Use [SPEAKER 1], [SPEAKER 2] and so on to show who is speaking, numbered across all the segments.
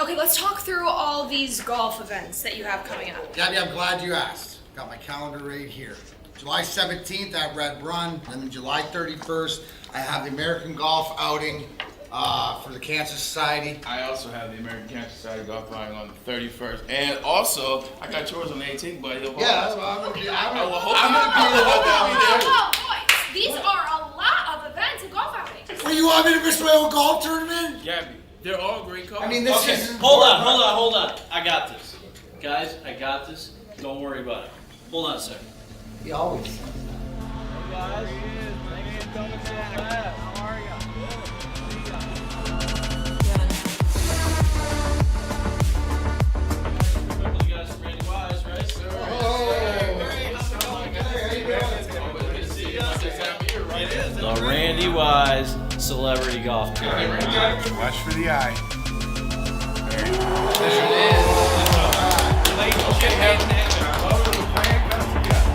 [SPEAKER 1] Okay, let's talk through all these golf events that you have coming up.
[SPEAKER 2] Gabby, I'm glad you asked. Got my calendar right here. July 17th at Red Run, and then July 31st, I have the American Golf Outing for the Cancer Society.
[SPEAKER 3] I also have the American Cancer Society golf outing on the 31st, and also I got yours on the 18th, but
[SPEAKER 2] Yeah, I'm gonna be
[SPEAKER 1] Oh, boys, these are a lot of events and golf outings.
[SPEAKER 2] Well, you want me to miss my own golf tournament?
[SPEAKER 3] Gabby, they're all great colors.
[SPEAKER 2] I mean, this is...
[SPEAKER 4] Hold on. I got this. Guys, I got this. Don't worry about it. Hold on a second.
[SPEAKER 2] He always...
[SPEAKER 5] Hey guys, thanks for coming so fast. How are ya?
[SPEAKER 4] Remember the guys from Randy Wise, right? Sir. The Randy Wise Celebrity Golf Tour.
[SPEAKER 6] Watch for the eye.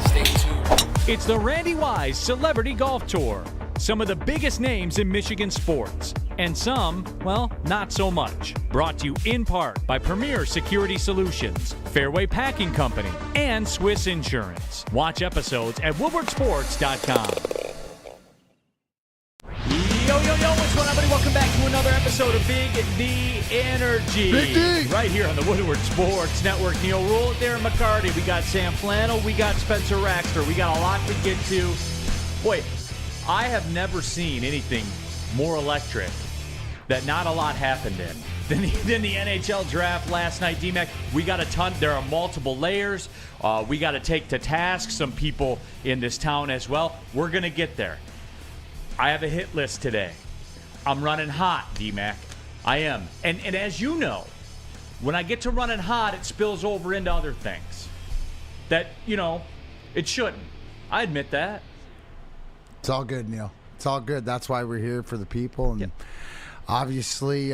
[SPEAKER 3] Stay tuned.
[SPEAKER 7] It's the Randy Wise Celebrity Golf Tour. Some of the biggest names in Michigan sports, and some, well, not so much. Brought to you in part by Premier Security Solutions, Fairway Packing Company, and Swiss Insurance. Watch episodes at woodwardsports.com. Yo, what's going on, everybody? Welcome back to another episode of Big D Energy.
[SPEAKER 2] Big D!
[SPEAKER 7] Right here on the Woodward Sports Network. Neal, Ruhl, Darren, McCarty. We got Sam Flannel. We got Spencer Raxter. We got a lot to get to. Boy, I have never seen anything more electric that not a lot happened in than the NHL draft last night, D-Mac. We got a ton. There are multiple layers. We got to take to task some people in this town as well. We're going to get there. I have a hit list today. I'm running hot, D-Mac. I am. And as you know, when I get to running hot, it spills over into other things that, it shouldn't. I admit that.
[SPEAKER 2] It's all good, Neal. It's all good. That's why we're here, for the people. And obviously,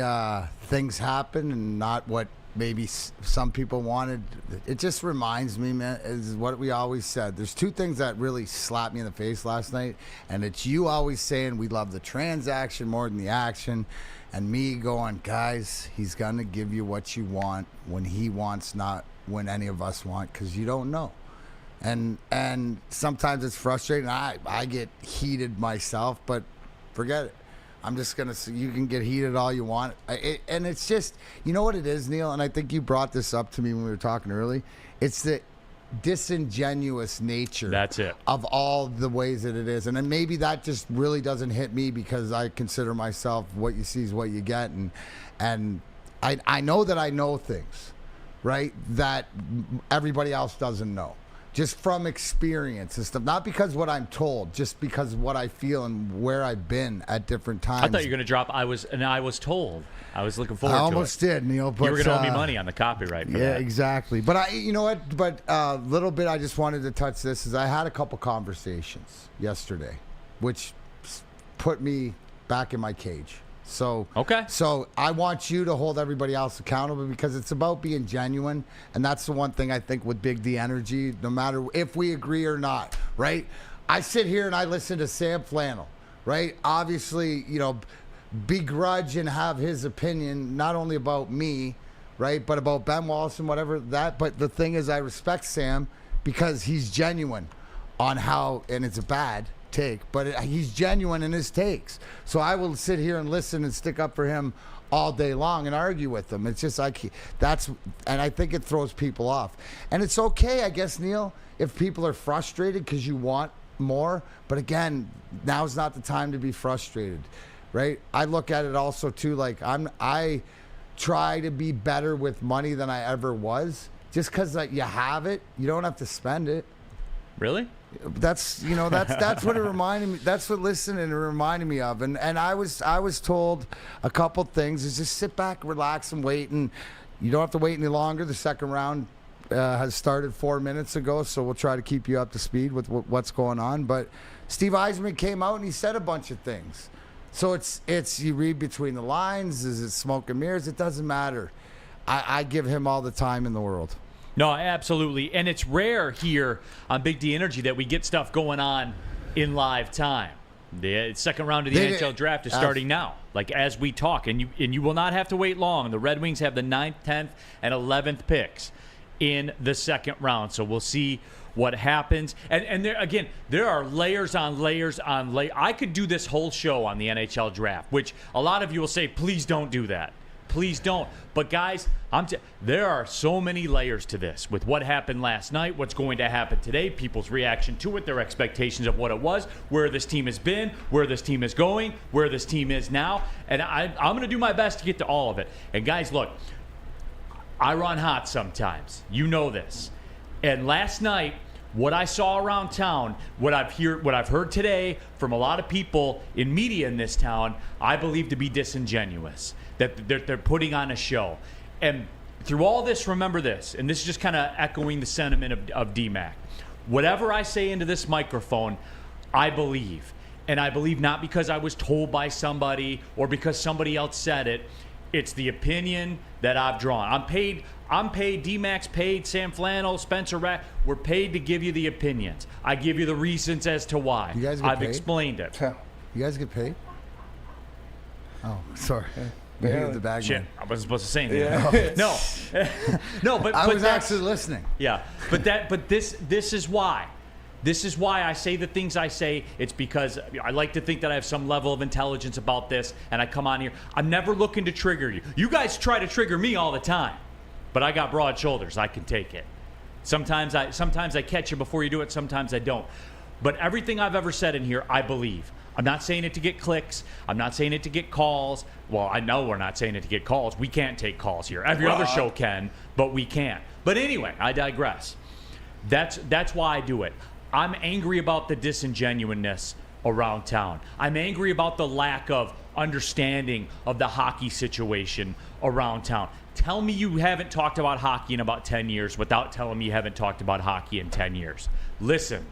[SPEAKER 2] things happen and not what maybe some people wanted. It just reminds me, man, is what we always said. There's two things that really slapped me in the face last night, and it's you always saying we love the transaction more than the action, and me going, guys, he's going to give you what you want when he wants, not when any of us want, because you don't know. And sometimes it's frustrating. I get heated myself, but forget it. I'm just going to, you can get heated all you want. And it's just, you know what it is, Neal? And I think you brought this up to me when we were talking early. It's the disingenuous nature.
[SPEAKER 7] That's it.
[SPEAKER 2] Of all the ways that it is. And then maybe that just really doesn't hit me because I consider myself what you see is what you get. And I know that I know things, right, that everybody else doesn't know. Just from experience and stuff. Not because what I'm told, just because what I feel and where I've been at different times.
[SPEAKER 7] I thought you were going to drop I was told. I was looking forward to it.
[SPEAKER 2] I almost did, Neal. But
[SPEAKER 7] you were going to owe me money on the copyright for that.
[SPEAKER 2] Yeah, exactly. But you know what? But a little bit I just wanted to touch this is I had a couple conversations yesterday, which put me back in my cage. So
[SPEAKER 7] okay.
[SPEAKER 2] So I want you to hold everybody else accountable because it's about being genuine, and that's the one thing I think with Big D Energy, no matter if we agree or not, right? I sit here and I listen to Sam Flannel, right? Obviously, begrudge and have his opinion not only about me, right, but about Ben Wallace and whatever that. But the thing is, I respect Sam because he's genuine on how, and it's a bad take, but he's genuine in his takes. So I will sit here and listen and stick up for him all day long and argue with him. It's just like and I think it throws people off. And it's okay, I guess, Neal, if people are frustrated because you want more. But again, now's not the time to be frustrated, right? I look at it also too, like I try to be better with money than I ever was. Just because you have it, you don't have to spend it.
[SPEAKER 7] Really?
[SPEAKER 2] That's what it reminded me. That's what listening reminded me of. And I was told a couple things is just sit back, relax, and wait. And you don't have to wait any longer. The second round has started 4 minutes ago, so we'll try to keep you up to speed with what's going on. But Steve Eisman came out and he said a bunch of things. So it's you read between the lines. Is it smoke and mirrors? It doesn't matter. I give him all the time in the world.
[SPEAKER 7] No, absolutely. And it's rare here on Big D Energy that we get stuff going on in live time. The second round of the NHL draft is starting now, like as we talk, and you will not have to wait long. The Red Wings have the 9th, 10th, and 11th picks in the second round, so we'll see what happens. And there are layers on layers on layers. I could do this whole show on the NHL draft, which a lot of you will say, please don't do that. Please don't. But guys, there are so many layers to this with what happened last night, what's going to happen today, people's reaction to it, their expectations of what it was, where this team has been, where this team is going, where this team is now. And I'm going to do my best to get to all of it. And guys, look, I run hot sometimes. You know this. And last night, what I saw around town, what I've heard today from a lot of people in media in this town, I believe to be disingenuous. That they're putting on a show. And through all this, remember this, and this is just kind of echoing the sentiment of DMAC. Whatever I say into this microphone, I believe. And I believe not because I was told by somebody or because somebody else said it. It's the opinion that I've drawn. I'm paid, DMAC's paid, Sam Flannel, Spencer Rack. We're paid to give you the opinions. I give you the reasons as to why.
[SPEAKER 2] You guys get
[SPEAKER 7] I've
[SPEAKER 2] paid?
[SPEAKER 7] explained it.
[SPEAKER 2] You guys get paid? Oh, sorry. The bag
[SPEAKER 7] Shit,
[SPEAKER 2] man.
[SPEAKER 7] I wasn't supposed to say anything. No, no, but
[SPEAKER 2] I was
[SPEAKER 7] that's-
[SPEAKER 2] actually listening.
[SPEAKER 7] Yeah, but this is why. This is why I say the things I say. It's because I like to think that I have some level of intelligence about this, and I come on here. I'm never looking to trigger you. You guys try to trigger me all the time, but I got broad shoulders. I can take it. Sometimes I catch you before you do it. Sometimes I don't. But everything I've ever said in here, I believe. I'm not saying it to get clicks. I'm not saying it to get calls. Well, I know we're not saying it to get calls. We can't take calls here. Every other show can, but we can't. But anyway, I digress. That's why I do it. I'm angry about the disingenuousness around town. I'm angry about the lack of understanding of the hockey situation around town. Tell me you haven't talked about hockey in about 10 years without telling me you haven't talked about hockey in 10 years. Listen.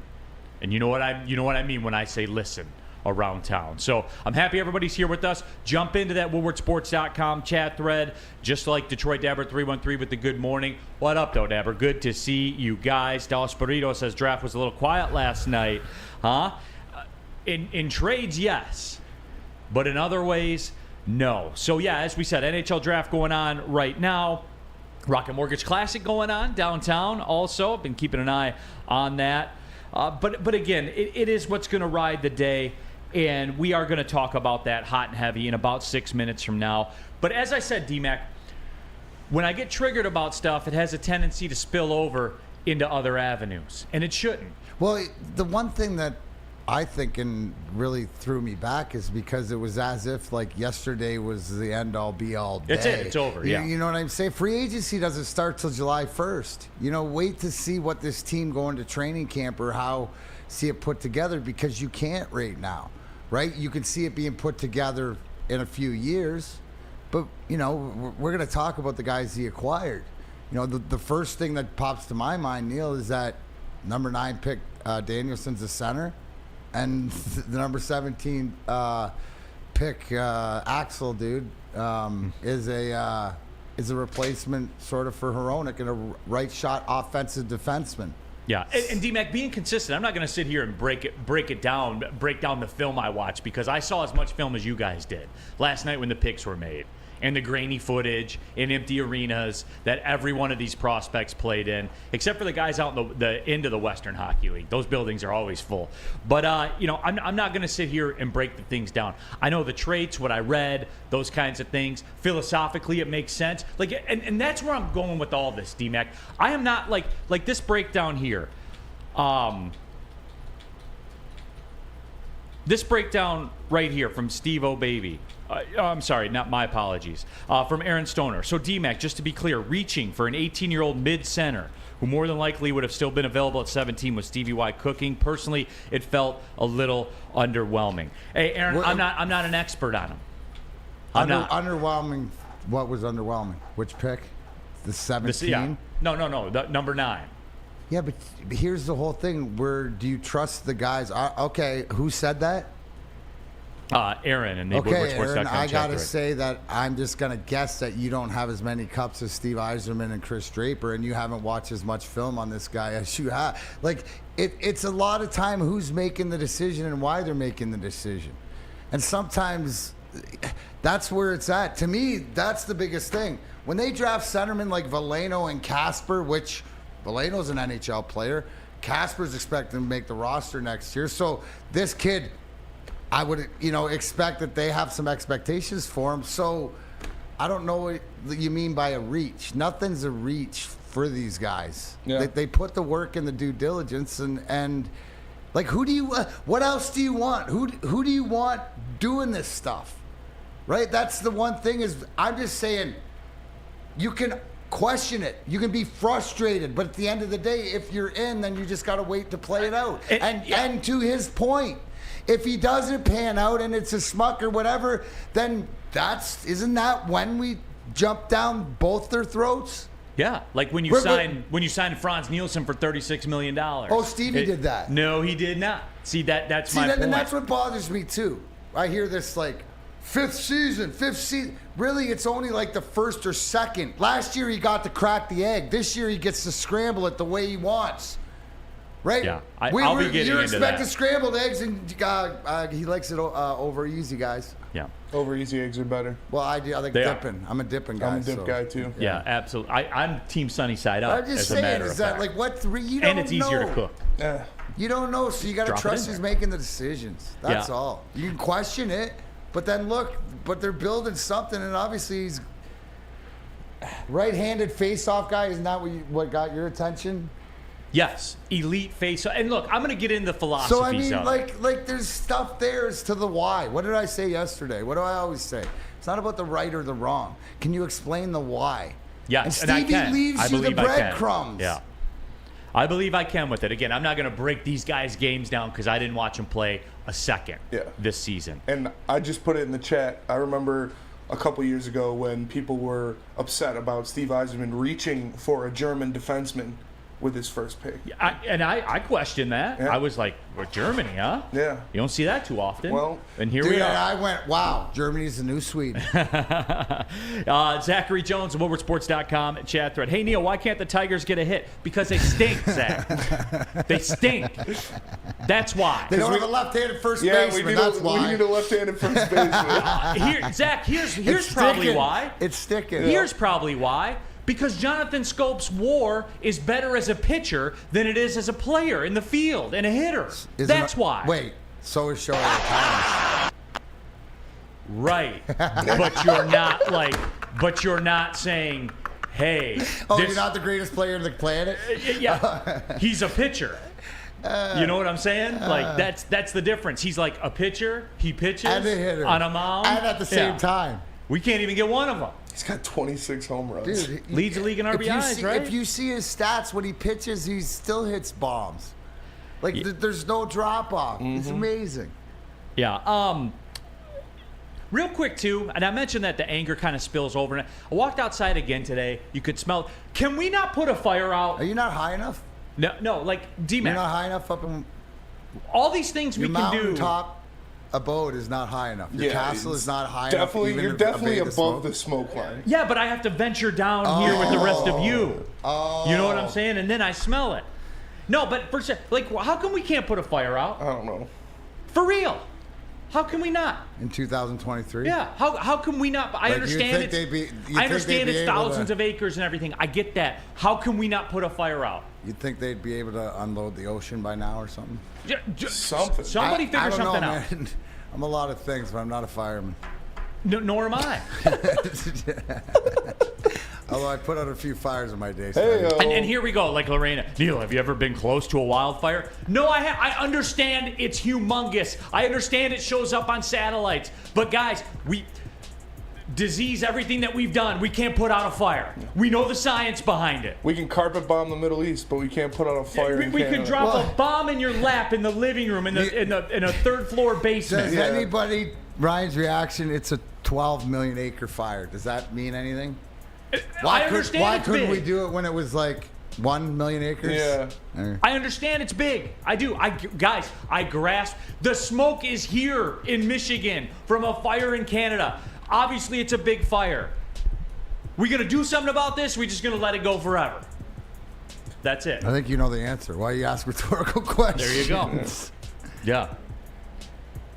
[SPEAKER 7] And you know what I mean when I say listen around town. So I'm happy everybody's here with us. Jump into that woodwardsports.com chat thread, just like Detroit Dabber 313 with the good morning. What up, though, Dabber? Good to see you guys. Dallas Burrito says draft was a little quiet last night. Huh? In trades, yes. But in other ways, no. So, yeah, as we said, NHL draft going on right now. Rocket Mortgage Classic going on downtown also. Been keeping an eye on that. But again, it is what's going to ride the day, and we are going to talk about that hot and heavy in about 6 minutes from now. But as I said, DMAC, when I get triggered about stuff, it has a tendency to spill over into other avenues, and it shouldn't.
[SPEAKER 2] Well, the one thing that I think and really threw me back is because it was as if like yesterday was the end all be all day.
[SPEAKER 7] That's it. It's over. Yeah.
[SPEAKER 2] You know what I'm saying? Free agency doesn't start till July 1st. You know, wait to see what this team going to training camp or how see it put together because you can't right now, right? You can see it being put together in a few years, but you know, we're going to talk about the guys he acquired. You know, the first thing that pops to my mind, Neal, is that number 9 pick Danielson's a center. And the number 17 pick, Axel, dude, is a replacement sort of for Hronek and a right shot offensive defenseman.
[SPEAKER 7] Yeah, and DMAC being consistent. I'm not going to sit here and break down the film I watched because I saw as much film as you guys did last night when the picks were made. And the grainy footage in empty arenas that every one of these prospects played in, except for the guys out in the end of the Western Hockey League. Those buildings are always full. But, you know, I'm not going to sit here and break the things down. I know the traits, what I read, those kinds of things. Philosophically, it makes sense. Like, and that's where I'm going with all this, DMAC. I am not like this breakdown here. This breakdown right here from Steve O'Baby. I'm sorry, not my apologies. From Aaron Stoner. So DMAC, just to be clear, reaching for an 18-year-old mid-center who more than likely would have still been available at 17 with Stevie Y cooking. Personally, it felt a little underwhelming. Hey, Aaron, I'm not an expert on him. I'm not.
[SPEAKER 2] Underwhelming. What was underwhelming? Which pick? The 17?
[SPEAKER 7] Yeah. No. Number 9.
[SPEAKER 2] Yeah, but here's the whole thing. Where do you trust the guys? Okay, who said that?
[SPEAKER 7] Aaron and the
[SPEAKER 2] Okay,
[SPEAKER 7] WoodwardSports.com
[SPEAKER 2] Aaron, I
[SPEAKER 7] chat
[SPEAKER 2] got to
[SPEAKER 7] thread.
[SPEAKER 2] say that I'm just going to guess that you don't have as many cups as Steve Yzerman and Chris Draper, and you haven't watched as much film on this guy as you have. Like, it's a lot of time who's making the decision and why they're making the decision. And sometimes that's where it's at. To me, that's the biggest thing. When they draft centermen like Veleno and Casper, which Veleno's an NHL player, Casper's expecting to make the roster next year. So this kid, I would, expect that they have some expectations for him. So I don't know what you mean by a reach. Nothing's a reach for these guys.
[SPEAKER 8] Yeah.
[SPEAKER 2] They put the work and the due diligence, and like, who do you? What else do you want? Who do you want doing this stuff? Right. That's the one thing. Is I'm just saying, you can question it. You can be frustrated, but at the end of the day, if you're in, then you just got to wait to play it out. And to his point, if he doesn't pan out and it's a schmuck or whatever, then isn't that when we jump down both their throats?
[SPEAKER 7] Yeah, like when you signed Franz Nielsen for $36 million.
[SPEAKER 2] Oh, Stevie did that.
[SPEAKER 7] No, he did not. See, that's my point.
[SPEAKER 2] And that's what bothers me too. I hear this like fifth season. Really, it's only like the first or second. Last year he got to crack the egg. This year he gets to scramble it the way he wants. Right?
[SPEAKER 7] Yeah, I'll be getting
[SPEAKER 2] you're
[SPEAKER 7] into
[SPEAKER 2] expecting
[SPEAKER 7] that.
[SPEAKER 2] Scrambled eggs, and he likes it over easy, guys.
[SPEAKER 7] Yeah.
[SPEAKER 8] Over easy eggs are better.
[SPEAKER 2] Well, I do. I like
[SPEAKER 7] They are.
[SPEAKER 2] dipping. I'm a dipping guy.
[SPEAKER 8] I'm a dip guy too.
[SPEAKER 7] Yeah, absolutely. I'm Team Sunny Side Up.
[SPEAKER 2] I'm just
[SPEAKER 7] as a
[SPEAKER 2] saying,
[SPEAKER 7] matter
[SPEAKER 2] is
[SPEAKER 7] of
[SPEAKER 2] that
[SPEAKER 7] fact.
[SPEAKER 2] like what three? You don't
[SPEAKER 7] And it's
[SPEAKER 2] know.
[SPEAKER 7] easier to cook.
[SPEAKER 2] You don't know, so you got
[SPEAKER 7] Drop
[SPEAKER 2] to
[SPEAKER 7] it
[SPEAKER 2] trust
[SPEAKER 7] in
[SPEAKER 2] who's
[SPEAKER 7] there.
[SPEAKER 2] making the decisions. That's
[SPEAKER 7] Yeah.
[SPEAKER 2] all. You can question it, but then look, they're building something, and obviously he's right-handed face-off guy. Isn't that what got your attention?
[SPEAKER 7] Yes, elite face. And look, I'm going to get into the philosophies
[SPEAKER 2] So I mean,
[SPEAKER 7] of it.
[SPEAKER 2] like there's stuff there as to the why. What did I say yesterday? What do I always say? It's not about the right or the wrong. Can you explain the why?
[SPEAKER 7] Yes,
[SPEAKER 2] and
[SPEAKER 7] I
[SPEAKER 2] Stevie
[SPEAKER 7] can.
[SPEAKER 2] leaves
[SPEAKER 7] I
[SPEAKER 2] you the
[SPEAKER 7] believe I can.
[SPEAKER 2] breadcrumbs.
[SPEAKER 7] Yeah. I believe I can with it. Again, I'm not going to break these guys' games down because I didn't watch them play a second this season.
[SPEAKER 8] And I just put it in the chat. I remember a couple years ago when people were upset about Steve Yzerman reaching for a German defenseman with his first pick.
[SPEAKER 7] I questioned that.
[SPEAKER 8] Yeah.
[SPEAKER 7] I was like, well, Germany, huh?
[SPEAKER 8] Yeah.
[SPEAKER 7] You don't see that too often.
[SPEAKER 8] Well,
[SPEAKER 7] and here
[SPEAKER 2] Dude,
[SPEAKER 7] we are.
[SPEAKER 2] and I went, wow, Germany's the new Sweden.
[SPEAKER 7] Zachary Jones of WoodwardSports.com chat thread. Hey, Neal, why can't the Tigers get a hit? Because they stink, Zach. They stink. That's why.
[SPEAKER 2] They don't have a left-handed first
[SPEAKER 8] Yeah,
[SPEAKER 2] baseman.
[SPEAKER 8] we
[SPEAKER 2] That's why.
[SPEAKER 8] need a left-handed first baseman.
[SPEAKER 7] Zach, here's
[SPEAKER 2] It's
[SPEAKER 7] probably
[SPEAKER 2] sticking.
[SPEAKER 7] why.
[SPEAKER 2] It's sticking.
[SPEAKER 7] Here's probably why. Because Jonathan Scope's WAR is better as a pitcher than it is as a player in the field and a hitter. That's why.
[SPEAKER 2] Wait, so is Shohei Ohtani.
[SPEAKER 7] Right. But you're not saying, hey.
[SPEAKER 2] Oh, you're not the greatest player on the planet?
[SPEAKER 7] Yeah. He's a pitcher. You know what I'm saying? Like that's the difference. He's like a pitcher. He pitches
[SPEAKER 2] And a hitter.
[SPEAKER 7] on a mound.
[SPEAKER 2] And at the same time.
[SPEAKER 7] We can't even get one of them.
[SPEAKER 8] He's got 26 home runs.
[SPEAKER 2] Dude,
[SPEAKER 7] Leads the league in
[SPEAKER 2] if you
[SPEAKER 7] RBIs,
[SPEAKER 2] see,
[SPEAKER 7] right?
[SPEAKER 2] If you see his stats when he pitches, he still hits bombs. Like, there's no drop-off. It's amazing.
[SPEAKER 7] Yeah. Real quick, too, and I mentioned that the anger kind of spills over. I walked outside again today. You could smell. Can we not put a fire out?
[SPEAKER 2] Are you not high enough?
[SPEAKER 7] No, like D-Mac.
[SPEAKER 2] You're not high enough up in...
[SPEAKER 7] All these things we
[SPEAKER 2] Your
[SPEAKER 7] can do.
[SPEAKER 2] mountaintop abode is not high enough. Your castle is not high
[SPEAKER 8] definitely,
[SPEAKER 2] enough.
[SPEAKER 8] You're definitely above the smoke line.
[SPEAKER 7] Yeah, but I have to venture down here with the rest of you.
[SPEAKER 2] Oh.
[SPEAKER 7] You know what I'm saying? And then I smell it. No, but for like, how come we can't put a fire out?
[SPEAKER 8] I don't know.
[SPEAKER 7] For real? How can we not?
[SPEAKER 2] In 2023?
[SPEAKER 7] Yeah. How can we not? I understand it's thousands of acres and everything. I get that. How can we not put a fire out?
[SPEAKER 2] You'd think they'd be able to unload the ocean by now or something?
[SPEAKER 8] Something.
[SPEAKER 7] Somebody
[SPEAKER 2] I
[SPEAKER 7] figure
[SPEAKER 2] don't
[SPEAKER 7] something
[SPEAKER 2] know,
[SPEAKER 7] out.
[SPEAKER 2] Man. I'm a lot of things, but I'm not a fireman.
[SPEAKER 7] No, nor am I.
[SPEAKER 2] Although I put out a few fires in my day.
[SPEAKER 7] And here we go, like Lorena. Neal, have you ever been close to a wildfire? No, I have. I understand it's humongous. I understand it shows up on satellites. But guys, disease, everything that we've done, we can't put out a fire. We know the science behind it.
[SPEAKER 8] We can carpet bomb the Middle East, but we can't put out a fire in
[SPEAKER 7] We
[SPEAKER 8] Canada.
[SPEAKER 7] can drop a bomb in your lap in the living room in a third floor basement.
[SPEAKER 2] Does anybody, Ryan's reaction, it's a 12 million acre fire. Does that mean anything?
[SPEAKER 7] I understand
[SPEAKER 2] Why
[SPEAKER 7] it's
[SPEAKER 2] couldn't
[SPEAKER 7] big.
[SPEAKER 2] we do it when it was like 1 million acres?
[SPEAKER 8] Yeah.
[SPEAKER 7] I understand it's big. I do. Guys, I grasp. The smoke is here in Michigan from a fire in Canada. Obviously, it's a big fire. We gonna do something about this? We just gonna let it go forever? That's it.
[SPEAKER 2] I think you know the answer. Why you ask rhetorical questions?
[SPEAKER 7] There you go. Yeah.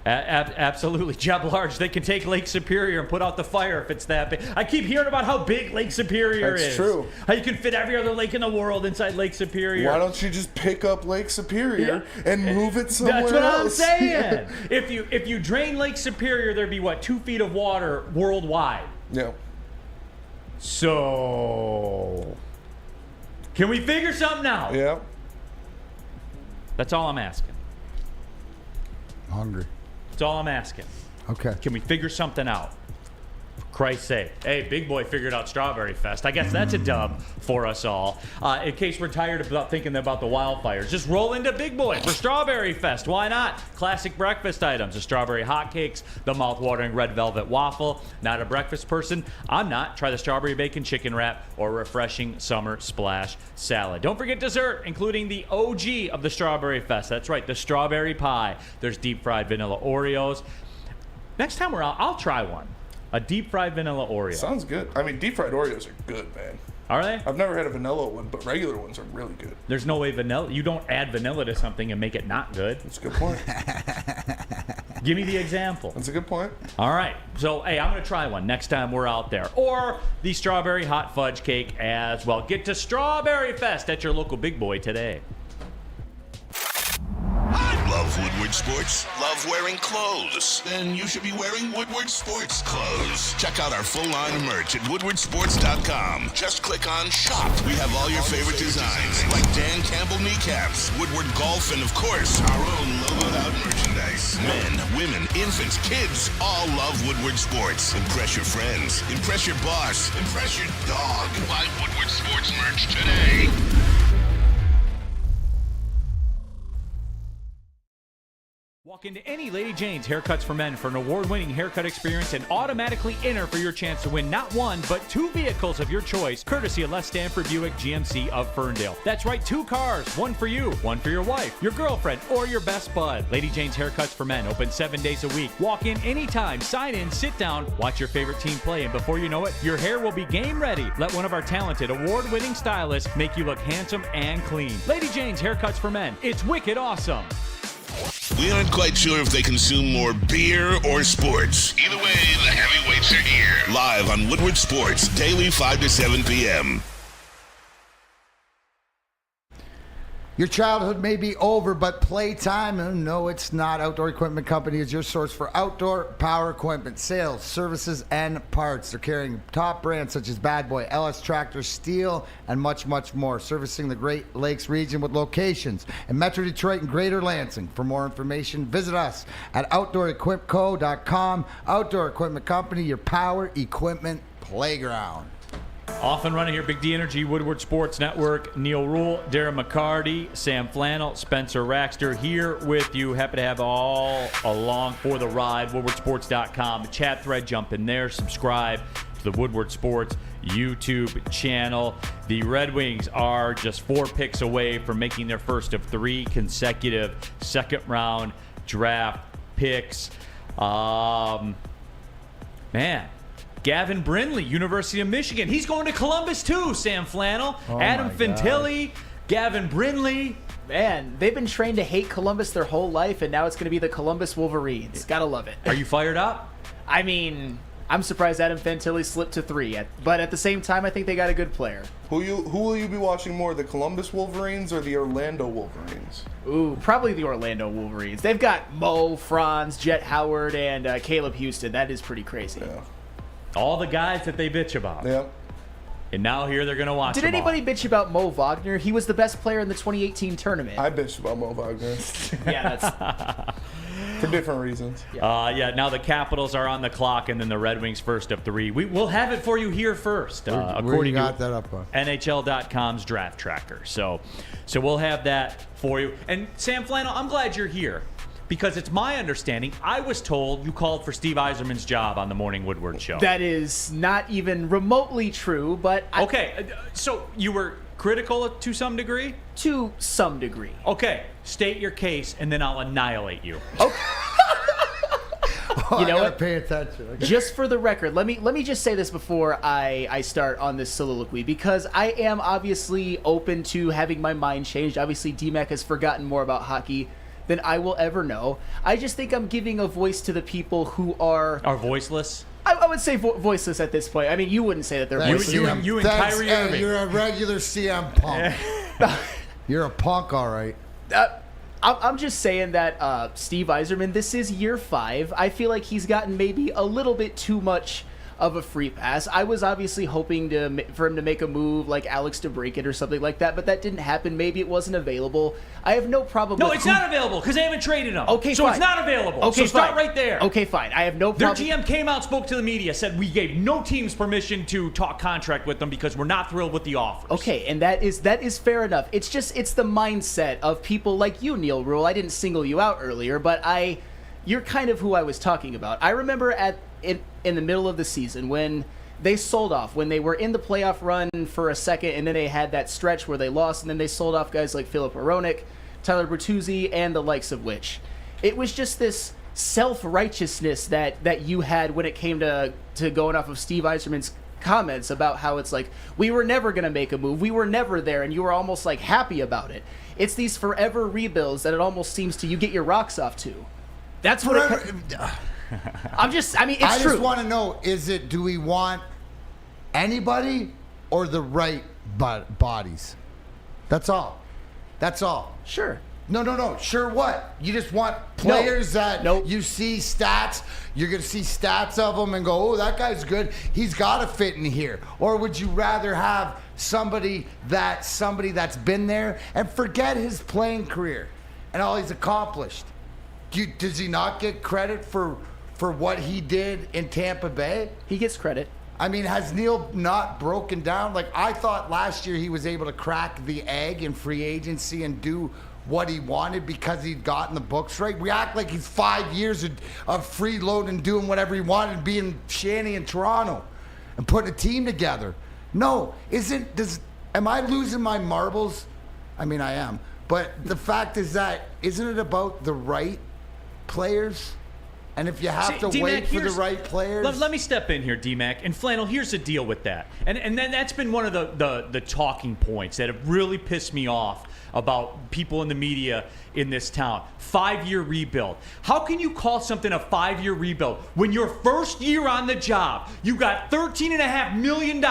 [SPEAKER 7] Absolutely. Jeb Large, they can take Lake Superior and put out the fire if it's that big. I keep hearing about how big Lake Superior is.
[SPEAKER 8] That's true.
[SPEAKER 7] How you can fit every other lake in the world inside Lake Superior.
[SPEAKER 8] Why don't you just pick up Lake Superior and move it somewhere else?
[SPEAKER 7] That's what I'm saying. If you drain Lake Superior, there'd be, 2 feet of water worldwide.
[SPEAKER 8] Yeah.
[SPEAKER 7] So, can we figure something out?
[SPEAKER 8] Yeah.
[SPEAKER 7] That's all I'm asking.
[SPEAKER 2] I'm hungry.
[SPEAKER 7] That's all I'm asking.
[SPEAKER 2] Okay.
[SPEAKER 7] Can we figure something out? For Christ's sake. Hey, Big Boy figured out Strawberry Fest. I guess that's a dub for us all. In case we're tired of thinking about the wildfires, just roll into Big Boy for Strawberry Fest. Why not? Classic breakfast items. The strawberry hotcakes, the mouth-watering red velvet waffle. Not a breakfast person? I'm not. Try the strawberry bacon chicken wrap or refreshing summer splash salad. Don't forget dessert, including the OG of the Strawberry Fest. That's right, the strawberry pie. There's deep-fried vanilla Oreos. Next time we're out, I'll try one. A deep-fried vanilla Oreo.
[SPEAKER 8] Sounds good. I mean, deep-fried Oreos are good, man.
[SPEAKER 7] Are they?
[SPEAKER 8] I've never had a vanilla one, but regular ones are really good.
[SPEAKER 7] There's no way vanilla. You don't add vanilla to something and make it not good.
[SPEAKER 8] That's a good point.
[SPEAKER 7] Give me the example.
[SPEAKER 8] That's a good point.
[SPEAKER 7] All right. So, hey, I'm going to try one next time we're out there. Or the strawberry hot fudge cake as well. Get to Strawberry Fest at your local Big Boy today.
[SPEAKER 9] Love Woodward Sports? Love wearing clothes? Then you should be wearing Woodward Sports clothes. Check out our full line of merch at woodwardsports.com. Just click on shop. We have all your favorite designs, like Dan Campbell kneecaps, Woodward golf, and of course, our own logoed out merchandise. Men, women, infants, kids all love Woodward Sports. Impress your friends. Impress your boss. Impress your dog. Buy Woodward Sports merch today.
[SPEAKER 7] Walk into any Lady Jane's Haircuts for Men for an award-winning haircut experience and automatically enter for your chance to win not one, but 2 vehicles of your choice, courtesy of Les Stanford Buick GMC of Ferndale. That's right, 2 cars, one for you, one for your wife, your girlfriend, or your best bud. Lady Jane's Haircuts for Men, open 7 days a week. Walk in anytime, sign in, sit down, watch your favorite team play, and before you know it, your hair will be game ready. Let one of our talented, award-winning stylists make you look handsome and clean. Lady Jane's Haircuts for Men. It's wicked awesome.
[SPEAKER 9] We aren't quite sure if they consume more beer or sports. Either way, the heavyweights are here. Live on Woodward Sports, daily 5 to 7 p.m.
[SPEAKER 2] Your childhood may be over, but playtime, no, it's not. Outdoor Equipment Company is your source for outdoor power equipment, sales, services, and parts. They're carrying top brands such as Bad Boy, LS Tractor, Steel, and much, much more. Servicing the Great Lakes region with locations in Metro Detroit and Greater Lansing. For more information, visit us at OutdoorEquipCo.com. Outdoor Equipment Company, your power equipment playground.
[SPEAKER 7] Off and running here, Big D Energy, Woodward Sports Network, Neal Ruhl, Darren McCarty, Sam Flannel, Spencer Raxter here with you. Happy to have all along for the ride. WoodwardSports.com. The chat thread, jump in there, subscribe to the Woodward Sports YouTube channel. The Red Wings are just 4 picks away from making their first of 3 consecutive second-round draft picks. Gavin Brindley, University of Michigan. He's going to Columbus too, Sam Flannel. Adam Fantilli, Gavin Brindley.
[SPEAKER 10] Man, they've been trained to hate Columbus their whole life, and now it's going to be the Columbus Wolverines. Gotta love it.
[SPEAKER 7] Are you fired up?
[SPEAKER 10] I mean, I'm surprised Adam Fantilli slipped to 3, but at the same time, I think they got a good player.
[SPEAKER 8] Who will you be watching more, the Columbus Wolverines or the Orlando Wolverines?
[SPEAKER 10] Ooh, probably the Orlando Wolverines. They've got Mo, Franz, Jet Howard, and Caleb Houston. That is pretty crazy.
[SPEAKER 8] Yeah.
[SPEAKER 7] All the guys that they bitch about.
[SPEAKER 8] Yep.
[SPEAKER 7] And now here they're going to watch
[SPEAKER 10] Did
[SPEAKER 7] them
[SPEAKER 10] anybody
[SPEAKER 7] all.
[SPEAKER 10] bitch about Mo Wagner? He was the best player in the 2018 tournament.
[SPEAKER 8] I bitched about Mo Wagner.
[SPEAKER 10] Yeah, that's...
[SPEAKER 8] For different reasons.
[SPEAKER 7] Now the Capitals are on the clock, and then the Red Wings first of 3. We'll have it for you here first,
[SPEAKER 2] Where
[SPEAKER 7] according
[SPEAKER 2] you got
[SPEAKER 7] to
[SPEAKER 2] that up on?
[SPEAKER 7] NHL.com's draft tracker. So we'll have that for you. And Sam Flannel, I'm glad you're here. Because it's my understanding, I was told you called for Steve Yzerman's job on the Morning Woodward Show.
[SPEAKER 10] That is not even remotely true, but...
[SPEAKER 7] Okay, so you were critical to some degree?
[SPEAKER 10] To some degree.
[SPEAKER 7] Okay, state your case, and then I'll annihilate you.
[SPEAKER 10] You know what?
[SPEAKER 2] Pay attention. Okay.
[SPEAKER 10] Just for the record, let me just say this before I start on this soliloquy, because I am obviously open to having my mind changed. Obviously, DMAC has forgotten more about hockey than I will ever know. I just think I'm giving a voice to the people who are
[SPEAKER 7] voiceless.
[SPEAKER 10] I would say voiceless at this point. I mean, you wouldn't say that they're voiceless.
[SPEAKER 7] You and Kyrie Irving.
[SPEAKER 2] You're a regular CM Punk. You're a punk, all right.
[SPEAKER 10] I'm just saying that Steve Yzerman, this is year 5. I feel like he's gotten maybe a little bit too much of a free pass. I was obviously hoping for him to make a move like Alex DeBrincat or something like that, but that didn't happen. Maybe it wasn't available. I have no problem with...
[SPEAKER 7] No, it's not available because they haven't traded him.
[SPEAKER 10] Okay,
[SPEAKER 7] so
[SPEAKER 10] fine.
[SPEAKER 7] it's not available.
[SPEAKER 10] Okay,
[SPEAKER 7] so start
[SPEAKER 10] fine.
[SPEAKER 7] right there.
[SPEAKER 10] Okay, fine. I have no
[SPEAKER 7] Their
[SPEAKER 10] problem...
[SPEAKER 7] GM came out, spoke to the media, said we gave no teams permission to talk contract with them because we're not thrilled with the offers.
[SPEAKER 10] Okay, and that is fair enough. It's the mindset of people like you, Neal Ruhl. I didn't single you out earlier, but you're kind of who I was talking about. I remember in the middle of the season when they sold off, when they were in the playoff run for a second, and then they had that stretch where they lost, and then they sold off guys like Filip Hronek, Tyler Bertuzzi, and the likes of which. It was just this self-righteousness that you had when it came to going off of Steve Yzerman's comments about how it's like, we were never going to make a move, we were never there, and you were almost like happy about it. It's these forever rebuilds that it almost seems to you get your rocks off to. That's what I mean, it's true.
[SPEAKER 2] I just want to know, do we want anybody or the right bodies? That's all. That's all.
[SPEAKER 10] Sure.
[SPEAKER 2] No. Sure what? You just want players that you see stats, you're going to see stats of them and go, oh, that guy's good. He's got to fit in here. Or would you rather have somebody that's been there and forget his playing career and all he's accomplished? Does he not get credit for what he did in Tampa Bay?
[SPEAKER 10] He gets credit.
[SPEAKER 2] I mean, has Neal not broken down? Like, I thought last year he was able to crack the egg in free agency and do what he wanted because he'd gotten the books right. We act like he's 5 years of freeloading, doing whatever he wanted, being Shanny in Toronto and putting a team together. No, am I losing my marbles? I mean, I am. But the fact is that, isn't it about the right players? And if you have to wait for the right players...
[SPEAKER 7] Let me step in here, D-Mac. And Flannel, here's the deal with that. And then that's been one of the talking points that have really pissed me off about people in the media in this town. 5-year rebuild. How can you call something a 5-year rebuild when your first year on the job, you got $13.5 million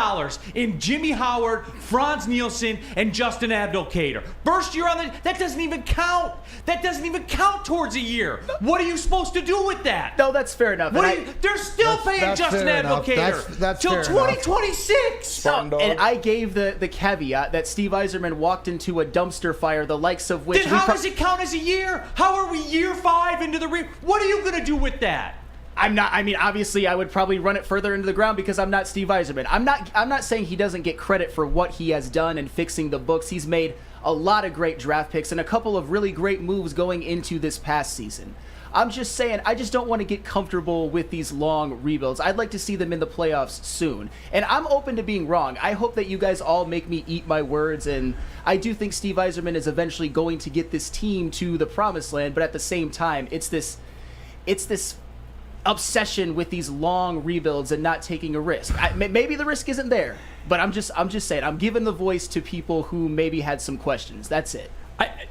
[SPEAKER 7] in Jimmy Howard, Franz Nielsen, and Justin Abdelkader? First year on that doesn't even count. That doesn't even count towards a year. What are you supposed to do with that?
[SPEAKER 10] No, that's fair enough.
[SPEAKER 7] They're still paying Justin Abdelkader till 2026.
[SPEAKER 10] And I gave the caveat that Steve Yzerman walked into a dumpster fire, the likes of which...
[SPEAKER 7] Then how does it count as a year? How are we year 5 into the What are you going to do with that?
[SPEAKER 10] Obviously, I would probably run it further into the ground because I'm not Steve Yzerman. I'm not saying he doesn't get credit for what he has done in fixing the books. He's made a lot of great draft picks and a couple of really great moves going into this past season. I'm just saying, I just don't want to get comfortable with these long rebuilds. I'd like to see them in the playoffs soon. And I'm open to being wrong. I hope that you guys all make me eat my words, and I do think Steve Yzerman is eventually going to get this team to the promised land, but at the same time, it's this obsession with these long rebuilds and not taking a risk. Maybe the risk isn't there, but I'm just saying, I'm giving the voice to people who maybe had some questions. That's it.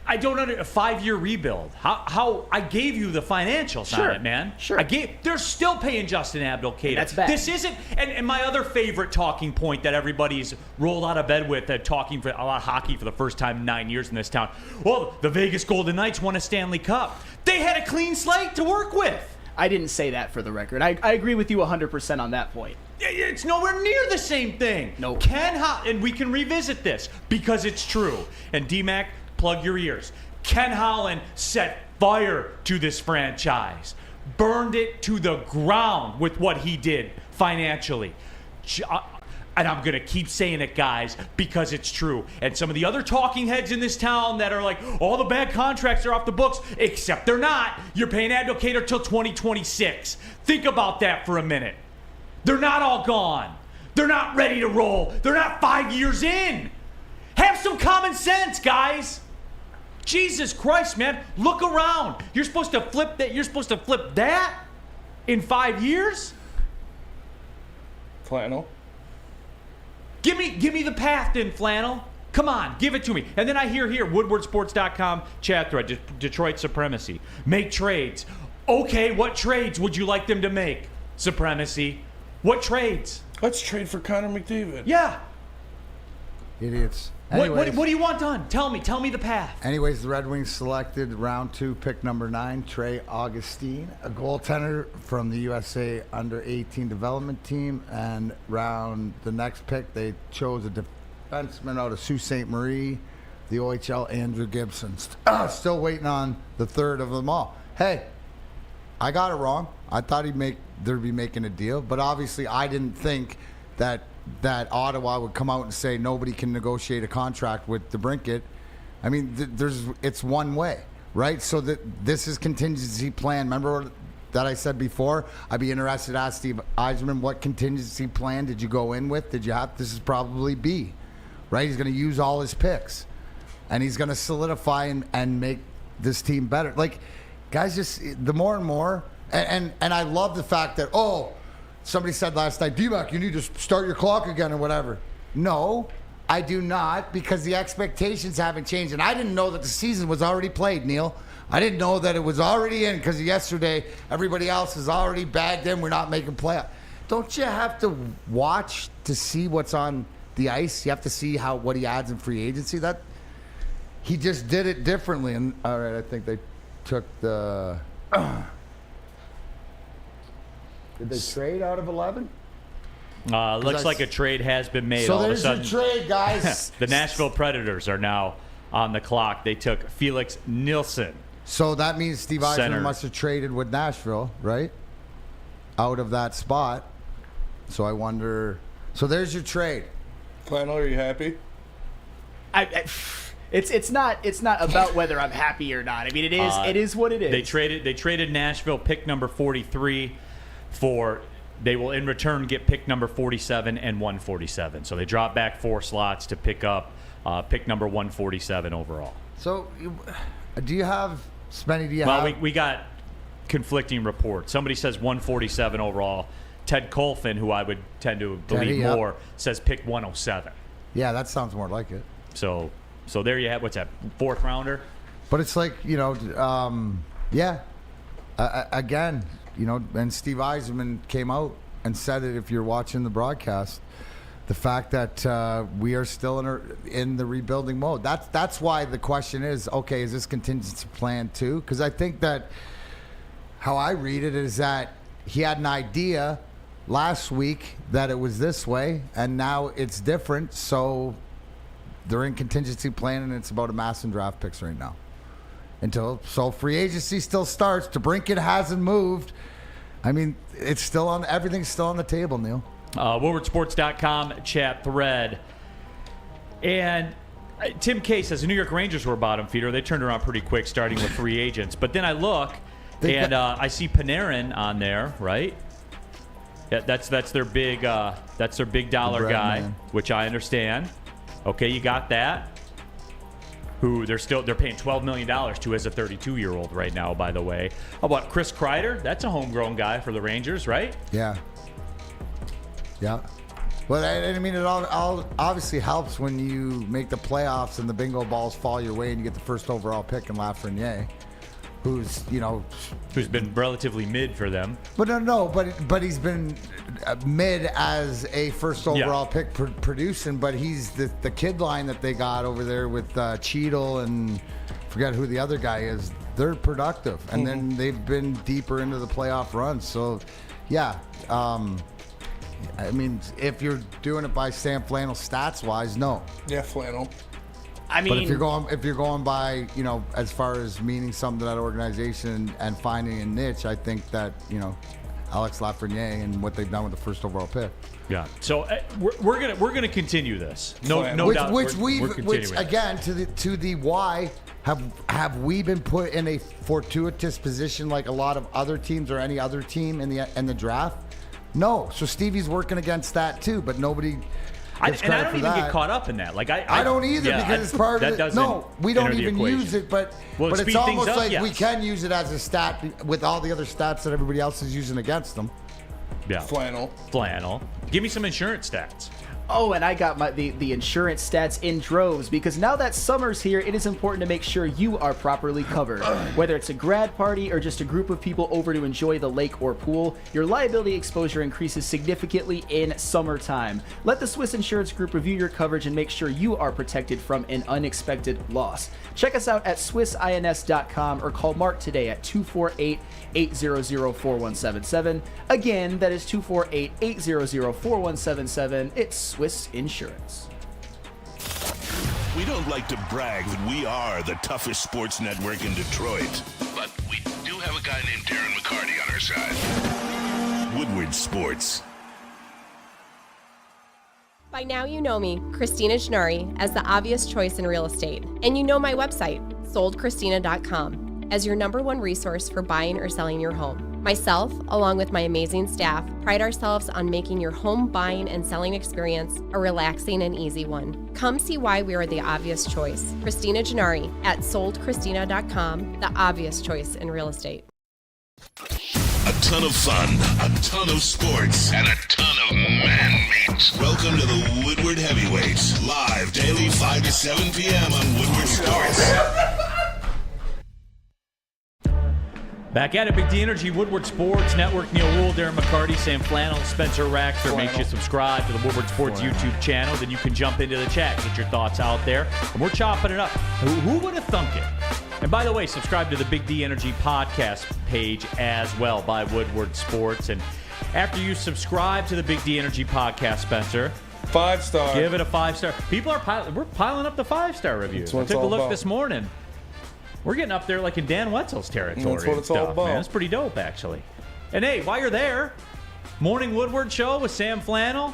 [SPEAKER 7] I don't under a 5-year rebuild. How I gave you the financials on it, man.
[SPEAKER 10] Sure.
[SPEAKER 7] They're still paying Justin Abdelkader.
[SPEAKER 10] That's bad.
[SPEAKER 7] This isn't. And my other favorite talking point that everybody's rolled out of bed with, talking for a lot of hockey for the first time in 9 years in this town. Well, the Vegas Golden Knights won a Stanley Cup. They had a clean slate to work with.
[SPEAKER 10] I didn't say that, for the record. I agree with you 100% on that point.
[SPEAKER 7] It's nowhere near the same thing.
[SPEAKER 10] No.
[SPEAKER 7] And we can revisit this because it's true. And D-Mac, plug your ears. Ken Holland set fire to this franchise, burned it to the ground with what he did financially. And I'm going to keep saying it, guys, because it's true. And some of the other talking heads in this town that are like, all the bad contracts are off the books, except they're not. You're paying Abdelkader till 2026. Think about that for a minute. They're not all gone. They're not ready to roll. They're not 5 years in. Have some common sense, guys. Jesus Christ, man. Look around. You're supposed to flip that. You're supposed to flip that in 5 years?
[SPEAKER 8] Flannel.
[SPEAKER 7] Give me the path then, Flannel. Come on, give it to me. And then I hear here, woodwardsports.com chat thread, Detroit Supremacy. Make trades. Okay, what trades would you like them to make? Supremacy. What trades?
[SPEAKER 8] Let's trade for Connor McDavid.
[SPEAKER 7] Yeah.
[SPEAKER 2] Idiots.
[SPEAKER 7] What
[SPEAKER 2] Anyways,
[SPEAKER 7] do you want done? Tell me the path.
[SPEAKER 2] Anyways, the Red Wings selected round 2, pick number 9, Trey Augustine, a goaltender from the USA under-18 development team. And the next pick, they chose a defenseman out of Sault Ste. Marie, the OHL, Andrew Gibson. Still waiting on the third of them all. Hey, I got it wrong. I thought they'd be making a deal, but obviously I didn't think that Ottawa would come out and say nobody can negotiate a contract with DeBrincat. I mean, it's one way, right? So this is contingency plan. Remember that I said before? I'd be interested to ask Steve Yzerman, what contingency plan did you go in with? This is probably B, right? He's going to use all his picks, and he's going to solidify and make this team better. Like, guys, just the more and more, and I love the fact that, somebody said last night, D-Mac, you need to start your clock again or whatever. No, I do not, because the expectations haven't changed. And I didn't know that the season was already played, Neal. I didn't know that it was already in, because yesterday everybody else is already bagged in. We're not making playoffs. Don't you have to watch to see what's on the ice? You have to see what he adds in free agency. That he just did it differently. And all right, I think they took the... Did they trade out of 11?
[SPEAKER 7] Looks like a trade has been made.
[SPEAKER 2] So
[SPEAKER 7] all
[SPEAKER 2] there's
[SPEAKER 7] of a
[SPEAKER 2] your
[SPEAKER 7] sudden,
[SPEAKER 2] trade, guys.
[SPEAKER 7] the Nashville Predators are now on the clock. They took Felix Nilsson.
[SPEAKER 2] So that means Steve
[SPEAKER 7] Center.
[SPEAKER 2] Yzerman must have traded with Nashville, right? Out of that spot. So I wonder. So there's your trade.
[SPEAKER 8] Flannel, are you happy?
[SPEAKER 10] It's not about whether I'm happy or not. I mean, it is what it is.
[SPEAKER 7] They traded Nashville pick number 43 for. They will in return get pick number 47 and 147. So they drop back 4 slots to pick up pick number 147 overall.
[SPEAKER 2] So do you have Spenny?
[SPEAKER 7] Well, we got conflicting reports. Somebody says 147 overall. Ted Colfin, who I would tend to believe more, says pick 107.
[SPEAKER 2] Yeah, that sounds more like it.
[SPEAKER 7] So there you have, what's that, 4th rounder?
[SPEAKER 2] But it's like, again, and Steve Yzerman came out and said it, if you're watching the broadcast, the fact that we are still in the rebuilding mode. That's why the question is, okay, is this contingency plan too? Because I think that how I read it is that he had an idea last week that it was this way, and now it's different, so they're in contingency plan, and it's about amassing draft picks right now. So free agency still starts. DeBrincat hasn't moved. I mean, it's still on. Everything's still on the table, Neal.
[SPEAKER 7] WoodwardSports.com chat thread. And Tim K says the New York Rangers were a bottom feeder. They turned around pretty quick, starting with free agents. But then I look, and I see Panarin on there, right? Yeah, that's their big dollar guy,
[SPEAKER 2] man.
[SPEAKER 7] Which I understand. Okay, you got that. Who they're paying $12 million to as a 32-year-old right now, by the way. How about Chris Kreider? That's a homegrown guy for the Rangers, right?
[SPEAKER 2] Yeah. Well, I mean, it all obviously helps when you make the playoffs and the bingo balls fall your way and you get the first overall pick in Lafreniere, who's
[SPEAKER 7] been relatively mid for them.
[SPEAKER 2] But he's been mid as a first overall pick producing. But he's the kid line that they got over there with Cheadle and forget who the other guy is. They're productive, and then they've been deeper into the playoff run. So, yeah. I mean, if you're doing it by Sam Flannel stats wise, no.
[SPEAKER 8] Yeah, Flannel.
[SPEAKER 10] I mean,
[SPEAKER 2] but if you're going by, as far as meaning something to that organization and finding a niche, I think that, Alex Lafreniere and what they've done with the first overall pick.
[SPEAKER 7] Yeah. So we're gonna continue this. No doubt.
[SPEAKER 2] Which again to the why have we been put in a fortuitous position like a lot of other teams or any other team in the draft? No. So Stevie's working against that too, but nobody.
[SPEAKER 7] I
[SPEAKER 2] gets
[SPEAKER 7] don't
[SPEAKER 2] credit for
[SPEAKER 7] even
[SPEAKER 2] that.
[SPEAKER 7] get caught up in that. Like
[SPEAKER 2] I don't either because it's part of it. No, we don't even use it, but it's
[SPEAKER 7] speed
[SPEAKER 2] almost
[SPEAKER 7] things up,
[SPEAKER 2] like
[SPEAKER 7] yes.
[SPEAKER 2] we can use it as a stat with all the other stats that everybody else is using against them.
[SPEAKER 7] Yeah.
[SPEAKER 8] Flannel.
[SPEAKER 7] Give me some insurance stats.
[SPEAKER 10] Oh, and I got the insurance stats in droves because now that summer's here, it is important to make sure you are properly covered. Whether it's a grad party or just a group of people over to enjoy the lake or pool, your liability exposure increases significantly in summertime. Let the Swiss Insurance Group review your coverage and make sure you are protected from an unexpected loss. Check us out at swissins.com or call Mark today at 248-800-4177. Again, that is 248-800-4177. It's Swiss Insurance.
[SPEAKER 9] We don't like to brag that we are the toughest sports network in Detroit, but we do have a guy named Darren McCarty on our side. Woodward Sports.
[SPEAKER 11] By now you know me, Christina Gennari, as the obvious choice in real estate. And you know my website, soldchristina.com, as your #1 resource for buying or selling your home. Myself, along with my amazing staff, pride ourselves on making your home buying and selling experience a relaxing and easy one. Come see why we are the obvious choice. Christina Gennari at soldchristina.com, the obvious choice in real estate.
[SPEAKER 9] A ton of fun, a ton of sports, and a ton of man meat. Welcome to the Woodward Heavyweights, live daily 5 to 7 p.m. on Woodward Sports.
[SPEAKER 7] Back at it, Big D Energy, Woodward Sports Network. Neal Ruhl, Darren McCarty, Sam Flannel, Spencer Raxter. Make sure you subscribe to the Woodward Sports YouTube channel. Then you can jump into the chat, get your thoughts out there. And we're chopping it up. Who would have thunk it? And by the way, subscribe to the Big D Energy podcast page as well by Woodward Sports. And after you subscribe to the Big D Energy podcast, Spencer,
[SPEAKER 8] 5-star.
[SPEAKER 7] give it a 5-star. People are we're piling up the 5-star reviews. I took a look this morning. We're getting up there like in Dan Wetzel's territory.
[SPEAKER 8] That's what it's all about.
[SPEAKER 7] Man. It's pretty dope, actually. And hey, while you're there, Morning Woodward Show with Sam Flannel.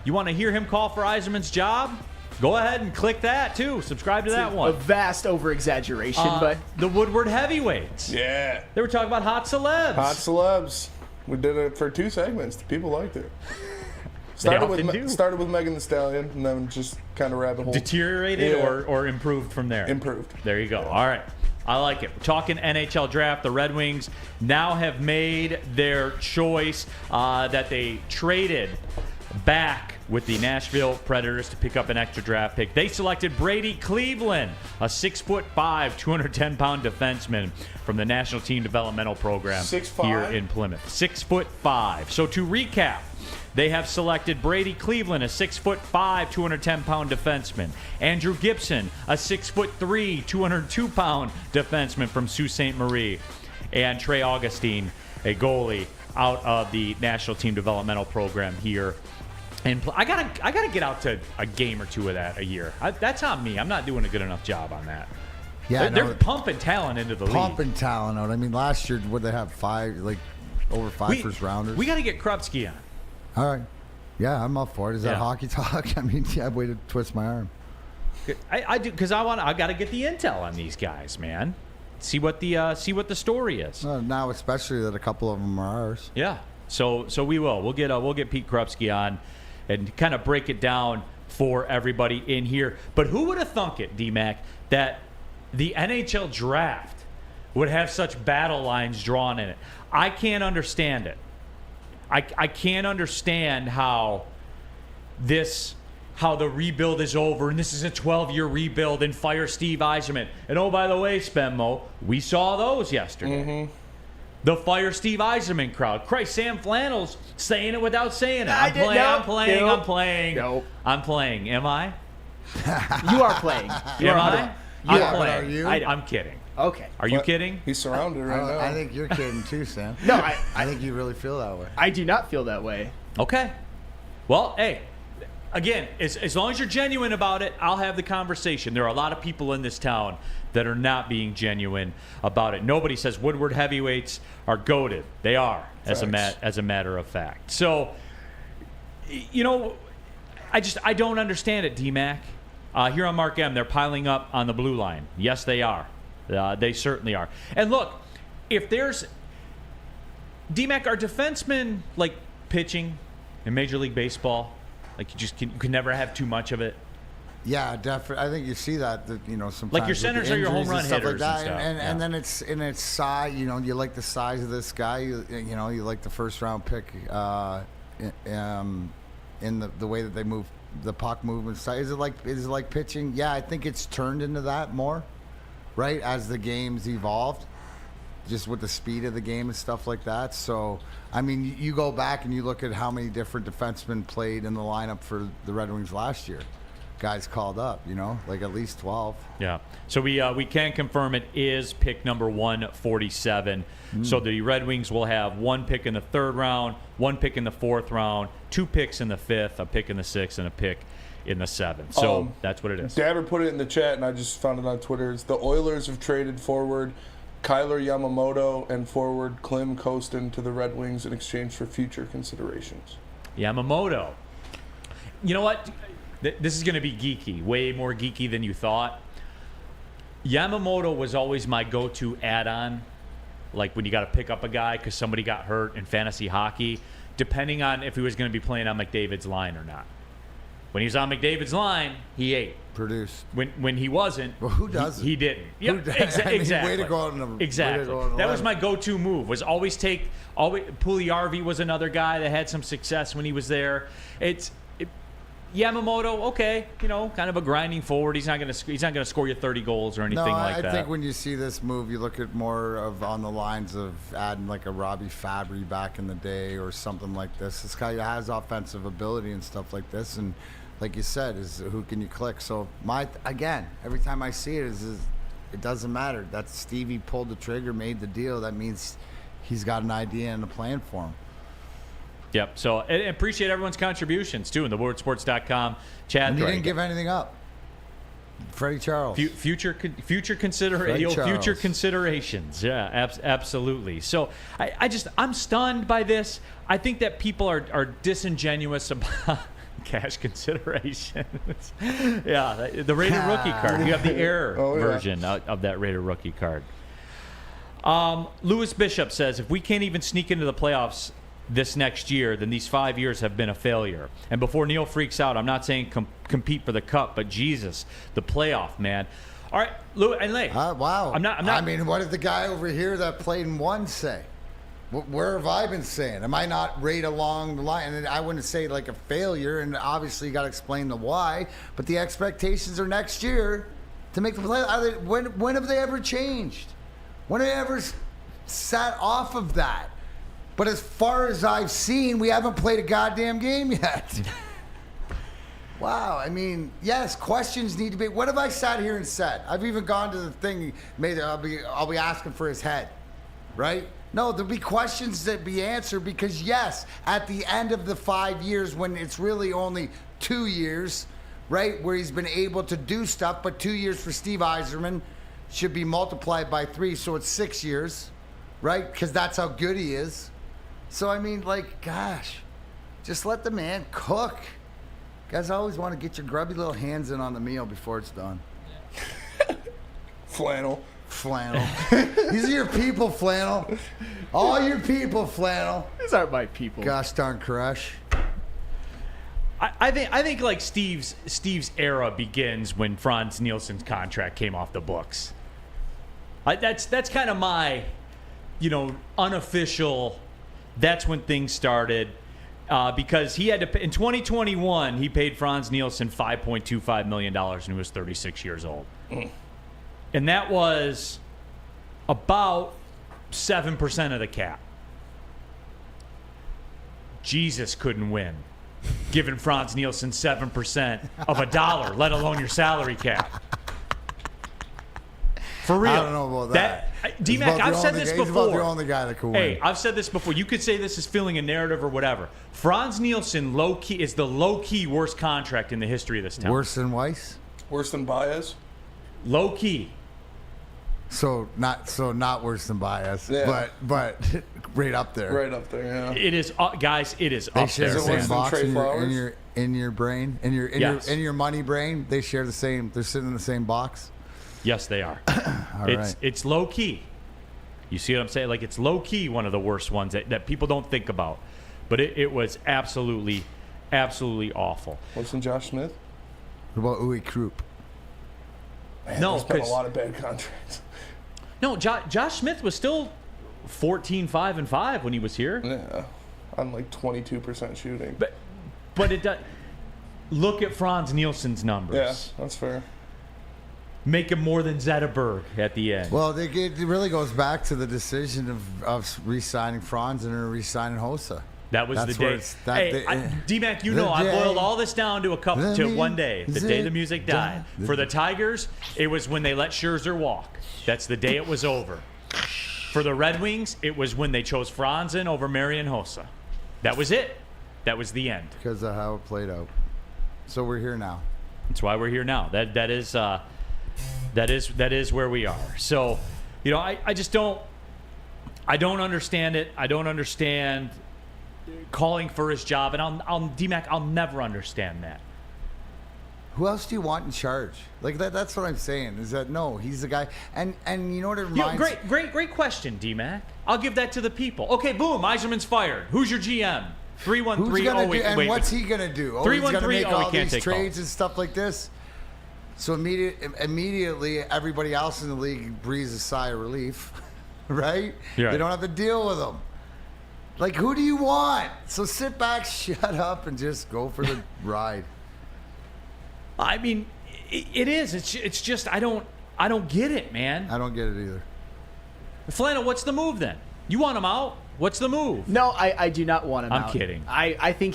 [SPEAKER 7] You want to hear him call for Yzerman's job? Go ahead and click that, too. Subscribe to that one.
[SPEAKER 10] A vast over-exaggeration, but...
[SPEAKER 7] The Woodward Heavyweights.
[SPEAKER 8] Yeah.
[SPEAKER 7] They were talking about hot celebs.
[SPEAKER 8] Hot celebs. We did it for 2 segments. People liked it. Started with Megan Thee Stallion, and then just kind of rabbit hole.
[SPEAKER 7] Deteriorated or improved from there?
[SPEAKER 8] Improved.
[SPEAKER 7] There you go. All right. I like it. We're talking NHL draft. The Red Wings now have made their choice that they traded back with the Nashville Predators to pick up an extra draft pick. They selected Brady Cleveland, a 6'5", 210-pound defenseman from the National Team Developmental Program
[SPEAKER 8] 6'5"?
[SPEAKER 7] here in Plymouth. 6'5". So to recap, they have selected Brady Cleveland, a 6'5", 210-pound defenseman. Andrew Gibson, a 6'3", 202-pound defenseman from Sault Ste. Marie. And Trey Augustine, a goalie out of the National Team Developmental Program here. And I gotta get out to a game or two of that a year. That's on me. I'm not doing a good enough job on that.
[SPEAKER 2] Yeah,
[SPEAKER 7] they're pumping talent into the league.
[SPEAKER 2] Pumping talent out. I mean, last year, would they have over five first rounders?
[SPEAKER 7] We got to get Krupski on.
[SPEAKER 2] All right. Yeah, I'm up for it. Is that
[SPEAKER 7] Yeah.
[SPEAKER 2] hockey talk? I mean, yeah, way to twist my arm.
[SPEAKER 7] I do because I got to get the intel on these guys, man. See what the story is.
[SPEAKER 2] Now, especially that a couple of them are ours.
[SPEAKER 7] Yeah. So we will. We'll get Pete Krupski on and kind of break it down for everybody in here. But who would have thunk it, D-Mac, that the NHL draft would have such battle lines drawn in it? I can't understand it. I can't understand how the rebuild is over and this is a 12-year rebuild and fire Steve Yzerman. And oh, by the way, Spenmo, we saw those yesterday.
[SPEAKER 8] Mm-hmm.
[SPEAKER 7] The fire Steve Yzerman crowd. Christ, Sam Flannel's saying it without saying it. I'm playing.
[SPEAKER 10] Nope.
[SPEAKER 7] I'm playing. Am I?
[SPEAKER 10] You are playing.
[SPEAKER 7] Am I? I'm
[SPEAKER 2] Yeah, but
[SPEAKER 7] playing.
[SPEAKER 2] are you?
[SPEAKER 7] I'm kidding.
[SPEAKER 10] Okay.
[SPEAKER 7] Are you kidding?
[SPEAKER 8] He's surrounded right now.
[SPEAKER 2] I think you're kidding too, Sam.
[SPEAKER 10] No,
[SPEAKER 2] I think you really feel that way.
[SPEAKER 10] I do not feel that way.
[SPEAKER 7] Okay. Well, hey, again, as long as you're genuine about it, I'll have the conversation. There are a lot of people in this town that are not being genuine about it. Nobody says Woodward Heavyweights are goated. They are, as a matter of fact. So, you know, I don't understand it, D-Mac. Here on Mark M, they're piling up on the blue line. Yes, they are. They certainly are. And look, if there's D-Mac, are defensemen like pitching in Major League Baseball? Like you can never have too much of it.
[SPEAKER 2] Yeah, definitely. I think you see that sometimes
[SPEAKER 7] Like your
[SPEAKER 2] with the
[SPEAKER 7] centers are your home
[SPEAKER 2] injuries
[SPEAKER 7] run
[SPEAKER 2] and stuff
[SPEAKER 7] hitters
[SPEAKER 2] like that,
[SPEAKER 7] and stuff.
[SPEAKER 2] and then it's size. You like the size of this guy. You like the first round pick. In the way that they move the puck movement side. Is it like pitching? Yeah, I think it's turned into that more, right, as the game's evolved, just with the speed of the game and stuff like that. So, I mean, you go back and you look at how many different defensemen played in the lineup for the Red Wings last year. Guys called up, like at least 12.
[SPEAKER 7] Yeah. So we can confirm it is pick number 147. So the Red Wings will have 1 pick in the 3rd round, 1 pick in the 4th round, 2 picks in the 5th, a pick in the 6th, and a pick in the 7th. So that's what it is.
[SPEAKER 8] Dabber put it in the chat, and I just found it on Twitter. It's the Oilers have traded forward Kyler Yamamoto and forward Klim Kostin to the Red Wings in exchange for future considerations.
[SPEAKER 7] Yamamoto. You know what? This is going to be geeky, way more geeky than you thought. Yamamoto was always my go-to add-on, like when you got to pick up a guy because somebody got hurt in fantasy hockey, depending on if he was going to be playing on McDavid's line or not. When he was on McDavid's line, he ate.
[SPEAKER 2] Produced.
[SPEAKER 7] When he wasn't,
[SPEAKER 2] well, who doesn't?
[SPEAKER 7] He didn't. Yeah,
[SPEAKER 2] exactly.
[SPEAKER 7] Exactly.
[SPEAKER 2] Way to go on the,
[SPEAKER 7] exactly. That was my go-to move. Was always Puljujärvi was another guy that had some success when he was there. Yamamoto, okay, kind of a grinding forward. He's not going to score you 30 goals or anything like that.
[SPEAKER 2] I think when you see this move, you look at more of on the lines of adding like a Robbie Fabry back in the day or something like this. This guy has offensive ability and stuff like this, and like you said, is who can you click? So every time I see it, it doesn't matter. That's Stevie pulled the trigger, made the deal. That means he's got an idea and a plan for him.
[SPEAKER 7] Yep. So I appreciate everyone's contributions too in the WoodwardSports.com chat.
[SPEAKER 2] And you didn't give anything up. Freddie Charles.
[SPEAKER 7] Future considerations. Yeah, absolutely. So I'm stunned by this. I think that people are disingenuous about cash considerations. Yeah, the Raider rookie card. You have the Air version of that Raider rookie card. Lewis Bishop says, if we can't even sneak into the playoffs this next year, then these 5 years have been a failure. And before Neal freaks out, I'm not saying compete for the cup, but Jesus, the playoff, man. All right, Lou and Lay.
[SPEAKER 2] Wow.
[SPEAKER 7] I'm not.
[SPEAKER 2] I mean, what did the guy over here that played and won say? Where have I been saying? Am I not right along the line? And I wouldn't say like a failure, and obviously you got to explain the why. But the expectations are next year to make the playoff. When have they ever changed? When have they ever sat off of that? But as far as I've seen, we haven't played a goddamn game yet. Wow. I mean, yes, questions need to be. What have I sat here and said? I've even gone to the thing. Maybe I'll be asking for his head, right? No, there'll be questions that be answered because yes, at the end of the 5 years, when it's really only 2 years, right, where he's been able to do stuff, but 2 years for Steve Yzerman should be multiplied by 3, so it's 6 years, right? Because that's how good he is. So, I mean, like, gosh, just let the man cook. Guys always want to get your grubby little hands in on the meal before it's done.
[SPEAKER 8] Flannel.
[SPEAKER 2] These are your people, Flannel. All your people, Flannel.
[SPEAKER 10] These aren't my people.
[SPEAKER 2] Gosh darn crush.
[SPEAKER 7] I think like Steve's era begins when Franz Nielsen's contract came off the books. That's kind of my, unofficial. That's when things started, because he had to. In 2021, he paid Franz Nielsen $5.25 million when he was 36 years old, and that was about 7% of the cap. Jesus couldn't win, giving Franz Nielsen 7% of a dollar, let alone your salary cap. For real.
[SPEAKER 2] I don't know about that.
[SPEAKER 7] D-Mac, I've said this before.
[SPEAKER 2] He's about the only guy that could win.
[SPEAKER 7] Hey, I've said this before. You could say this is filling a narrative or whatever. Franz Nielsen is the low-key worst contract in the history of this town.
[SPEAKER 2] Worse than Weiss?
[SPEAKER 8] Worse than Baez?
[SPEAKER 7] Low-key.
[SPEAKER 2] So not worse than Baez, but right up there.
[SPEAKER 8] Right up there, yeah.
[SPEAKER 7] It is, guys. It is
[SPEAKER 2] they
[SPEAKER 7] up
[SPEAKER 2] share
[SPEAKER 7] there.
[SPEAKER 2] the same box in your brain, in your money brain. They share the same. They're sitting in the same box.
[SPEAKER 7] Yes, they are.
[SPEAKER 2] Right.
[SPEAKER 7] It's low key. You see what I'm saying? Like, it's low key one of the worst ones that people don't think about. But it was absolutely Absolutely awful.
[SPEAKER 8] Wasn't Josh Smith?
[SPEAKER 2] What about Uwe Krupp?
[SPEAKER 8] Man,
[SPEAKER 7] No,
[SPEAKER 8] there's been a
[SPEAKER 7] 'cause-
[SPEAKER 8] lot of bad contracts.
[SPEAKER 7] No, Josh Smith was still 14-5-5 when he was here.
[SPEAKER 8] Yeah, on like 22% shooting.
[SPEAKER 7] But it does. Look at Franz Nielsen's numbers.
[SPEAKER 8] Yeah, that's fair.
[SPEAKER 7] Make him more than Zetterberg at the end.
[SPEAKER 2] Well, it really goes back to the decision of re-signing Franz and re-signing Hossa.
[SPEAKER 7] That was
[SPEAKER 2] That's
[SPEAKER 7] the
[SPEAKER 2] where
[SPEAKER 7] day.
[SPEAKER 2] it's that
[SPEAKER 7] Hey,
[SPEAKER 2] day-
[SPEAKER 7] D-Mac, you
[SPEAKER 2] the
[SPEAKER 7] know, I
[SPEAKER 2] day-
[SPEAKER 7] boiled all this down to one day. The day the music died.
[SPEAKER 2] the-
[SPEAKER 7] For the Tigers, it was when they let Scherzer walk. That's the day it was over. For the Red Wings, it was when they chose Franzen over Marian Hossa. That was it. That was the end.
[SPEAKER 2] Because of how it played out. So we're here now.
[SPEAKER 7] That's why we're here now. That is where we are. So, you know, I just don't understand it. I don't understand calling for his job, and D-Mac, I'll never understand that.
[SPEAKER 2] Who else do you want in charge? Like that's what I'm saying. Is that no? He's the guy. And you know what it reminds?
[SPEAKER 7] Great question, D-Mac. I'll give that to the people. Okay, boom. Iserman's fired. Who's your GM? 313.
[SPEAKER 2] Who's gonna
[SPEAKER 7] Oh wait,
[SPEAKER 2] do? And
[SPEAKER 7] wait.
[SPEAKER 2] what's he gonna do? Oh, he's
[SPEAKER 7] 313.
[SPEAKER 2] gonna make
[SPEAKER 7] Oh, we
[SPEAKER 2] all
[SPEAKER 7] can't
[SPEAKER 2] these
[SPEAKER 7] take
[SPEAKER 2] trades
[SPEAKER 7] calls.
[SPEAKER 2] and stuff like this. So immediately, everybody else in the league breathes a sigh of relief, right?
[SPEAKER 7] You're right.
[SPEAKER 2] They don't have to deal with them. Like, who do you want? So sit back, shut up, and just go for the ride.
[SPEAKER 7] I mean, it is. It's just I don't get it, man.
[SPEAKER 2] I don't get it either.
[SPEAKER 7] Flannel, what's the move then? You want him out? What's the move?
[SPEAKER 10] No, I do not want him
[SPEAKER 7] I'm
[SPEAKER 10] out.
[SPEAKER 7] kidding.
[SPEAKER 10] I think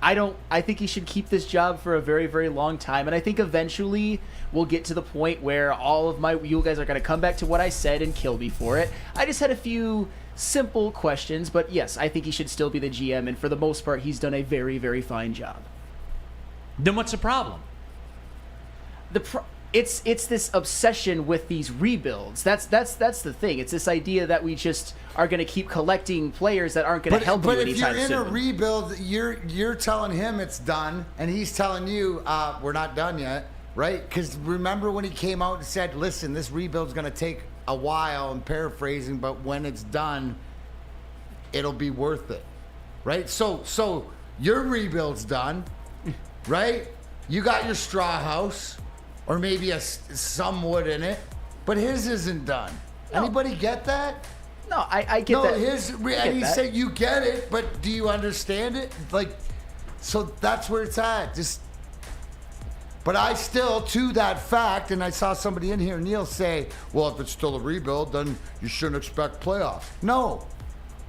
[SPEAKER 10] I think he should keep this job for a very, very long time. And I think eventually we'll get to the point where all of you guys are going to come back to what I said and kill me for it. I just had a few simple questions, but yes, I think he should still be the GM. And for the most part, he's done a very, very fine job.
[SPEAKER 7] Then what's the problem?
[SPEAKER 10] It's this obsession with these rebuilds. That's the thing. It's this idea that we just are going to keep collecting players that aren't going to help you anytime soon.
[SPEAKER 2] But if you're in a rebuild, you're telling him it's done, and he's telling you we're not done yet, right? Because remember when he came out and said, "Listen, this rebuild's going to take a while." I'm paraphrasing, but when it's done, it'll be worth it, right? So your rebuild's done, right? You got your straw house. Or maybe some wood in it, but his isn't done. No. Anybody get that?
[SPEAKER 10] No, I get that.
[SPEAKER 2] And he said you get it, but do you understand it? Like, so that's where it's at. But I still, to that fact, and I saw somebody in here, Neal, say, well, if it's still a rebuild, then you shouldn't expect playoffs. No.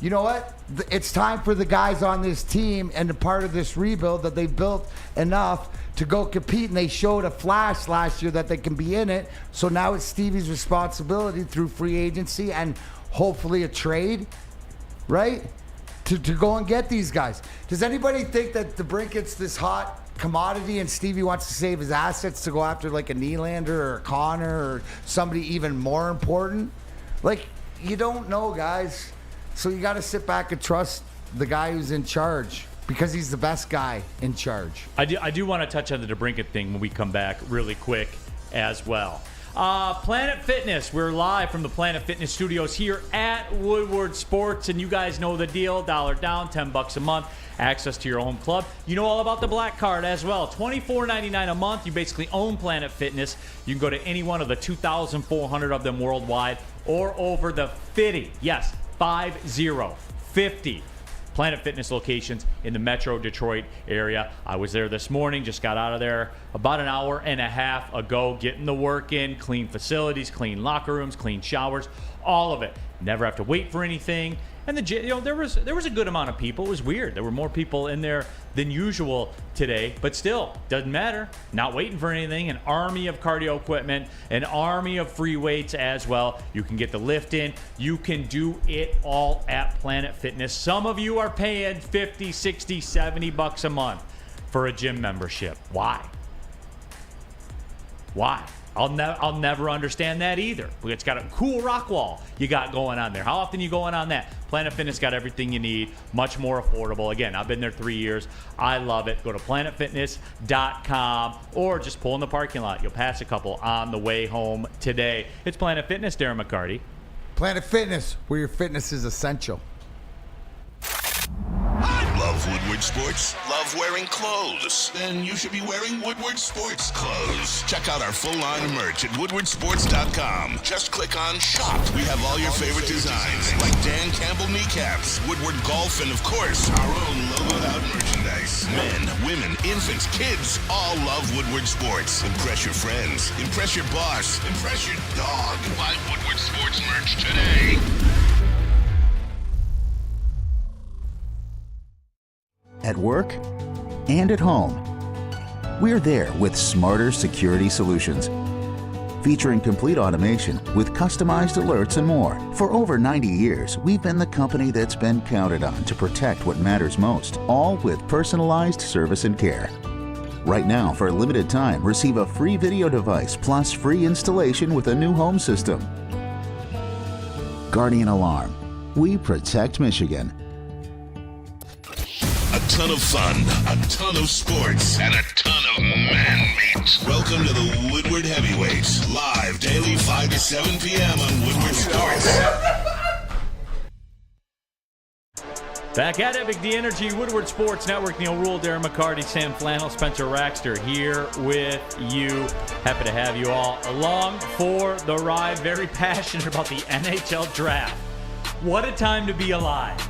[SPEAKER 2] You know what? It's time for the guys on this team and the part of this rebuild that they've built enough to go compete, and they showed a flash last year that they can be in it. So now it's Stevie's responsibility through free agency and hopefully a trade, right? To go and get these guys. Does anybody think that the Brinket's this hot commodity and Stevie wants to save his assets to go after like a Nylander or a Connor or somebody even more important? Like, you don't know, guys. So you got to sit back and trust the guy who's in charge because he's the best guy in charge.
[SPEAKER 7] I do want to touch on the DeBrincat thing when we come back really quick as well. Planet Fitness. We're live from the Planet Fitness studios here at Woodward Sports, and you guys know the deal. $1 down, $10 a month. Access to your home club. You know all about the Black Card as well. $24.99 a month. You basically own Planet Fitness. You can go to any one of the 2,400 of them worldwide or over the 50. Yes, 50 Planet Fitness locations in the Metro Detroit area. I was there this morning, just got out of there about an hour and a half ago, getting the work in, clean facilities, clean locker rooms, clean showers, all of it. Never have to wait for anything. And there was a good amount of people. It was weird. There were more people in there than usual today, but still, doesn't matter. Not waiting for anything. An army of cardio equipment, an army of free weights as well. You can get the lift in. You can do it all at Planet Fitness. Some of you are paying $50, $60, $70 a month for a gym membership. Why? I'll never understand that either. It's got a cool rock wall you got going on there. How often you going on that? Planet Fitness got everything you need, much more affordable. Again, I've been there 3 years. I love it. Go to planetfitness.com or just pull in the parking lot. You'll pass a couple on the way home today. It's Planet Fitness, Darren McCarty.
[SPEAKER 2] Planet Fitness, where your fitness is essential.
[SPEAKER 9] I love Love Woodward Sports? Love wearing clothes? Then you should be wearing Woodward Sports clothes. Check out our full line of merch at woodwardsports.com. Just click on shop. We have all your favorite designs, like Dan Campbell kneecaps, Woodward golf, and of course, our own logoed out merchandise. Men, women, infants, kids all love Woodward Sports. Impress your friends. Impress your boss. Impress your dog. Buy Woodward Sports merch today.
[SPEAKER 12] At work and at home, we're there with smarter security solutions. Featuring complete automation with customized alerts and more. For over 90 years, we've been the company that's been counted on to protect what matters most, all with personalized service and care. Right now, for a limited time, receive a free video device plus free installation with a new home system. Guardian Alarm. We protect Michigan.
[SPEAKER 9] A ton of fun, a ton of sports, and a ton of man meat. Welcome to the Woodward Heavyweights, live daily 5 to 7 p.m. on Woodward Sports.
[SPEAKER 7] Back at it, Big D Energy, Woodward Sports Network. Neal Ruhl, Darren McCarty, Sam Flannel, Spencer Raxter here with you. Happy to have you all along for the ride. Very passionate about the NHL draft. What a time to be alive.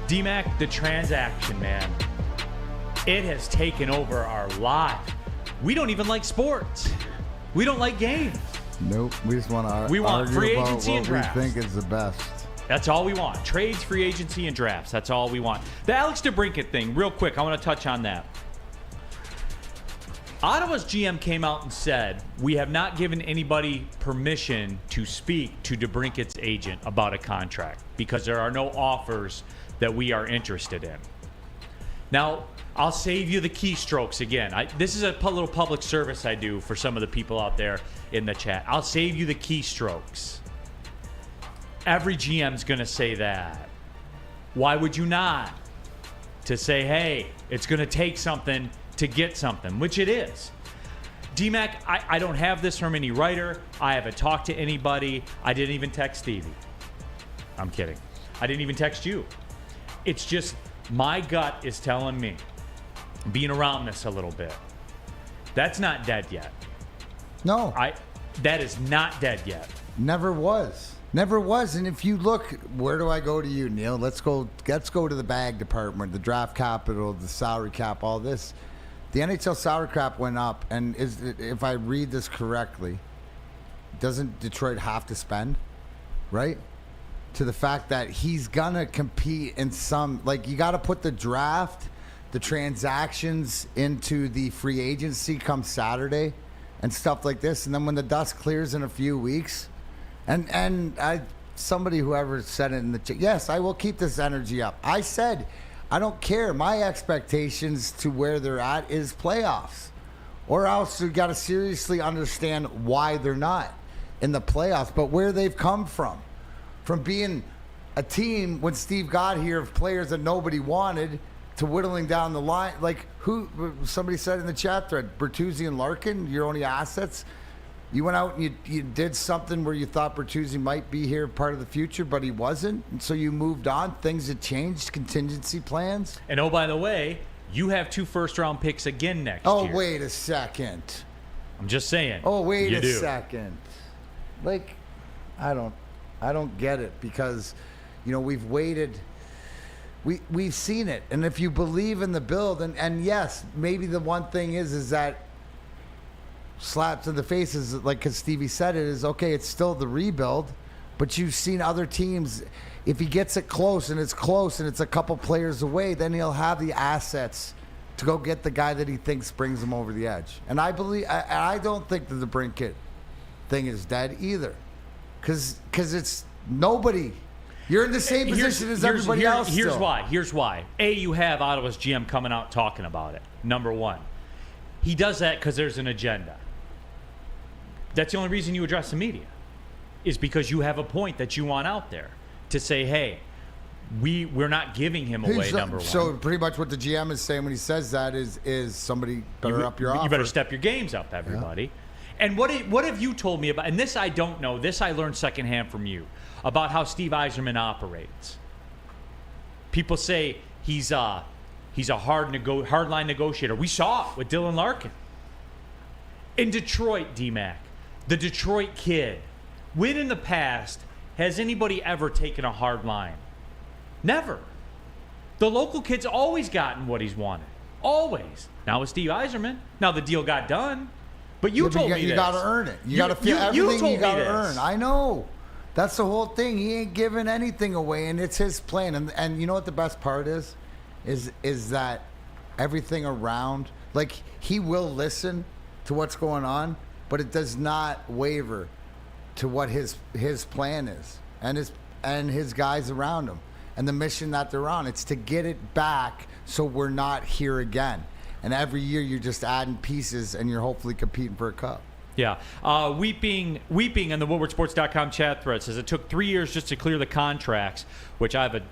[SPEAKER 7] D-Mac, the transaction, man. It has taken over our lives. We don't even like sports. We don't like games.
[SPEAKER 2] Nope. We just want to
[SPEAKER 7] We want free agency and
[SPEAKER 2] what
[SPEAKER 7] drafts.
[SPEAKER 2] we think is the best.
[SPEAKER 7] That's all we want. Trades, free agency, and drafts. That's all we want. The Alex DeBrincat thing, real quick, I want to touch on that. Ottawa's GM came out and said, we have not given anybody permission to speak to DeBrincat's agent about a contract because there are no offers that we are interested in. Now, I'll save you the keystrokes again. This is a little public service I do for some of the people out there in the chat. I'll save you the keystrokes. Every GM's going to say that. Why would you not? To say, hey, it's going to take something to get something, which it is. D-Mac, I don't have this from any writer. I haven't talked to anybody. I didn't even text Stevie. I'm kidding. I didn't even text you. It's just my gut is telling me, being around this a little bit, that's not dead yet.
[SPEAKER 2] No.
[SPEAKER 7] That is not dead yet.
[SPEAKER 2] Never was. Never was. And if you look, where do I go to you, Neal? Let's go to the bag department, the draft capital, the salary cap, all this. The NHL salary cap went up, and if I read this correctly, doesn't Detroit have to spend, right? To the fact that he's gonna compete in some, like, you got to put the draft, the transactions into the free agency come Saturday and stuff like this, and then when the dust clears in a few weeks, and somebody, whoever said it in the chat, yes, I will keep this energy up. I said, I don't care. My expectations to where they're at is playoffs, or else you got to seriously understand why they're not in the playoffs, but where they've come from being a team when Steve got here of players that nobody wanted to whittling down the line. Like, somebody said in the chat thread, Bertuzzi and Larkin, your only assets. You went out and you did something where you thought Bertuzzi might be here part of the future, but he wasn't. And so you moved on. Things had changed, contingency plans.
[SPEAKER 7] And oh, by the way, you have 2 first-round picks again next year.
[SPEAKER 2] Oh, wait a second.
[SPEAKER 7] I'm just saying.
[SPEAKER 2] Oh, wait
[SPEAKER 7] a
[SPEAKER 2] second. Like, I don't get it, because, we've waited. We've seen it. And if you believe in the build, and yes, maybe the one thing is that slaps in the face is, like, because Stevie said it, is okay, it's still the rebuild, but you've seen other teams, if he gets it close and it's a couple players away, then he'll have the assets to go get the guy that he thinks brings him over the edge. And I don't think that the Brinkett thing is dead either, because it's nobody. You're in the same position as everybody else.
[SPEAKER 7] Here's why. A, you have Ottawa's GM coming out talking about it. Number one, he does that because there's an agenda. That's the only reason you address the media, is because you have a point that you want out there to say, hey, we're not giving him away, number one.
[SPEAKER 2] So pretty much what the GM is saying when he says that is somebody better up your offer.
[SPEAKER 7] You better step your games up, everybody. Yeah. And what have you told me about, and this I don't know, this I learned secondhand from you, about how Steve Yzerman operates. People say he's a hardline negotiator. We saw it with Dylan Larkin. In Detroit, D-Mac, the Detroit kid, when in the past has anybody ever taken a hard line? Never. The local kid's always gotten what he's wanted. Always. Now with Steve Yzerman. Now the deal got done. But you told me this.
[SPEAKER 2] You got to earn it. You got to feel everything you got to earn. I know. That's the whole thing. He ain't giving anything away, and it's his plan. And you know what the best part is? Is that everything around, like, he will listen to what's going on, but it does not waver to what his plan is and his guys around him and the mission that they're on. It's to get it back so we're not here again. And every year you're just adding pieces and you're hopefully competing for a cup.
[SPEAKER 7] Yeah. Weeping on the WoodwardSports.com chat thread says it took 3 years just to clear the contracts, which I have a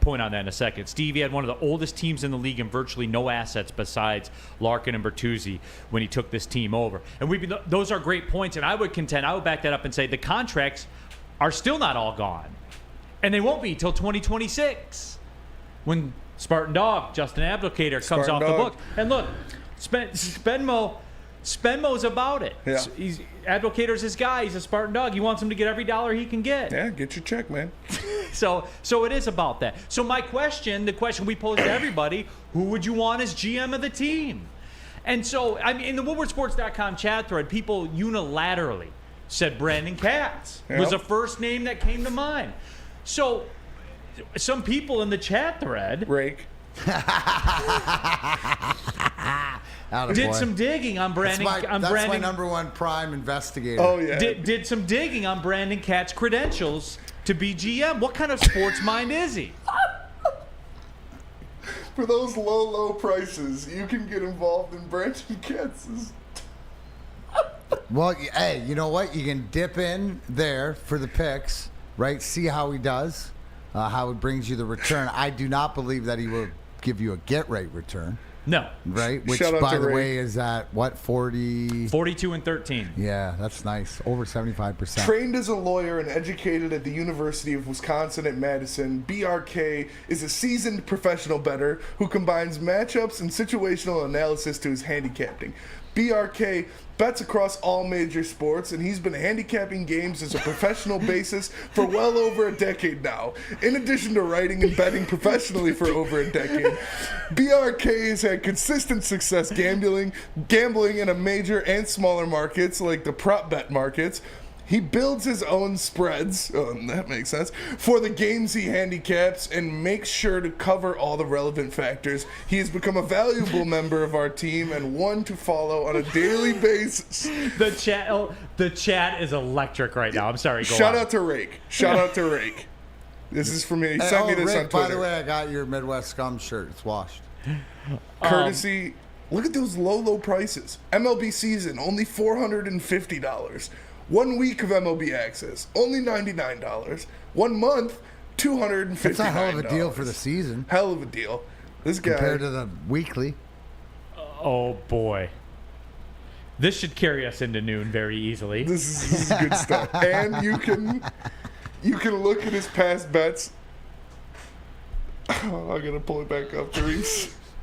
[SPEAKER 7] point on that in a second. Stevie had one of the oldest teams in the league and virtually no assets besides Larkin and Bertuzzi when he took this team over. And those are great points, and I would back that up and say the contracts are still not all gone. And they won't be till 2026 when Spartan Dog, Justin Abdelkader, comes off the book. And look, Spenmo's about it.
[SPEAKER 8] Yeah.
[SPEAKER 7] Abdelkader's his guy. He's a Spartan Dog. He wants him to get every dollar he can get.
[SPEAKER 8] Yeah, get your check, man.
[SPEAKER 7] So it is about that. So my question, the question we posed to everybody, who would you want as GM of the team? And so, I mean, in the WoodwardSports.com chat thread, people unilaterally said Brandon Katz was the first name that came to mind. So some people in the chat thread did some digging on Brandon.
[SPEAKER 2] That's my number one prime investigator.
[SPEAKER 8] Oh yeah.
[SPEAKER 7] Did some digging on Brandon Katz's credentials to be GM. What kind of sports mind is he?
[SPEAKER 8] For those low prices, you can get involved in Brandon Katz's.
[SPEAKER 2] Well, hey, you know what? You can dip in there for the picks, right? See how he does, how it brings you the return. I do not believe that he will give you a get-right return.
[SPEAKER 7] No.
[SPEAKER 2] Right? Which, by the way, is at, what, 40?
[SPEAKER 7] 42 and 13.
[SPEAKER 2] Yeah, that's nice. Over 75%.
[SPEAKER 8] Trained as a lawyer and educated at the University of Wisconsin at Madison, BRK is a seasoned professional bettor who combines matchups and situational analysis to his handicapping. BRK bets across all major sports, and he's been handicapping games as a professional basis for well over a decade now. In addition to writing and betting professionally for over a decade, BRK has had consistent success gambling in a major and smaller markets like the prop bet markets. He builds his own spreads, that makes sense, for the games he handicaps and makes sure to cover all the relevant factors. He has become a valuable member of our team and one to follow on a daily basis.
[SPEAKER 7] The chat is electric right now. I'm sorry.
[SPEAKER 8] Shout out to Rake. This is for me. He sent me this
[SPEAKER 2] Rick,
[SPEAKER 8] on Twitter.
[SPEAKER 2] by the way, I got your Midwest Scum shirt. It's washed.
[SPEAKER 8] Courtesy. Look at those low prices. MLB season, only $450. 1 week of MLB access, only $99. 1 month, $259.
[SPEAKER 2] That's a hell of a deal for the season.
[SPEAKER 8] Hell of a deal. This guy
[SPEAKER 2] compared to the weekly.
[SPEAKER 7] Oh boy, this should carry us into noon very easily.
[SPEAKER 8] This is good stuff. And you can look at his past bets. Oh, I gotta pull it back up to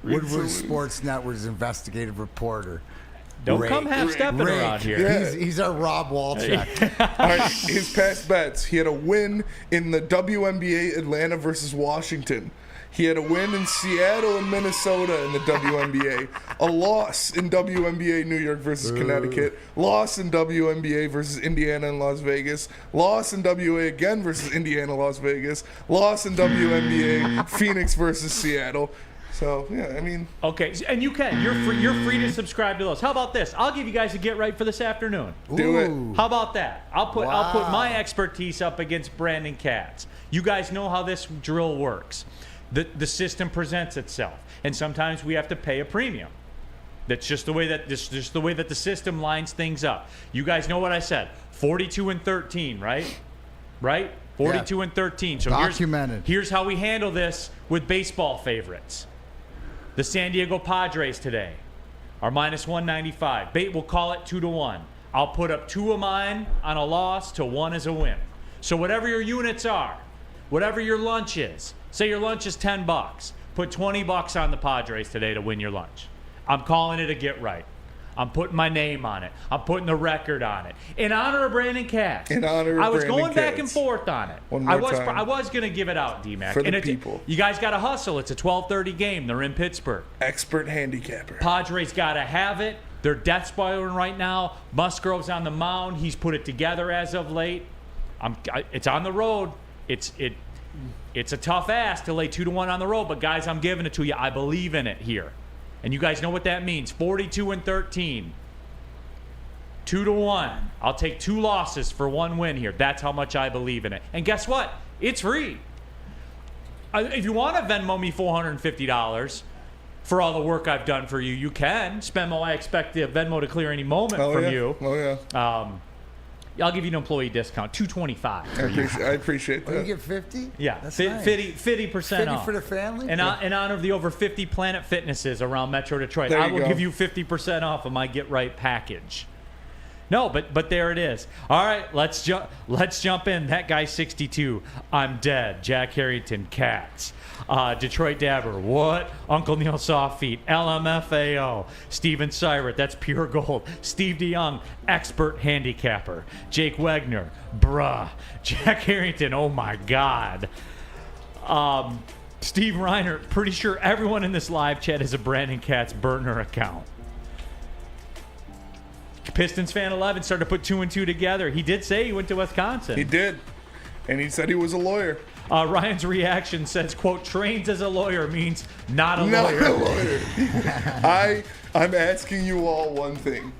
[SPEAKER 2] Woodward Sports Network's investigative reporter.
[SPEAKER 7] Don't come half-stepping around here.
[SPEAKER 8] Yeah.
[SPEAKER 2] He's our Rob Walchuk.
[SPEAKER 8] All right, his past bets. He had a win in the WNBA Atlanta versus Washington. He had a win in Seattle and Minnesota in the WNBA. A loss in WNBA New York versus Connecticut. Loss in WNBA versus Indiana and Las Vegas. Loss in WA again versus Indiana, Las Vegas. Loss in WNBA Phoenix versus Seattle. So, yeah, I mean.
[SPEAKER 7] Okay, and you can. You're free to subscribe to those. How about this? I'll give you guys a get right for this afternoon.
[SPEAKER 8] Do it.
[SPEAKER 7] How about that? I'll put my expertise up against Brandon Katz. You guys know how this drill works. The system presents itself, and sometimes we have to pay a premium. That's just the way that the system lines things up. You guys know what I said. 42 and 13, right? Right? 42 and 13. So
[SPEAKER 2] documented.
[SPEAKER 7] Here's how we handle this with baseball favorites. The San Diego Padres today are minus 195. We'll call it 2-1. I'll put up 2 of mine on a loss to 1 as a win. So whatever your units are, whatever your lunch is, say your lunch is $10. Put $20 on the Padres today to win your lunch. I'm calling it a get right. I'm putting my name on it. I'm putting the record on it. In honor of Brandon Katz.
[SPEAKER 8] In honor of
[SPEAKER 7] I was
[SPEAKER 8] Brandon
[SPEAKER 7] going back
[SPEAKER 8] Katz.
[SPEAKER 7] and forth on it.
[SPEAKER 8] One more time.
[SPEAKER 7] I was going to give it out, D-Mac.
[SPEAKER 8] For the
[SPEAKER 7] and
[SPEAKER 8] people.
[SPEAKER 7] You guys got to hustle. It's a 12:30 game. They're in Pittsburgh.
[SPEAKER 8] Expert handicapper.
[SPEAKER 7] Padres got to have it. They're death spiraling right now. Musgrove's on the mound. He's put it together as of late. It's on the road. It's a tough ask to lay 2-1 on the road, but guys, I'm giving it to you. I believe in it here. And you guys know what that means. 42-13. 2-1. I'll take 2 losses for 1 win here. That's how much I believe in it. And guess what? It's free. If you want to Venmo me $450 for all the work I've done for you, you can. Spend I expect the Venmo to clear any moment from you.
[SPEAKER 8] Oh, yeah.
[SPEAKER 7] I'll give you an employee discount, $225.
[SPEAKER 8] I appreciate that.
[SPEAKER 2] You get 50?
[SPEAKER 7] Yeah,
[SPEAKER 2] That's
[SPEAKER 7] 50%
[SPEAKER 2] 50
[SPEAKER 7] off.
[SPEAKER 2] for the family?
[SPEAKER 7] In honor of the over 50 Planet Fitnesses around Metro Detroit.
[SPEAKER 8] There
[SPEAKER 7] I
[SPEAKER 8] you
[SPEAKER 7] will
[SPEAKER 8] go.
[SPEAKER 7] give you 50% off of my Get Right package. No, but there it is. All right, let's jump in. That guy's 62. I'm dead. Jack Harrington, Cats. Detroit Dabber, what? Uncle Neal Softfeet, LMFAO. Steven Syrett, that's pure gold. Steve DeYoung, expert handicapper. Jake Wegner, bruh. Jack Harrington, oh my God. Steve Reiner, pretty sure everyone in this live chat has a Brandon Katz burner account. Pistons fan 11 started to put 2 and 2 together. He did say he went to Wisconsin.
[SPEAKER 8] He did. And he said he was a lawyer.
[SPEAKER 7] Ryan's reaction says, quote, trains as a lawyer means not a
[SPEAKER 8] Not
[SPEAKER 7] lawyer.
[SPEAKER 8] a lawyer. I'm asking you all one thing.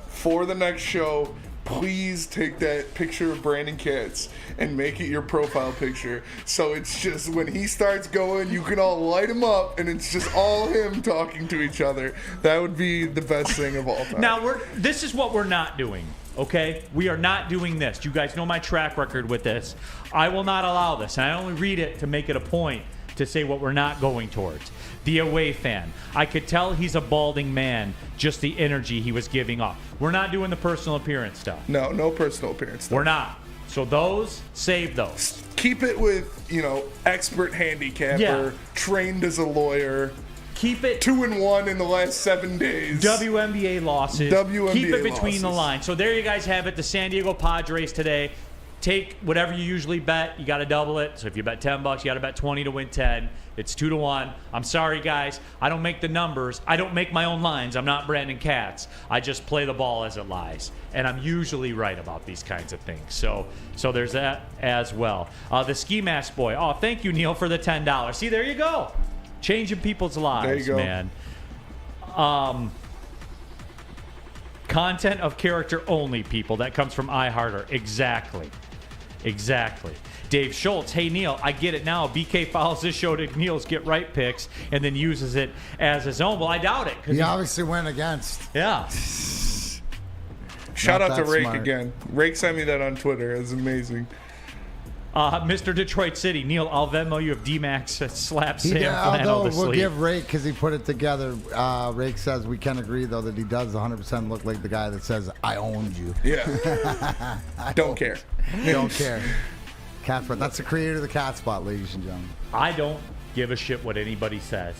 [SPEAKER 8] For the next show, please take that picture of Brandon Katz and make it your profile picture. So it's just when he starts going, you can all light him up, and it's just all him talking to each other. That would be the best thing of all time.
[SPEAKER 7] Now, this is what we're not doing, okay? We are not doing this. You guys know my track record with this. I will not allow this, and I only read it to make it a point to say what we're not going towards. The away fan. I could tell he's a balding man, just the energy he was giving off. We're not doing the personal appearance stuff.
[SPEAKER 8] No personal appearance stuff.
[SPEAKER 7] We're not. So save those.
[SPEAKER 8] Keep it with, expert handicapper,
[SPEAKER 7] Yeah.
[SPEAKER 8] trained as a lawyer.
[SPEAKER 7] Keep it
[SPEAKER 8] 2-1 in the last 7 days.
[SPEAKER 7] WNBA losses.
[SPEAKER 8] WNBA
[SPEAKER 7] Keep it between the
[SPEAKER 8] losses.
[SPEAKER 7] lines. So there you guys have it. The San Diego Padres today. Take whatever you usually bet. You got to double it. So if you bet $10, you got to bet 20 to win 10. It's 2-1. I'm sorry, guys. I don't make the numbers. I don't make my own lines. I'm not Brandon Katz. I just play the ball as it lies. And I'm usually right about these kinds of things. So there's that as well. The Ski Mask Boy. Oh, thank you, Neal, for the $10. See, there you go. Changing people's lives,
[SPEAKER 8] there you go.
[SPEAKER 7] man. Content of character only, people. That comes from iHearter. Exactly. Dave Schultz, hey Neal, I get it now. BK follows this show to Neal's Get Right picks and then uses it as his own. Well, I doubt it.
[SPEAKER 2] He obviously went against.
[SPEAKER 7] Yeah.
[SPEAKER 8] Shout
[SPEAKER 2] Not
[SPEAKER 8] out to
[SPEAKER 2] that
[SPEAKER 8] Rake
[SPEAKER 2] smart.
[SPEAKER 8] again. Rake sent me that on Twitter. It's amazing.
[SPEAKER 7] Mr. Detroit City, Neal, I'll Venmo you if D-Max slaps
[SPEAKER 2] He
[SPEAKER 7] Sam
[SPEAKER 2] did,
[SPEAKER 7] Flannel
[SPEAKER 2] although
[SPEAKER 7] to
[SPEAKER 2] we'll
[SPEAKER 7] sleep.
[SPEAKER 2] give Rake because he put it together. Rake says we can agree though that he does 100% look like the guy that says I owned you.
[SPEAKER 8] Yeah. Don't care.
[SPEAKER 2] Don't care. Cat Spot. That's the creator of the Cat Spot, ladies and gentlemen.
[SPEAKER 7] I don't give a shit what anybody says.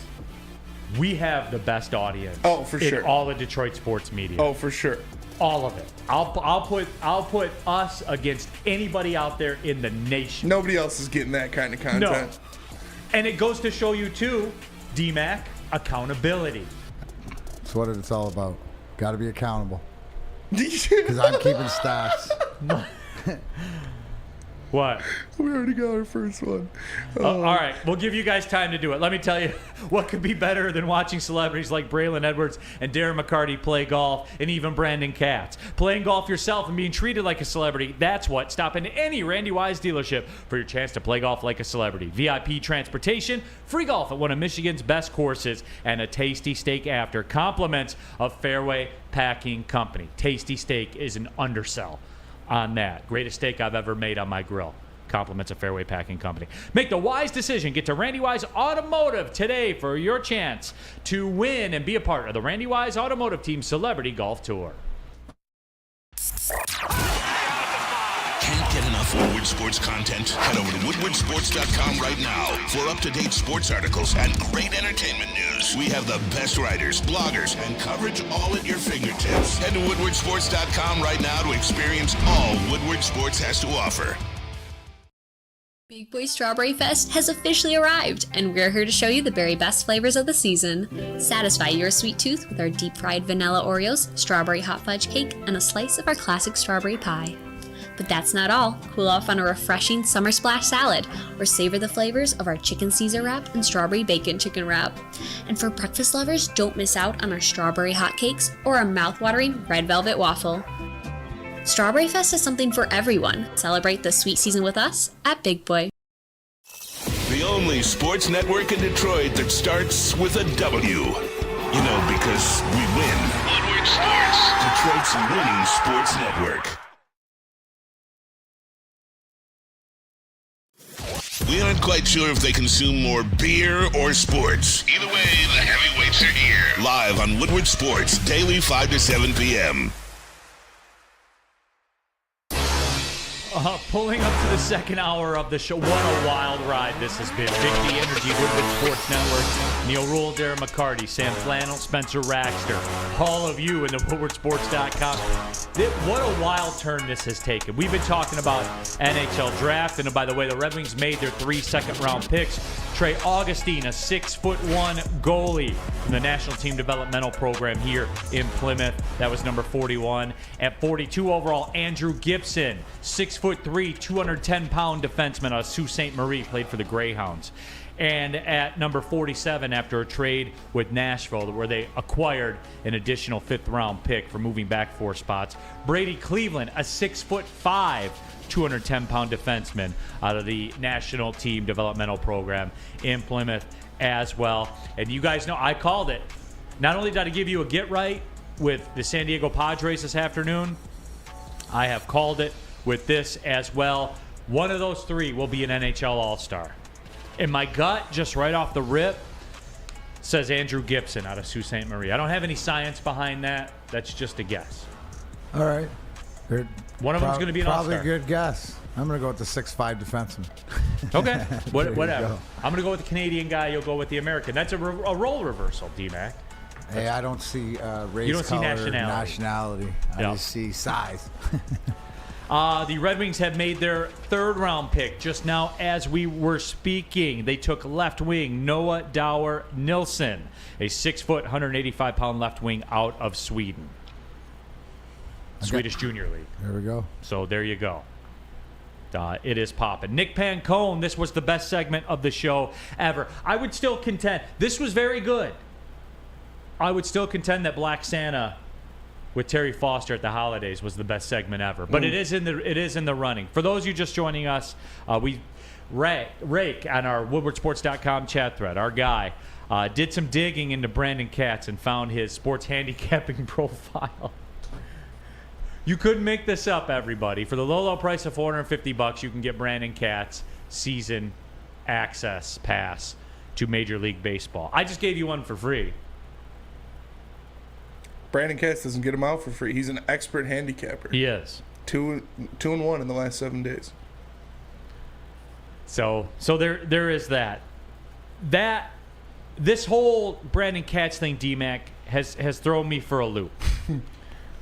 [SPEAKER 7] We have the best audience.
[SPEAKER 8] Oh, for
[SPEAKER 7] in
[SPEAKER 8] sure.
[SPEAKER 7] all the Detroit sports media.
[SPEAKER 8] Oh, for sure.
[SPEAKER 7] All of it. I'll put us against anybody out there in the nation.
[SPEAKER 8] Nobody else is getting that kind of content.
[SPEAKER 7] No. And it goes to show you too, D-Mac, accountability.
[SPEAKER 2] That's what it's all about. Got to be accountable. Because I'm keeping stats.
[SPEAKER 7] What?
[SPEAKER 8] We already got our first one.
[SPEAKER 7] All right, we'll give you guys time to do it. Let me tell you, what could be better than watching celebrities like Braylon Edwards and Darren McCarty play golf, and even Brandon Katz? Playing golf yourself and being treated like a celebrity, that's what. Stop into any Randy Wise dealership for your chance to play golf like a celebrity. VIP transportation, free golf at one of Michigan's best courses, and a tasty steak after. Compliments of Fairway Packing Company. Tasty steak is an undersell on that. Greatest steak I've ever made on my grill. Compliments of Fairway Packing Company. Make the wise decision. Get to Randy Wise Automotive today for your chance to win and be a part of the Randy Wise Automotive Team Celebrity Golf Tour.
[SPEAKER 9] Can't get enough Woodward Sports content? Head over to woodwardsports.com right now for up-to-date sports articles and great entertainment news. We have the best writers, bloggers, and coverage all at your fingertips. Head to woodwardsports.com right now to experience all Woodward Sports has to offer.
[SPEAKER 13] Big Boy Strawberry Fest has officially arrived, and we're here to show you the very best flavors of the season. Satisfy your sweet tooth with our deep-fried vanilla Oreos, strawberry hot fudge cake, and a slice of our classic strawberry pie. But that's not all. Cool off on a refreshing summer splash salad, or savor the flavors of our chicken Caesar wrap and strawberry bacon chicken wrap. And for breakfast lovers, don't miss out on our strawberry hotcakes or our mouth-watering red velvet waffle. Strawberry Fest is something for everyone. Celebrate the sweet season with us at Big Boy.
[SPEAKER 9] The only sports network in Detroit that starts with a W. You know, because we win. Woodward Sports, Detroit's winning sports network. We aren't quite sure if they consume more beer or sports. Either way, the heavyweights are here. Live on Woodward Sports, daily 5 to 7 p.m.
[SPEAKER 7] Pulling up to the second hour of the show. What a wild ride this has been. Big D Energy, Woodward Sports Network. Neal, Ruhl, Darren, McCarty, Sam Flannel, Spencer Raxter. All of you in the woodwardsports.com. What a wild turn this has taken. We've been talking about NHL draft, and by the way, the Red Wings made their 3 second-round picks. Trey Augustine, a 6'1" goalie from the National Team Developmental Program here in Plymouth. That was number 41. At 42 overall, Andrew Gibson, 6'3", 210-pound defenseman out of Sault Ste. Marie, played for the Greyhounds. And at number 47, after a trade with Nashville, where they acquired an additional 5th-round pick for moving back 4 spots, Brady Cleveland, a 6'5", 210-pound defenseman out of the National Team Developmental Program in Plymouth as well. And you guys know I called it. Not only did I give you a get right with the San Diego Padres this afternoon, I have called it with this as well. One of those 3 will be an NHL All-Star. And my gut, just right off the rip, says Andrew Gibson out of Sault Ste. Marie. I don't have any science behind that. That's just a guess.
[SPEAKER 2] All right.
[SPEAKER 7] One of them's going to be an All-Star.
[SPEAKER 2] Probably a good guess. I'm going to go with the 6'5" defenseman.
[SPEAKER 7] Okay. Whatever.
[SPEAKER 2] Go.
[SPEAKER 7] I'm going to go with the Canadian guy. You'll go with the American. That's a role reversal, D-Mac.
[SPEAKER 2] Hey, I don't see race,
[SPEAKER 7] you don't see
[SPEAKER 2] color,
[SPEAKER 7] nationality.
[SPEAKER 2] I just see size.
[SPEAKER 7] The Red Wings have made their 3rd-round pick just now as we were speaking. They took left wing Noah Dower Nilsson, a 6', 185-pound left wing out of Sweden. Okay. Swedish Junior League.
[SPEAKER 2] There we go.
[SPEAKER 7] So there you go. It is popping. Nick Pancone, this was the best segment of the show ever. I would still contend, this was very good. I would still contend that Black Santa with Terry Foster at the holidays was the best segment ever. But it is in the running. For those of you just joining us, we Rake on our woodwardsports.com chat thread, our guy, did some digging into Brandon Katz and found his sports handicapping profile. You couldn't make this up, everybody. For the low price of $450, you can get Brandon Katz season access pass to Major League Baseball. I just gave you one for free.
[SPEAKER 8] Brandon Katz doesn't get him out for free. He's an expert handicapper.
[SPEAKER 7] He is.
[SPEAKER 8] 2-1 in the last 7 days.
[SPEAKER 7] So there is that. This whole Brandon Katz thing, D-Mac, has thrown me for a loop.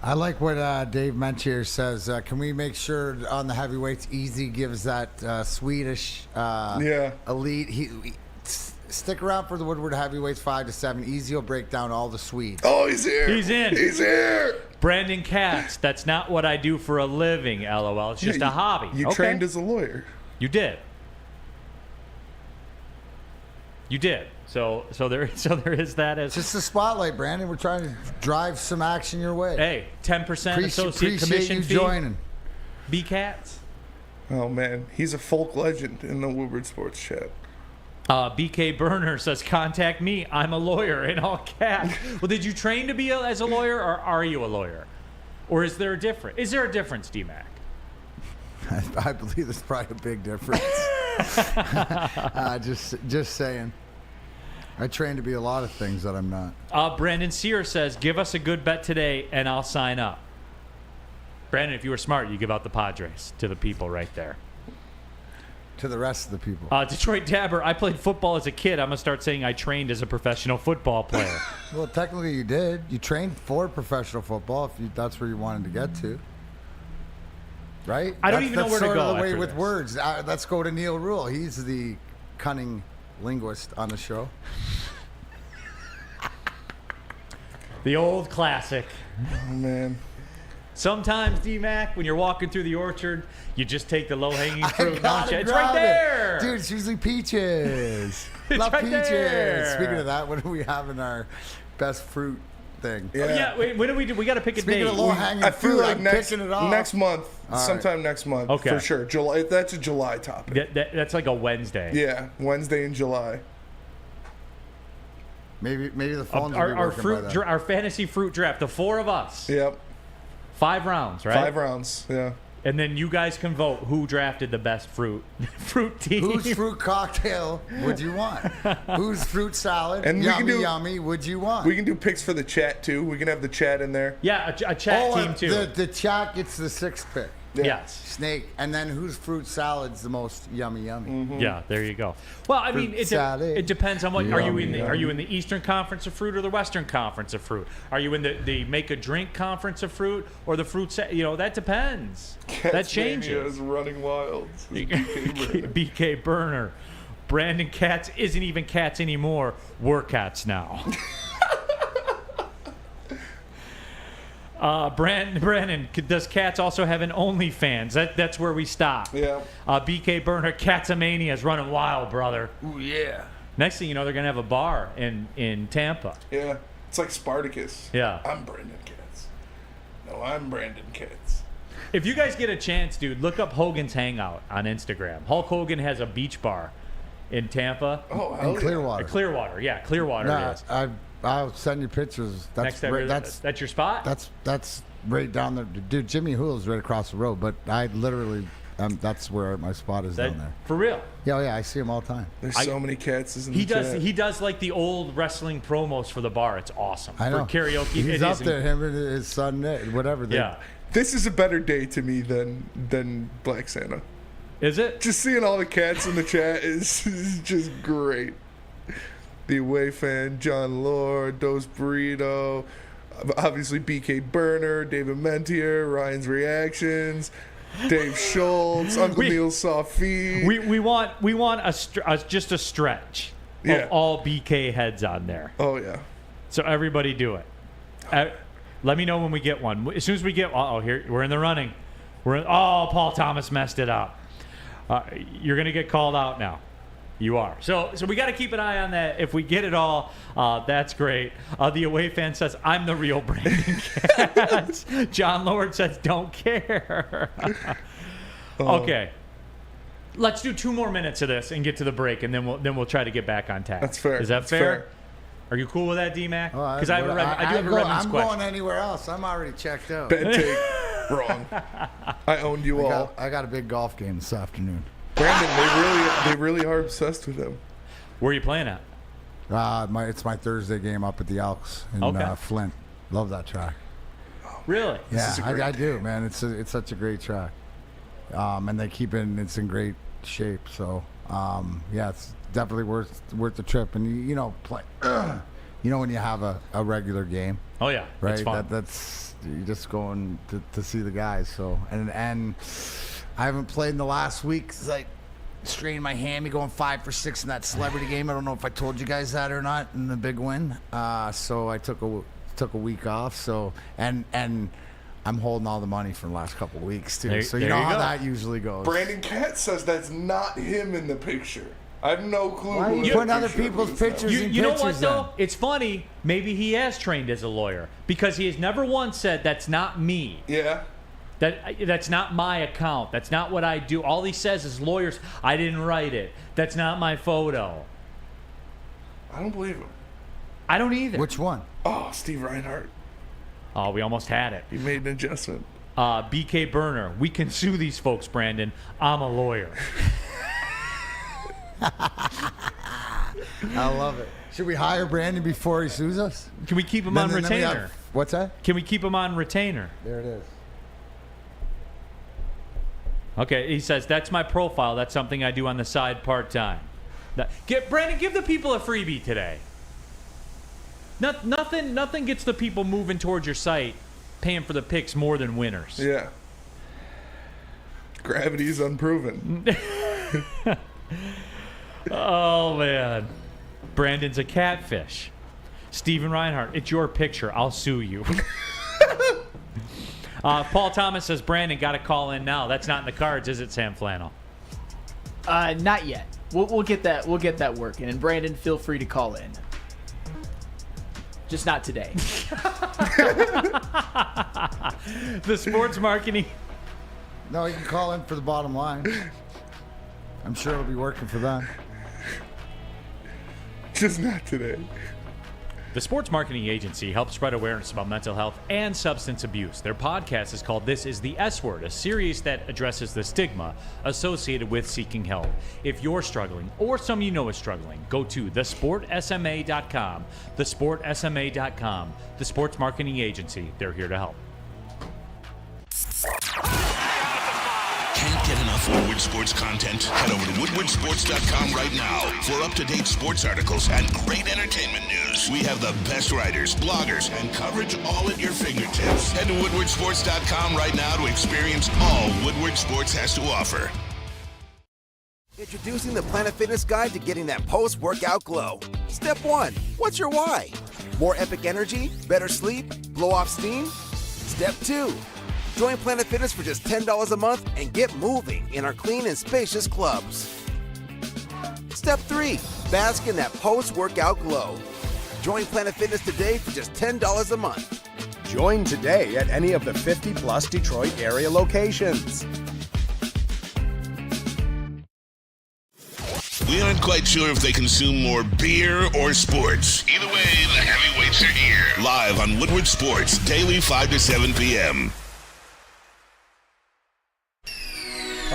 [SPEAKER 2] I like what Dave Menchier says. Can we make sure on the heavyweights, Easy gives that Swedish elite? Stick around for the Woodward heavyweights 5 to 7. Easy will break down all the Swedes.
[SPEAKER 8] Oh, he's here.
[SPEAKER 7] He's in.
[SPEAKER 8] He's here.
[SPEAKER 7] Brandon Katz. That's not what I do for a living, LOL. It's just a hobby.
[SPEAKER 8] You trained as a lawyer.
[SPEAKER 7] You did. You did. So there is that. As
[SPEAKER 2] just the spotlight, Brandon. We're trying to drive some action your way.
[SPEAKER 7] Hey, 10% associate commission
[SPEAKER 2] appreciate you
[SPEAKER 7] fee.
[SPEAKER 2] Joining.
[SPEAKER 7] B-Cats.
[SPEAKER 8] Oh man, he's a folk legend in the Woodward Sports chat.
[SPEAKER 7] BK Burner says, contact me. I'm a lawyer in all caps. Well, did you train to be as a lawyer, or are you a lawyer? Or is there a difference? Is there a difference, D-Mac?
[SPEAKER 2] I believe there's probably a big difference. Just saying. I train to be a lot of things that I'm not.
[SPEAKER 7] Brandon Sear says, give us a good bet today, and I'll sign up. Brandon, if you were smart, you give out the Padres to the people right there.
[SPEAKER 2] To the rest of the people.
[SPEAKER 7] Detroit Dabber, I played football as a kid. I'm going to start saying I trained as a professional football player.
[SPEAKER 2] Well, technically you did. You trained for professional football if that's where you wanted to get to. Right?
[SPEAKER 7] I don't even know where to go
[SPEAKER 2] That's sort of the way
[SPEAKER 7] after
[SPEAKER 2] with
[SPEAKER 7] this.
[SPEAKER 2] words. Let's go to Neal Ruhl. He's the cunning linguist on the show.
[SPEAKER 7] The old classic.
[SPEAKER 8] Oh, man.
[SPEAKER 7] Sometimes, D-Mac, when you're walking through the orchard, you just take the low-hanging fruit. Don't you? It's
[SPEAKER 2] grab
[SPEAKER 7] right there.
[SPEAKER 2] Dude, it's usually peaches.
[SPEAKER 7] It's
[SPEAKER 2] Love
[SPEAKER 7] right
[SPEAKER 2] peaches.
[SPEAKER 7] there.
[SPEAKER 2] Speaking of that, what do we have in our best fruit thing?
[SPEAKER 7] Wait, when do we do? We got to pick a
[SPEAKER 2] Speaking
[SPEAKER 7] date.
[SPEAKER 2] of low-hanging
[SPEAKER 8] I feel
[SPEAKER 2] fruit,
[SPEAKER 8] like
[SPEAKER 2] I'm
[SPEAKER 8] next
[SPEAKER 2] picking it off.
[SPEAKER 8] month,
[SPEAKER 2] All
[SPEAKER 8] sometime next month,
[SPEAKER 7] Okay.
[SPEAKER 8] for sure. July. That's a July topic.
[SPEAKER 7] That's like a Wednesday.
[SPEAKER 8] Yeah, Wednesday in July.
[SPEAKER 2] Maybe the phones will be
[SPEAKER 7] Our
[SPEAKER 2] working by then.
[SPEAKER 7] our fantasy fruit draft, the four of us.
[SPEAKER 8] Yep.
[SPEAKER 7] 5 rounds, right?
[SPEAKER 8] 5 rounds. Yeah.
[SPEAKER 7] And then you guys can vote who drafted the best fruit team.
[SPEAKER 2] Whose fruit cocktail would you want? Whose fruit salad?
[SPEAKER 8] And we
[SPEAKER 2] yummy,
[SPEAKER 8] can do-
[SPEAKER 2] yummy would you want?
[SPEAKER 8] We can do picks for the chat too. We can have the chat in there.
[SPEAKER 7] Yeah, a chat team
[SPEAKER 2] and
[SPEAKER 7] too.
[SPEAKER 2] The chat gets the 6th pick.
[SPEAKER 8] Yeah.
[SPEAKER 7] Yes.
[SPEAKER 2] Snake. And then whose fruit salad's the most yummy?
[SPEAKER 7] Yeah, there you go. Well, I mean,
[SPEAKER 2] Fruit salad.
[SPEAKER 7] it depends on what are you in the
[SPEAKER 2] Yummy,
[SPEAKER 7] are you in the Eastern Conference of Fruit or the Western Conference of Fruit? Are you in the make a drink conference of fruit or the fruit that depends. That changes.
[SPEAKER 8] Is running wild. Says BK Burner.
[SPEAKER 7] BK Burner. Brandon Katz isn't even Katz anymore. We're Katz now. Brandon, does Katz also have an OnlyFans? That's where we stop.
[SPEAKER 8] Yeah.
[SPEAKER 7] BK Burner, Katzamania is running wild, brother.
[SPEAKER 8] Ooh, yeah.
[SPEAKER 7] Next thing you know, they're going to have a bar in Tampa.
[SPEAKER 8] Yeah. It's like Spartacus.
[SPEAKER 7] Yeah.
[SPEAKER 8] I'm Brandon Katz. No, I'm Brandon Katz.
[SPEAKER 7] If you guys get a chance, dude, look up Hogan's Hangout on Instagram. Hulk Hogan has a beach bar in Tampa.
[SPEAKER 8] Oh, hell
[SPEAKER 2] In Clearwater.
[SPEAKER 7] Clearwater, yeah. Clearwater
[SPEAKER 2] Nah,
[SPEAKER 7] is.
[SPEAKER 2] I'll send you pictures.
[SPEAKER 7] Next time that's your spot?
[SPEAKER 2] That's right down there. Dude, Jimmy Hool's right across the road, but I literally, that's where my spot is down there.
[SPEAKER 7] For real?
[SPEAKER 2] Yeah, I see him all the time.
[SPEAKER 8] There's so many Katzes in
[SPEAKER 7] He
[SPEAKER 8] the
[SPEAKER 7] does.
[SPEAKER 8] chat.
[SPEAKER 7] He does like the old wrestling promos for the bar. It's awesome.
[SPEAKER 2] I know.
[SPEAKER 7] For karaoke.
[SPEAKER 2] He's
[SPEAKER 7] it
[SPEAKER 2] up
[SPEAKER 7] is
[SPEAKER 2] there, him and his son, Nick, whatever.
[SPEAKER 7] Yeah.
[SPEAKER 8] This is a better day to me than Black Santa.
[SPEAKER 7] Is it?
[SPEAKER 8] Just seeing all the cats in the chat is just great. The Away Fan, John Lord, Dos Burrito, obviously BK Burner, David Mentier, Ryan's Reactions, Dave Schultz, Uncle Neal's Soft Feed.
[SPEAKER 7] We want just a stretch of all BK heads on there.
[SPEAKER 8] Oh, yeah.
[SPEAKER 7] So everybody do it. Let me know when we get one. As soon as we get, here we're in the running. Paul Thomas messed it up. You're gonna get called out now. You are. So we got to keep an eye on that. If we get it all, that's great. The Away Fan says, I'm the real Brandon Katz. John Lord says, don't care. Okay. Let's do 2 more minutes of this and get to the break, and then we'll try to get back on task.
[SPEAKER 8] That's fair.
[SPEAKER 7] Is that
[SPEAKER 8] That's
[SPEAKER 7] fair?
[SPEAKER 8] fair.
[SPEAKER 7] Are you cool with that, D-Mac?
[SPEAKER 2] Oh,
[SPEAKER 7] Because I do have a Redmond's
[SPEAKER 2] I'm
[SPEAKER 7] question.
[SPEAKER 2] going anywhere else. I'm already checked out.
[SPEAKER 8] Bad take. Wrong. I owned you all.
[SPEAKER 2] I got a big golf game this afternoon.
[SPEAKER 8] Brandon, they really are obsessed with him.
[SPEAKER 7] Where are you playing at?
[SPEAKER 2] It's my Thursday game up at the Elks in Flint. Love that track.
[SPEAKER 7] Really?
[SPEAKER 2] Yeah, I do, man. It's such a great track, and they keep it. It's in great shape. So it's definitely worth the trip. And you know, play. You know when you have a regular game.
[SPEAKER 7] Oh yeah,
[SPEAKER 2] right.
[SPEAKER 7] It's fun.
[SPEAKER 2] That's you're just going to see the guys. So and I haven't played in the last week because I strained my hammy going 5 for 6 in that celebrity game. I don't know if I told you guys that or not in the big win. So I took a week off. So and I'm holding all the money for the last couple of weeks too. So you know how that usually goes.
[SPEAKER 8] Brandon Katz says that's not him in the picture. I have no clue.
[SPEAKER 2] Why are you putting other people's pictures in
[SPEAKER 7] You know what
[SPEAKER 2] pictures
[SPEAKER 7] though?
[SPEAKER 2] then?
[SPEAKER 7] It's funny. Maybe he has trained as a lawyer because he has never once said that's not me.
[SPEAKER 8] Yeah.
[SPEAKER 7] That's not my account. That's not what I do. All he says is lawyers. I didn't write it. That's not my photo.
[SPEAKER 8] I don't believe him.
[SPEAKER 7] I don't either.
[SPEAKER 2] Which one?
[SPEAKER 8] Oh, Steve Reinhart.
[SPEAKER 7] Oh, we almost had it.
[SPEAKER 8] He made an adjustment.
[SPEAKER 7] BK Burner. We can sue these folks, Brandon. I'm a lawyer.
[SPEAKER 2] I love it. Should we hire Brandon before he sues us?
[SPEAKER 7] Can we keep him
[SPEAKER 2] Then-
[SPEAKER 7] on
[SPEAKER 2] then we
[SPEAKER 7] retainer?
[SPEAKER 2] have- what's that?
[SPEAKER 7] Can we keep him on retainer?
[SPEAKER 2] There it is.
[SPEAKER 7] Okay, he says, that's my profile. That's something I do on the side part-time. Brandon, give the people a freebie today. Nothing gets the people moving towards your site, paying for the picks more than winners.
[SPEAKER 8] Yeah. Gravity is unproven.
[SPEAKER 7] Oh, man. Brandon's a catfish. Steven Reinhart, it's your picture. I'll sue you. Paul Thomas says, Brandon, got to call in now. That's not in the cards, is it, Sam Flannel?
[SPEAKER 10] Not yet. We'll get that. We'll get that working. And Brandon, feel free to call in. Just not today.
[SPEAKER 7] The sports marketing.
[SPEAKER 2] No, you can call in for the bottom line. I'm sure it'll be working for them.
[SPEAKER 8] Just not today.
[SPEAKER 7] The Sports Marketing Agency helps spread awareness about mental health and substance abuse. Their podcast is called This is the S Word, a series that addresses the stigma associated with seeking help. If you're struggling or someone you know is struggling, go to thesportsma.com, thesportsma.com. The Sports Marketing Agency, they're here to help.
[SPEAKER 9] Can't get enough Woodward Sports content? Head over to woodwardsports.com right now for up-to-date sports articles and great entertainment news. We have the best writers, bloggers, and coverage all at your fingertips. Head to woodwardsports.com right now to experience all Woodward Sports has to offer.
[SPEAKER 14] Introducing the Planet Fitness Guide to getting that post-workout glow. Step 1. What's your why? More epic energy? Better sleep? Blow off steam? Step 2. Join Planet Fitness for just $10 a month and get moving in our clean and spacious clubs. Step 3. Bask in that post-workout glow. Join Planet Fitness today for just $10 a month.
[SPEAKER 15] Join today at any of the 50-plus Detroit area locations.
[SPEAKER 9] We aren't quite sure if they consume more beer or sports. Either way, the heavyweights are here. Live on Woodward Sports, daily 5 to 7 p.m.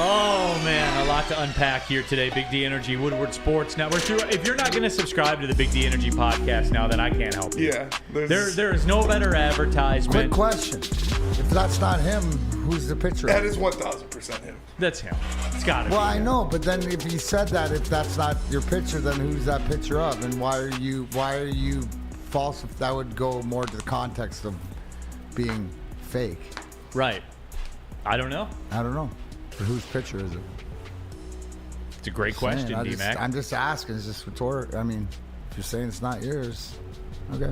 [SPEAKER 7] Oh, man, a lot to unpack here today. Big D Energy, Woodward Sports Network. If you're not going to subscribe to the Big D Energy podcast now, then I can't help you.
[SPEAKER 8] Yeah.
[SPEAKER 7] There is no better advertisement.
[SPEAKER 2] Quick question. If that's not him, who's the pitcher?
[SPEAKER 8] That is 1,000% him.
[SPEAKER 7] That's him. It's got to be.
[SPEAKER 2] Well, I know, but then if you said that, if that's not your pitcher, then who's that pitcher of? And why are you false if that would go more to the context of being fake?
[SPEAKER 7] Right. I don't know.
[SPEAKER 2] But whose pitcher is it?
[SPEAKER 7] It's a great question, D-Mac.
[SPEAKER 2] I'm just asking. It's just rhetorical. I mean, if you're saying it's not yours, okay.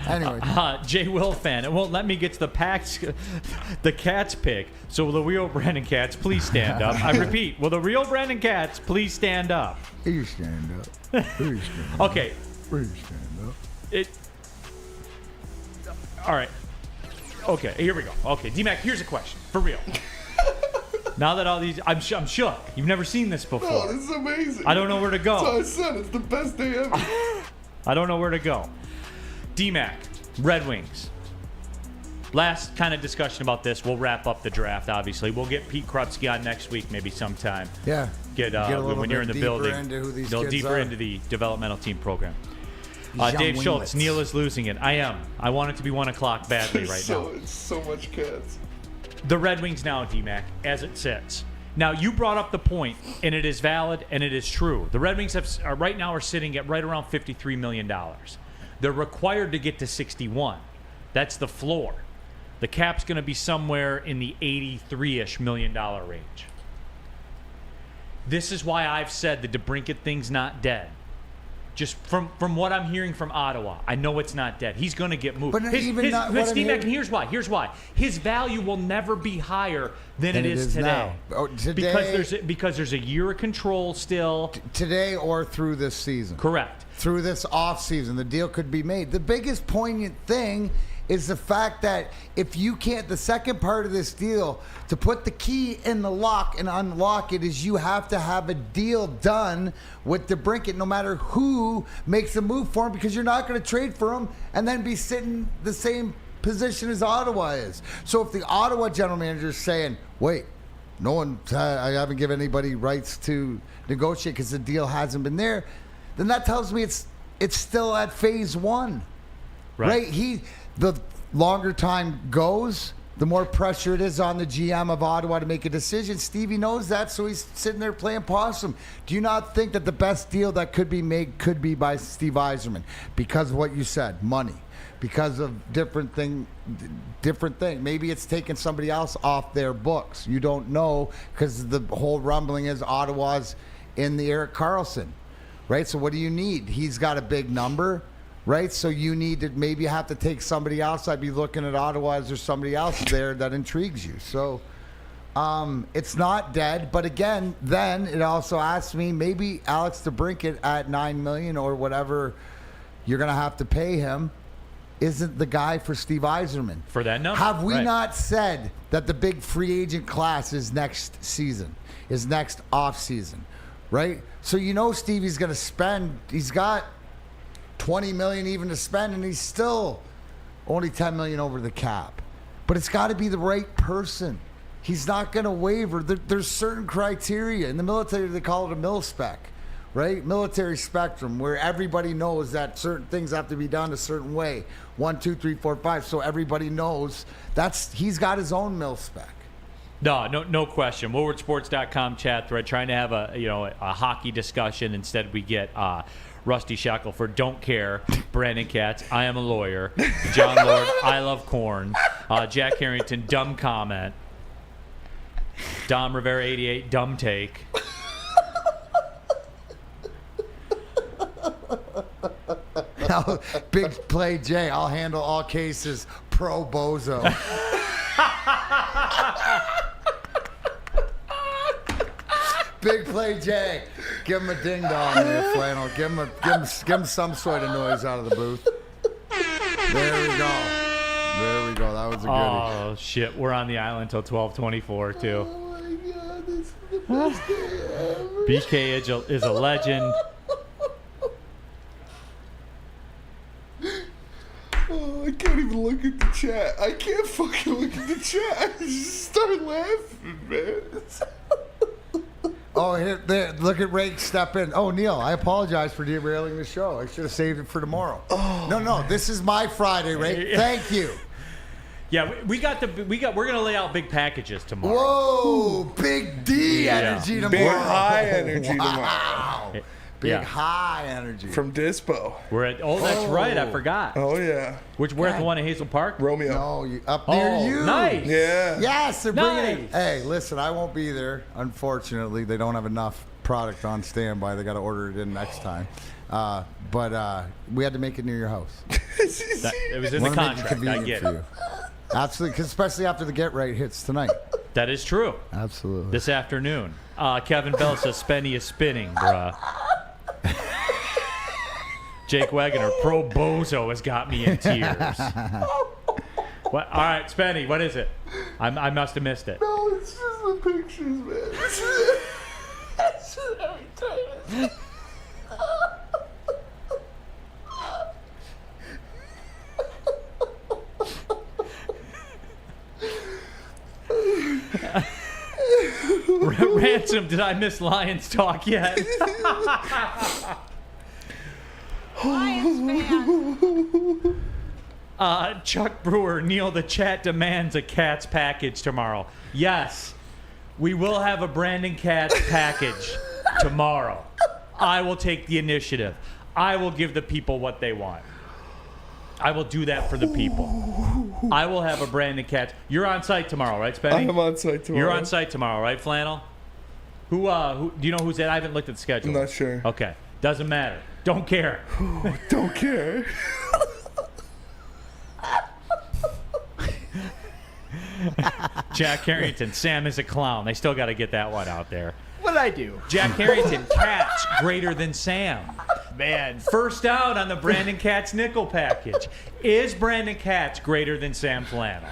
[SPEAKER 2] Anyway.
[SPEAKER 7] Jay Will fan. It won't let me get to the Cats pick. So will the real Brandon Cats please stand up? I repeat, will the real Brandon Cats please stand up?
[SPEAKER 2] You stand up. Please stand up.
[SPEAKER 7] Okay.
[SPEAKER 2] Please stand up.
[SPEAKER 7] All right. Okay, here we go. Okay, D-Mac, here's a question. For real. Now that all these, I'm shook. You've never seen this before.
[SPEAKER 8] No, this is amazing.
[SPEAKER 7] I don't know where to go.
[SPEAKER 8] That's what I said. It's the best day ever.
[SPEAKER 7] I don't know where to go. D-Mac, Red Wings. Last kind of discussion about this. We'll wrap up the draft, obviously. We'll get Pete Krutzke on next week, maybe sometime.
[SPEAKER 2] Yeah.
[SPEAKER 7] Get a little when you're in the building. Deeper into the developmental team program. Dave Schultz, Neal is losing it. I am. I want it to be 1 o'clock badly right now.
[SPEAKER 8] It's so much Cats.
[SPEAKER 7] The Red Wings now, D-Mac, as it sits. Now, you brought up the point, and it is valid, and it is true. The Red Wings right now are sitting at right around $53 million. They're required to get to 61. That's the floor. The cap's going to be somewhere in the $83-ish million range. This is why I've said the DeBrincat thing's not dead. Just from what I'm hearing from Ottawa, I know it's not dead. He's going to get moved.
[SPEAKER 2] But
[SPEAKER 7] Steve-Mac, and here's why. His value will never be higher than it is today.
[SPEAKER 2] Oh, today.
[SPEAKER 7] Because there's a year of control still.
[SPEAKER 2] Today or through this season.
[SPEAKER 7] Correct.
[SPEAKER 2] Through this off season, the deal could be made. The biggest poignant thing is the fact that if you can't, the second part of this deal, to put the key in the lock and unlock it, is you have to have a deal done with DeBrincat, no matter who makes a move for him, because you're not going to trade for him and then be sitting the same position as Ottawa is. So if the Ottawa general manager is saying, wait, I haven't given anybody rights to negotiate because the deal hasn't been there, then that tells me it's still at phase one. Right? The longer time goes, the more pressure it is on the GM of Ottawa to make a decision. Stevie knows that, so he's sitting there playing possum. Do you not think that the best deal that could be made could be by Steve Yzerman? Because of what you said, money. Because of different thing. Maybe it's taking somebody else off their books. You don't know, because the whole rumbling is Ottawa's in the Erik Karlsson, right? So what do you need? He's got a big number, right? So you need to maybe have to take somebody else. I'd be looking at Ottawa. Is there somebody else there that intrigues you? So it's not dead. But again, then it also asks me, maybe Alex DeBrincat at $9 million or whatever you're going to have to pay him isn't the guy for Steve Yzerman.
[SPEAKER 7] For that number.
[SPEAKER 2] Have we not said that the big free agent class is next season, is next off season, right? So you know Stevie's going to spend, he's got $20 million even to spend, and he's still only $10 million over the cap. But it's got to be the right person. He's not going to waver. There's certain criteria. In the military, they call it a mil-spec, right? Military spectrum, where everybody knows that certain things have to be done a certain way. 1, 2, 3, 4, 5. So everybody knows he's got his own mil-spec.
[SPEAKER 7] No question. WoodwardSports.com chat thread, trying to have a hockey discussion. Instead, we get Rusty Shackelford, don't care. Brandon Katz, I am a lawyer. John Lord, I love corn. Jack Harrington, dumb comment. Dom Rivera, 88, dumb take.
[SPEAKER 2] Big play, Jay. I'll handle all cases. Pro Bozo. Big play, Jay. Give him a ding dong there, Flannel. Give him some sort of noise out of the booth. There we go. That was a goodie.
[SPEAKER 7] Oh shit, we're on the island till 12:24 too.
[SPEAKER 8] Oh my God, this is the best day ever.
[SPEAKER 7] BK is a legend.
[SPEAKER 8] Oh, I can't even look at the chat. I can't fucking look at the chat. I just start laughing, man.
[SPEAKER 2] Oh, there! Look at Rake step in. Oh, Neal, I apologize for derailing the show. I should have saved it for tomorrow. Oh. No, this is my Friday, Rake. Thank you.
[SPEAKER 7] Yeah, we're gonna lay out big packages tomorrow.
[SPEAKER 2] Whoa, big D energy tomorrow.
[SPEAKER 8] Big high energy
[SPEAKER 2] tomorrow. Big high energy.
[SPEAKER 8] From Dispo.
[SPEAKER 7] We're at. Oh, that's right. I forgot.
[SPEAKER 8] Oh yeah.
[SPEAKER 7] We're at the one in Hazel Park.
[SPEAKER 8] Romeo.
[SPEAKER 2] No, up near you.
[SPEAKER 7] Nice.
[SPEAKER 8] Yeah.
[SPEAKER 2] Yes, they're bringing
[SPEAKER 7] Nice.
[SPEAKER 2] it. Hey, listen, I won't be there. Unfortunately, they don't have enough product on standby. They got to order it in next time. But we had to make it near your house.
[SPEAKER 7] It was in the contract. I get it.
[SPEAKER 2] Absolutely, 'cause especially after the Get Right hits tonight.
[SPEAKER 7] That is true.
[SPEAKER 2] Absolutely.
[SPEAKER 7] This afternoon. Kevin Bell says Spenny is spinning, bruh. Jake Wagoner, Pro Bozo has got me in tears. What? All right, Spenny, what is it? I must have missed it.
[SPEAKER 8] No, it's just the pictures, man. It's just every time.
[SPEAKER 7] Ransom, did I miss Lions talk yet?
[SPEAKER 1] Lions fan.
[SPEAKER 7] Chuck Brewer, Neal, the chat demands a Cats package tomorrow. Yes, we will have a Brandon Cats package tomorrow. I will take the initiative. I will give the people what they want. I will do that for the people. I will have a Brandon Cats. You're on site tomorrow, right, Spenny?
[SPEAKER 8] I am on site tomorrow.
[SPEAKER 7] You're on site tomorrow, right, Flannel? Who do you know who's that? I haven't looked at the schedule.
[SPEAKER 8] I'm not sure.
[SPEAKER 7] Okay. Doesn't matter. Don't care.
[SPEAKER 8] Don't care.
[SPEAKER 7] Jack Harrington, Sam is a clown. They still got to get that one out there.
[SPEAKER 10] What'd I do?
[SPEAKER 7] Jack Harrington, Cats greater than Sam. Man, first out on the Brandon Katz nickel package. Is Brandon Katz greater than Sam Flannel?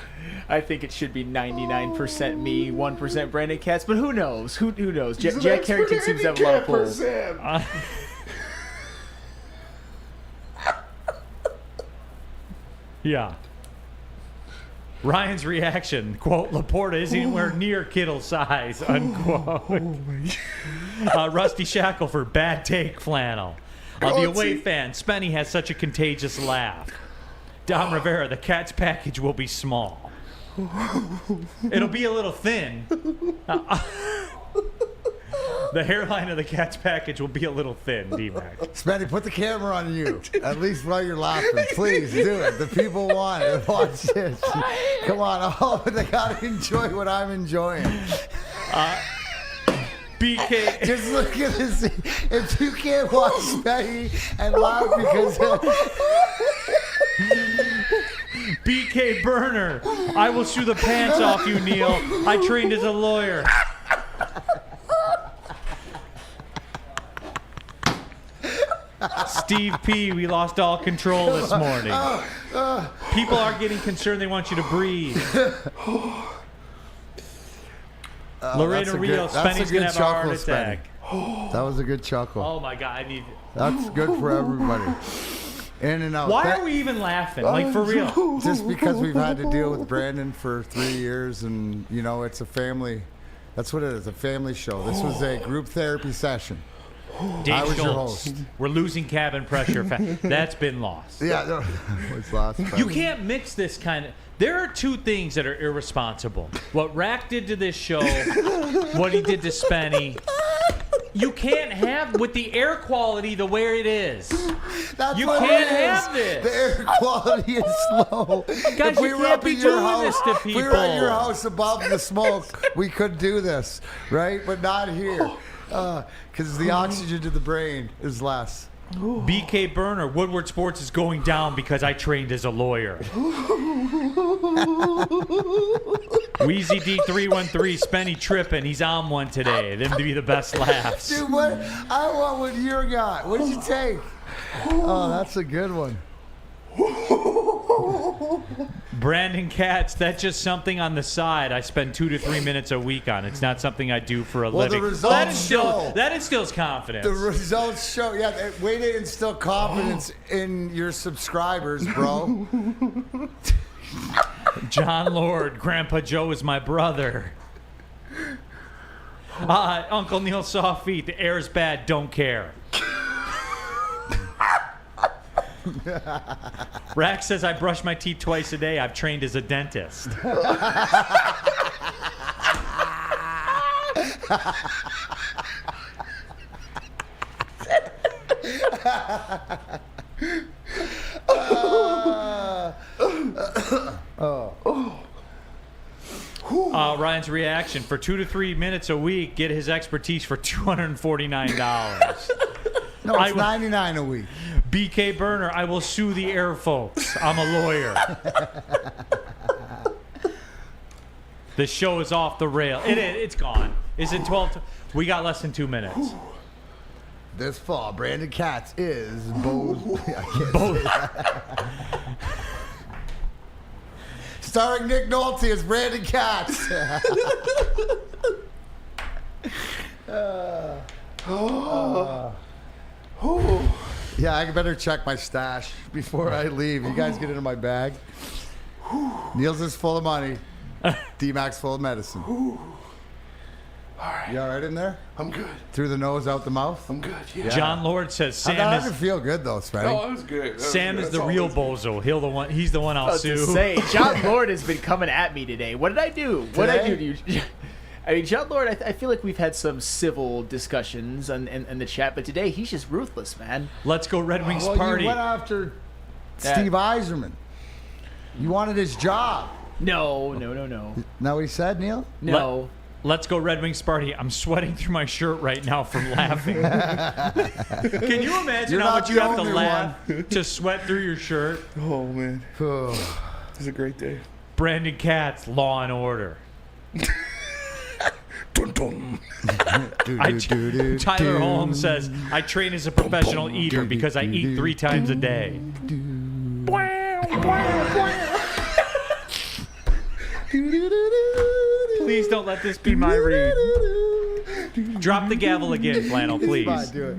[SPEAKER 10] I think it should be 99% me, 1% Brandon Katz, but who knows? Who knows?
[SPEAKER 8] He's an
[SPEAKER 10] Jack
[SPEAKER 8] expert
[SPEAKER 10] Harrington seems to have a lot of
[SPEAKER 8] handicapper,
[SPEAKER 10] pull.
[SPEAKER 8] Sam.
[SPEAKER 7] Yeah. Ryan's reaction, quote, Laporta isn't anywhere near Kittle's size, unquote. Rusty Shackelford, bad take, Flannel. The away fan, Spenny has such a contagious laugh. Dom Rivera, the Cats package will be small. It'll be a little thin. The hairline of the Cats package will be a little thin, D-Mac.
[SPEAKER 2] Spenny, put the camera on you. At least while you're laughing. Please do it. The people want it. Watch this. Come on. They got to enjoy what I'm enjoying.
[SPEAKER 7] BK.
[SPEAKER 2] Just look at this. If you can't watch Spenny and laugh because...
[SPEAKER 7] BK Burner. I will shoe the pants off you, Neal. I trained as a lawyer. Steve P., we lost all control this morning. People are getting concerned. They want you to breathe. Lorena Rio, Spenny's going to have a heart attack.
[SPEAKER 2] That was a good chuckle.
[SPEAKER 7] Oh, my God.
[SPEAKER 2] That's good for everybody. In and out.
[SPEAKER 7] Why are we even laughing? Like, for real?
[SPEAKER 2] Just because we've had to deal with Brandon for 3 years, and, it's a family. That's what it is, a family show. This was a group therapy session.
[SPEAKER 7] Dave
[SPEAKER 2] I was
[SPEAKER 7] Schultz.
[SPEAKER 2] your host.
[SPEAKER 7] We're losing cabin pressure. That's been lost.
[SPEAKER 2] Yeah, no, it's lost.
[SPEAKER 7] You can't mix this kind of... There are two things that are irresponsible. What Rack did to this show, what he did to Spenny. You can't have, with the air quality the way it is.
[SPEAKER 2] That's
[SPEAKER 7] you
[SPEAKER 2] what
[SPEAKER 7] can't
[SPEAKER 2] it is.
[SPEAKER 7] have this.
[SPEAKER 2] The air quality is low.
[SPEAKER 7] Guys,
[SPEAKER 2] if we
[SPEAKER 7] you
[SPEAKER 2] were
[SPEAKER 7] can't
[SPEAKER 2] up
[SPEAKER 7] be
[SPEAKER 2] in your
[SPEAKER 7] doing
[SPEAKER 2] house,
[SPEAKER 7] this to
[SPEAKER 2] if we were at your
[SPEAKER 7] people.
[SPEAKER 2] house above the smoke, we could do this, right? But not here. Because the oxygen to the brain is less.
[SPEAKER 7] BK Burner, Woodward Sports is going down because I trained as a lawyer. Wheezy D313, Spenny tripping. He's on one today. Them to be the best laughs.
[SPEAKER 2] Dude, what? I want what you got. What did you take? Oh, that's a good one.
[SPEAKER 7] Brandon Katz, that's just something on the side I spend 2 to 3 minutes a week on. It's not something I do for a living.
[SPEAKER 2] The results show.
[SPEAKER 7] That instills confidence.
[SPEAKER 2] The results show. Yeah, way to instill confidence in your subscribers, bro.
[SPEAKER 7] John Lord, Grandpa Joe is my brother. Uncle Neal Soft Feet, the air is bad, don't care. Rack says I brush my teeth twice a day. I've trained as a dentist. Ryan's reaction: for 2 to 3 minutes a week, get his expertise for $249.
[SPEAKER 2] No, it's $99 a week.
[SPEAKER 7] BK Burner, I will sue the air folks. I'm a lawyer. The show is off the rail. It's gone. Is it 12? We got less than 2 minutes.
[SPEAKER 2] This fall, Brandon Katz is Bo's. Starring Nick Nolte as Brandon Katz. Yeah, I better check my stash before I leave. You guys get into my bag. Neal's is full of money. D-Mac's full of medicine.
[SPEAKER 8] All right.
[SPEAKER 2] You all right in there?
[SPEAKER 8] I'm good.
[SPEAKER 2] Through the nose, out the mouth?
[SPEAKER 8] I'm good, yeah.
[SPEAKER 7] John Lord says Sam
[SPEAKER 2] That doesn't feel good, though, Spenny.
[SPEAKER 8] No, that was good.
[SPEAKER 7] Sam is the real bozo. He's the one I'll sue.
[SPEAKER 10] John Lord has been coming at me today. What did I do? What did I do to you? I mean, John Lord, I feel like we've had some civil discussions in the chat, but today he's just ruthless, man.
[SPEAKER 7] Let's go Red Wings party.
[SPEAKER 2] You went after Steve Yzerman. You wanted his job.
[SPEAKER 10] No.
[SPEAKER 2] Know what he said, Neal?
[SPEAKER 10] No.
[SPEAKER 7] Let's go Red Wings party. I'm sweating through my shirt right now from laughing. Can you imagine how much you have to laugh to sweat through your shirt?
[SPEAKER 8] Oh, man. It's a great day.
[SPEAKER 7] Brandon Katz, Law and Order.
[SPEAKER 8] Dun, dun.
[SPEAKER 7] Tyler Holmes says, I train as a professional eater because I eat 3 times a day. Please don't let this be my read. Drop the gavel again, Flannel, please.
[SPEAKER 2] Fine, do it.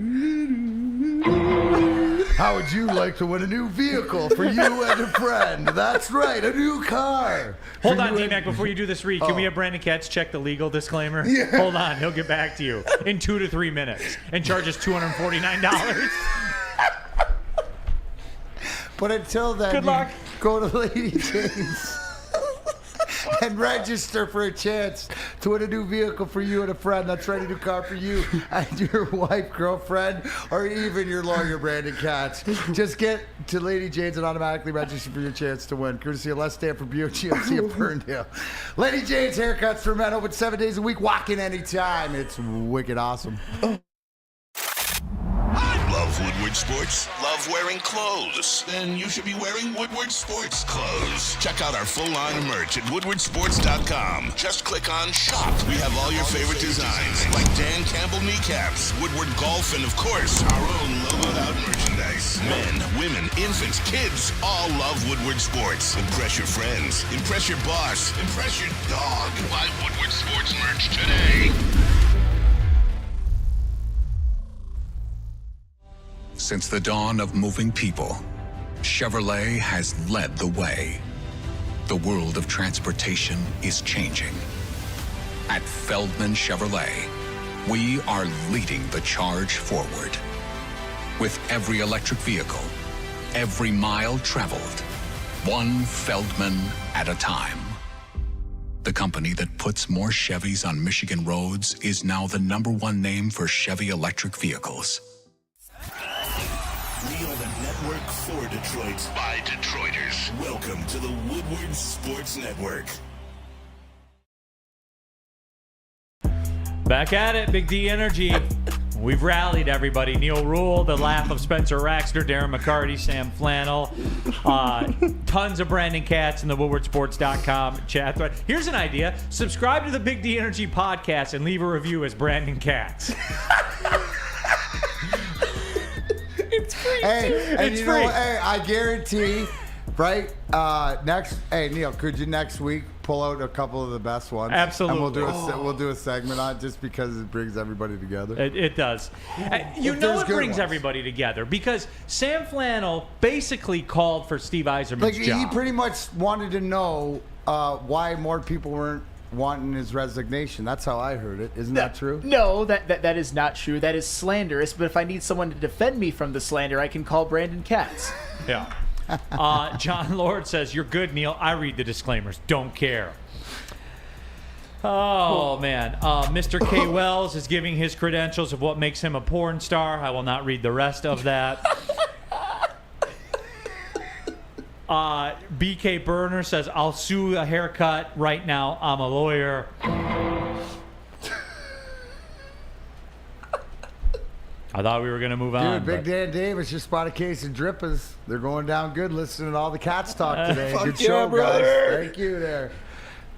[SPEAKER 2] How would you like to win a new vehicle for you and a friend? That's right, a new car.
[SPEAKER 7] Hold on, D-Mac, before you do this read, can we have Brandon Katz check the legal disclaimer?
[SPEAKER 8] Yeah.
[SPEAKER 7] Hold on, he'll get back to you in 2 to 3 minutes and charge us $249.
[SPEAKER 2] But until then,
[SPEAKER 7] Good luck.
[SPEAKER 2] Go to Lady James. and register for a chance to win a new vehicle for you and a friend. That's right, a new car for you and your wife, girlfriend, or even your lawyer, Brandon Katz. Just get to Lady Jane's and automatically register for your chance to win. Courtesy of Les Stanford Buick GMC of Ferndale. Lady Jane's Haircuts for Men, open 7 days a week, walk in anytime. It's wicked awesome.
[SPEAKER 9] Love Woodward Sports? Love wearing clothes? Then you should be wearing Woodward Sports clothes. Check out our full line of merch at woodwardsports.com. Just click on Shop. We have all your favorite designs, like Dan Campbell kneecaps, Woodward Golf, and of course, our own logoed out merchandise. Men, women, infants, kids, all love Woodward Sports. Impress your friends. Impress your boss. Impress your dog. Buy Woodward Sports merch today.
[SPEAKER 16] Since the dawn of moving people, Chevrolet has led the way. The world of transportation is changing. At Feldman Chevrolet, we are leading the charge forward. With every electric vehicle, every mile traveled, one Feldman at a time. The company that puts more Chevys on Michigan roads is now the #1 name for Chevy electric vehicles.
[SPEAKER 9] We are the network for Detroit by Detroiters. Welcome to the Woodward Sports Network.
[SPEAKER 7] Back at it, Big D Energy. We've rallied everybody. Neal Ruhl, the laugh of Spencer Raxter, Darren McCarty, Sam Flannel, tons of Brandon Katz in the woodwardsports.com chat thread. Here's an idea. Subscribe to the Big D Energy podcast and leave a review as Brandon Katz.
[SPEAKER 10] It's free.
[SPEAKER 2] Hey, and
[SPEAKER 7] it's
[SPEAKER 2] you
[SPEAKER 7] free.
[SPEAKER 2] know, hey, I guarantee, right? Hey, Neal, could you next week pull out a couple of the best ones?
[SPEAKER 7] Absolutely.
[SPEAKER 2] And we'll do a segment on it just because it brings everybody together.
[SPEAKER 7] It does. You
[SPEAKER 2] If
[SPEAKER 7] know
[SPEAKER 2] there's
[SPEAKER 7] it
[SPEAKER 2] good
[SPEAKER 7] brings
[SPEAKER 2] ones.
[SPEAKER 7] everybody together because Sam Flannel basically called for Steve Yzerman's
[SPEAKER 2] Like
[SPEAKER 7] job.
[SPEAKER 2] he pretty much wanted to know why more people weren't wanting his resignation. That's how I heard it. Isn't that true?
[SPEAKER 10] No, that is not true. That is slanderous. But if I need someone to defend me from the slander, I can call Brandon Katz.
[SPEAKER 7] Yeah. John Lord says, "You're good, Neal. I read the disclaimers. Don't care." Oh, man. Mr. K. Wells is giving his credentials of what makes him a porn star. I will not read the rest of that. BK Burner says, "I'll sue a haircut right now. I'm a lawyer." I thought we were going to move on.
[SPEAKER 2] Dude, Big Dan Davis just bought a case of Drippas. They're going down good listening to all the Cats talk today.
[SPEAKER 8] Fuck
[SPEAKER 2] Good
[SPEAKER 8] yeah,
[SPEAKER 2] show,
[SPEAKER 8] brother.
[SPEAKER 2] guys. Thank you there.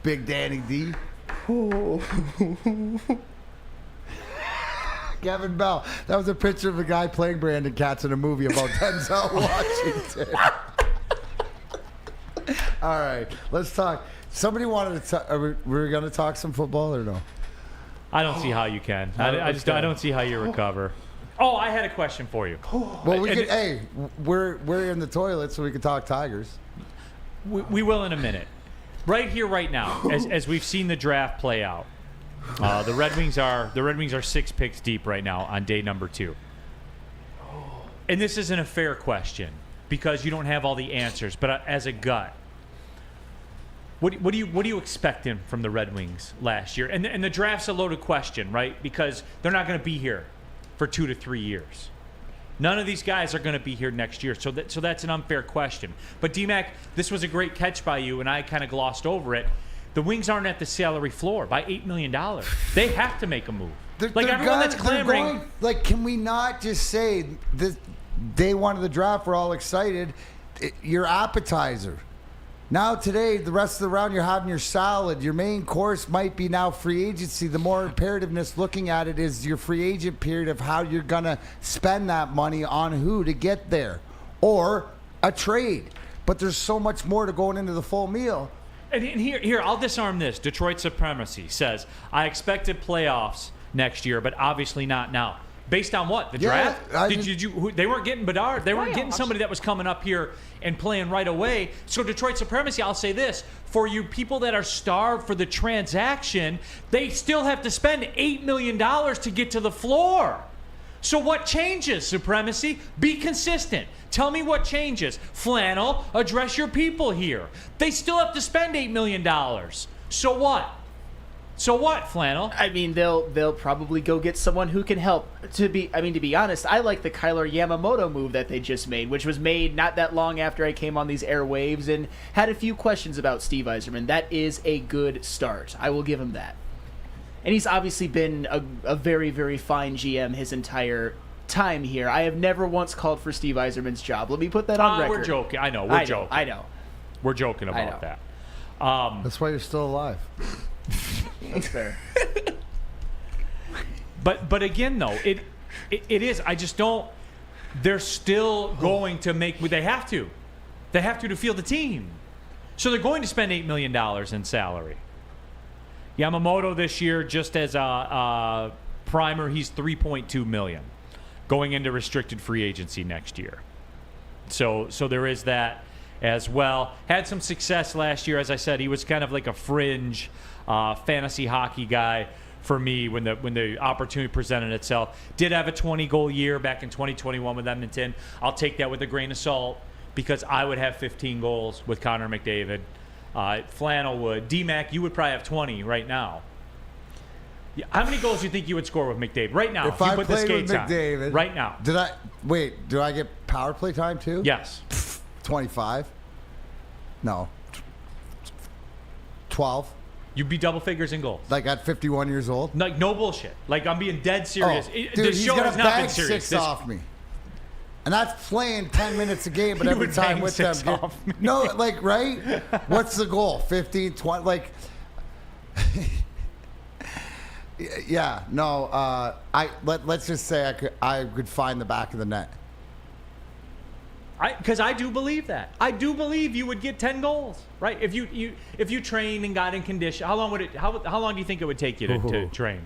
[SPEAKER 2] Big Danny D. Kevin Bell. That was a picture of a guy playing Brandon Katz in a movie about Denzel Washington. All right, let's talk. Somebody wanted to talk. We're going to talk some football or no?
[SPEAKER 7] I don't see how you can. I don't see how you recover. Oh, I had a question for you.
[SPEAKER 2] Well, we could. Hey, we're in the toilet, so we can talk Tigers.
[SPEAKER 7] We will in a minute. Right here, right now, as we've seen the draft play out, the Red Wings are 6 picks deep right now on day number 2. And this isn't a fair question because you don't have all the answers. But as a gut, what do you expect from the Red Wings last year? And the draft's a loaded question, right? Because they're not going to be here for 2 to 3 years. None of these guys are going to be here next year, so that's an unfair question. But D-Mac, this was a great catch by you, and I kind of glossed over it. The Wings aren't at the salary floor by $8 million. They have to make a move. Everyone that's clamoring.
[SPEAKER 2] Can we not just say this day one of the draft, we're all excited. Your appetizer. Now today, the rest of the round, you're having your salad. Your main course might be now free agency. The more imperativeness looking at it is your free agent period of how you're going to spend that money on who to get there. Or a trade. But there's so much more to going into the full meal.
[SPEAKER 7] And here, I'll disarm this. Detroit Supremacy says, I expected playoffs next year, but obviously not now. Based on what? The draft? They weren't getting Bedard. They weren't getting somebody that was coming up here and playing right away. So Detroit Supremacy, I'll say this. For you people that are starved for the transaction, they still have to spend $8 million to get to the floor. So what changes, Supremacy? Be consistent. Tell me what changes. Flannel, address your people here. They still have to spend $8 million. So what? So what, Flannel?
[SPEAKER 10] I mean, they'll probably go get someone who can help. To be honest, I like the Kyler Yamamoto move that they just made, which was made not that long after I came on these airwaves and had a few questions about Steve Yzerman. That is a good start. I will give him that. And he's obviously been a very, very fine GM his entire time here. I have never once called for Steve Yzerman's job. Let me put that on record.
[SPEAKER 7] We're joking. I know. We're joking.
[SPEAKER 10] I know.
[SPEAKER 7] We're joking about that.
[SPEAKER 2] That's why you're still alive.
[SPEAKER 10] That's fair.
[SPEAKER 7] But again, though, it is. I just don't. They're still going to make. They have to. They have to field the team. So they're going to spend $8 million in salary. Yamamoto this year, just as a primer, he's $3.2 million, going into restricted free agency next year. So there is that as well. Had some success last year, as I said. He was kind of like a fringe fantasy hockey guy for me when the opportunity presented itself. Did have a 20-goal year back in 2021 with Edmonton. I'll take that with a grain of salt because I would have 15 goals with Connor McDavid. Flannel would. D-Mac, you would probably have 20 right now. Yeah, how many goals do you think you would score with McDavid right now?
[SPEAKER 2] If I played with McDavid,
[SPEAKER 7] right now.
[SPEAKER 2] Do I get power play time too?
[SPEAKER 7] Yes.
[SPEAKER 2] 25? No. 12?
[SPEAKER 7] You'd be double figures in goals.
[SPEAKER 2] Like at 51 years old?
[SPEAKER 7] Like no bullshit. Like I'm being dead serious.
[SPEAKER 2] Dude,
[SPEAKER 7] this
[SPEAKER 2] he's
[SPEAKER 7] show
[SPEAKER 2] gonna
[SPEAKER 7] has not
[SPEAKER 2] bang
[SPEAKER 7] been serious.
[SPEAKER 2] 6 off me. And that's playing 10 minutes a game, but
[SPEAKER 7] You
[SPEAKER 2] every
[SPEAKER 7] would
[SPEAKER 2] time
[SPEAKER 7] bang
[SPEAKER 2] with
[SPEAKER 7] 6
[SPEAKER 2] them.
[SPEAKER 7] off me.
[SPEAKER 2] No, like, right? What's the goal? 15, 20? Like, yeah, no. Let's just say I could find the back of the net.
[SPEAKER 7] Because I do believe that. I do believe you would get 10 goals, right? If you trained and got in condition, how long do you think it would take you to train?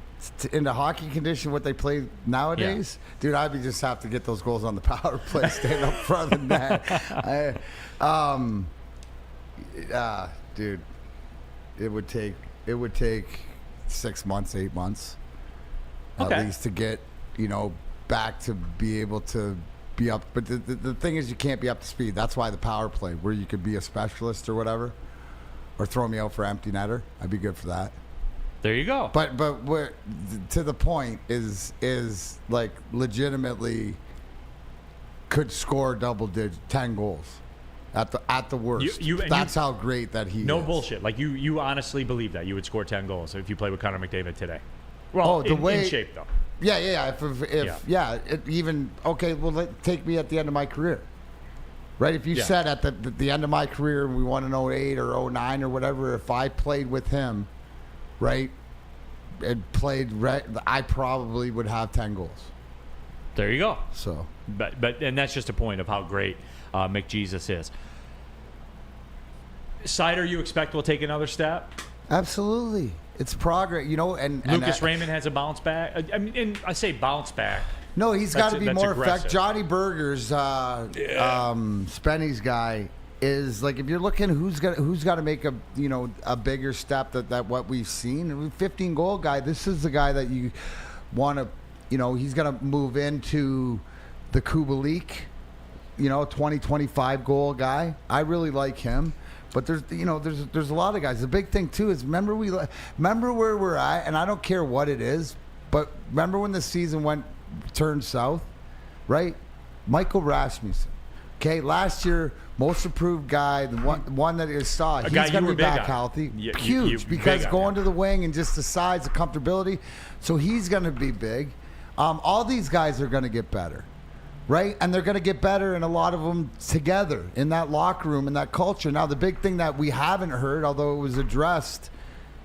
[SPEAKER 2] In the hockey condition, what they play nowadays, dude, I'd just have to get those goals on the power play, stand up front of the net. Dude, it would take 6 months, 8 months, at least to get back to be able to be up. But the thing is, you can't be up to speed. That's why the power play, where you could be a specialist or whatever, or throw me out for empty netter. I'd be good for that.
[SPEAKER 7] There you go.
[SPEAKER 2] But where, to the point is like legitimately could score double digit 10 goals at the worst. That's how great that he is.
[SPEAKER 7] No bullshit. Like you honestly believe that you would score 10 goals if you played with Connor McDavid today. Well, in shape though.
[SPEAKER 2] Yeah. Take me at the end of my career. Right? If you said at the end of my career we won in 08 or 09 or whatever, if I played with him, right, and I probably would have 10 goals.
[SPEAKER 7] There you go.
[SPEAKER 2] So,
[SPEAKER 7] but that's just a point of how great McJesus is. Sider, you expect will take another step?
[SPEAKER 2] Absolutely. It's progress, and
[SPEAKER 7] Lucas Raymond has a bounce back. I mean, and I say bounce back.
[SPEAKER 2] No, he's got to be more effective.
[SPEAKER 7] aggressive.
[SPEAKER 2] Johnny Berger's Spenny's guy is like, if you're looking who's got to make a bigger step that what we've seen. 15-goal guy. This is the guy that you want to, he's going to move into the Kubalik, 20-25 goal guy. I really like him. But there's a lot of guys. The big thing too is remember where we're at, and I don't care what it is, but remember when the season turned south, right? Michael Rasmussen. Okay, last year most improved guy, the one that is saw. He's going to be back healthy, huge because going to the wing and just the size, the comfortability. So he's going to be big. All these guys are going to get better. Right? And they're going to get better, and a lot of them together in that locker room and that culture. Now, the big thing that we haven't heard, although it was addressed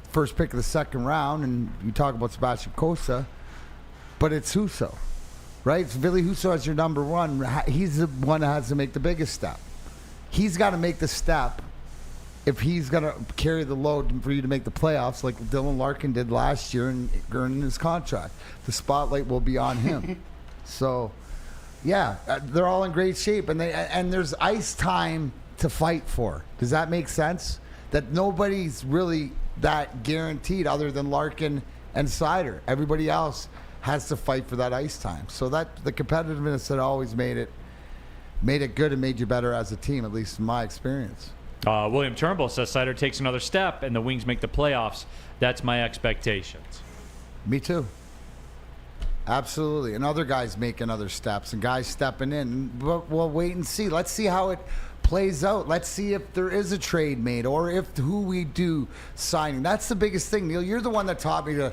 [SPEAKER 2] first pick of the second round, and you talk about Sebastian Cossa, but it's Husso, right? It's Ville Husso as your number one. He's the one that has to make the biggest step. He's got to make the step if he's going to carry the load for you to make the playoffs like Dylan Larkin did last year and earning his contract. The spotlight will be on him. So... yeah, they're all in great shape, and there's ice time to fight for. Does that make sense? That nobody's really that guaranteed other than Larkin and Sider. Everybody else has to fight for that ice time. So that the competitiveness had always made it good and made you better as a team, at least in my experience.
[SPEAKER 7] William Turnbull says Sider takes another step and the Wings make the playoffs. That's my expectations.
[SPEAKER 2] Me too. Absolutely. And other guys making other steps and guys stepping in. But we'll wait and see. Let's see how it plays out. Let's see if there is a trade made or if who we do signing. That's the biggest thing, Neal. You're the one that taught me to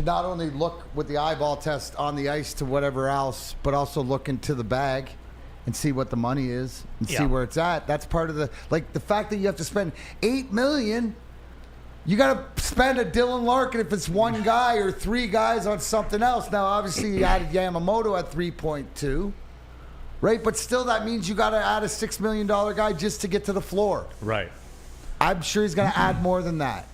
[SPEAKER 2] not only look with the eyeball test on the ice to whatever else, but also look into the bag and see what the money is and see where it's at. That's part of the fact that you have to spend $8 million. You got to spend a Dylan Larkin if it's one guy or three guys on something else. Now, obviously, you added Yamamoto at 3.2, right? But still, that means you got to add a $6 million guy just to get to the floor.
[SPEAKER 7] Right.
[SPEAKER 2] I'm sure he's going to add more than that.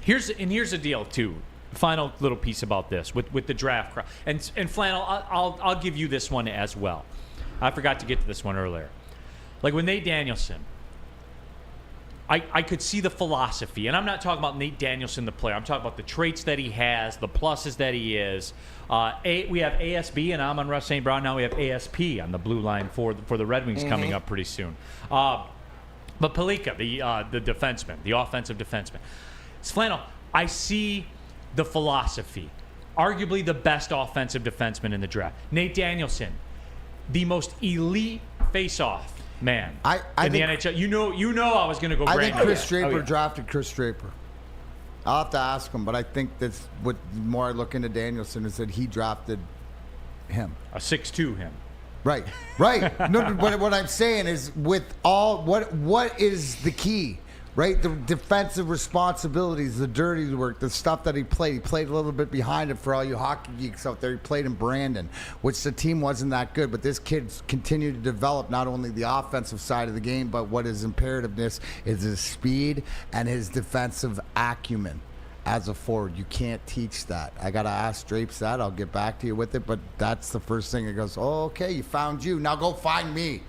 [SPEAKER 7] Here's the deal too. Final little piece about this with the draft crowd and Flannel. I'll give you this one as well. I forgot to get to this one earlier. Like with Nate Danielson, I could see the philosophy, and I'm not talking about Nate Danielson, the player. I'm talking about the traits that he has, the pluses that he is. We have ASB and Amon-Ra St. Brown. Now we have ASP on the blue line for the Red Wings coming up pretty soon. But Pelika, the defenseman, the offensive defenseman. Flannel, I see the philosophy. Arguably the best offensive defenseman in the draft. Nate Danielson, the most elite face-off man in the NHL. You know I was going to go.
[SPEAKER 2] I think Chris Draper drafted Chris Draper. I'll have to ask him, but I think that's what more I look into Danielson is that he drafted him.
[SPEAKER 7] A 6'2" him.
[SPEAKER 2] Right. No, but what I'm saying is with all what is the key? Right, the defensive responsibilities, the dirty work, the stuff that he played a little bit behind it for all you hockey geeks out there. He played in Brandon, which the team wasn't that good, but this kid's continued to develop not only the offensive side of the game, but what his imperativeness is his speed and his defensive acumen as a forward. You can't teach that. I got to ask Drapes that. I'll get back to you with it, but that's the first thing that goes, oh, okay, you found you. Now go find me.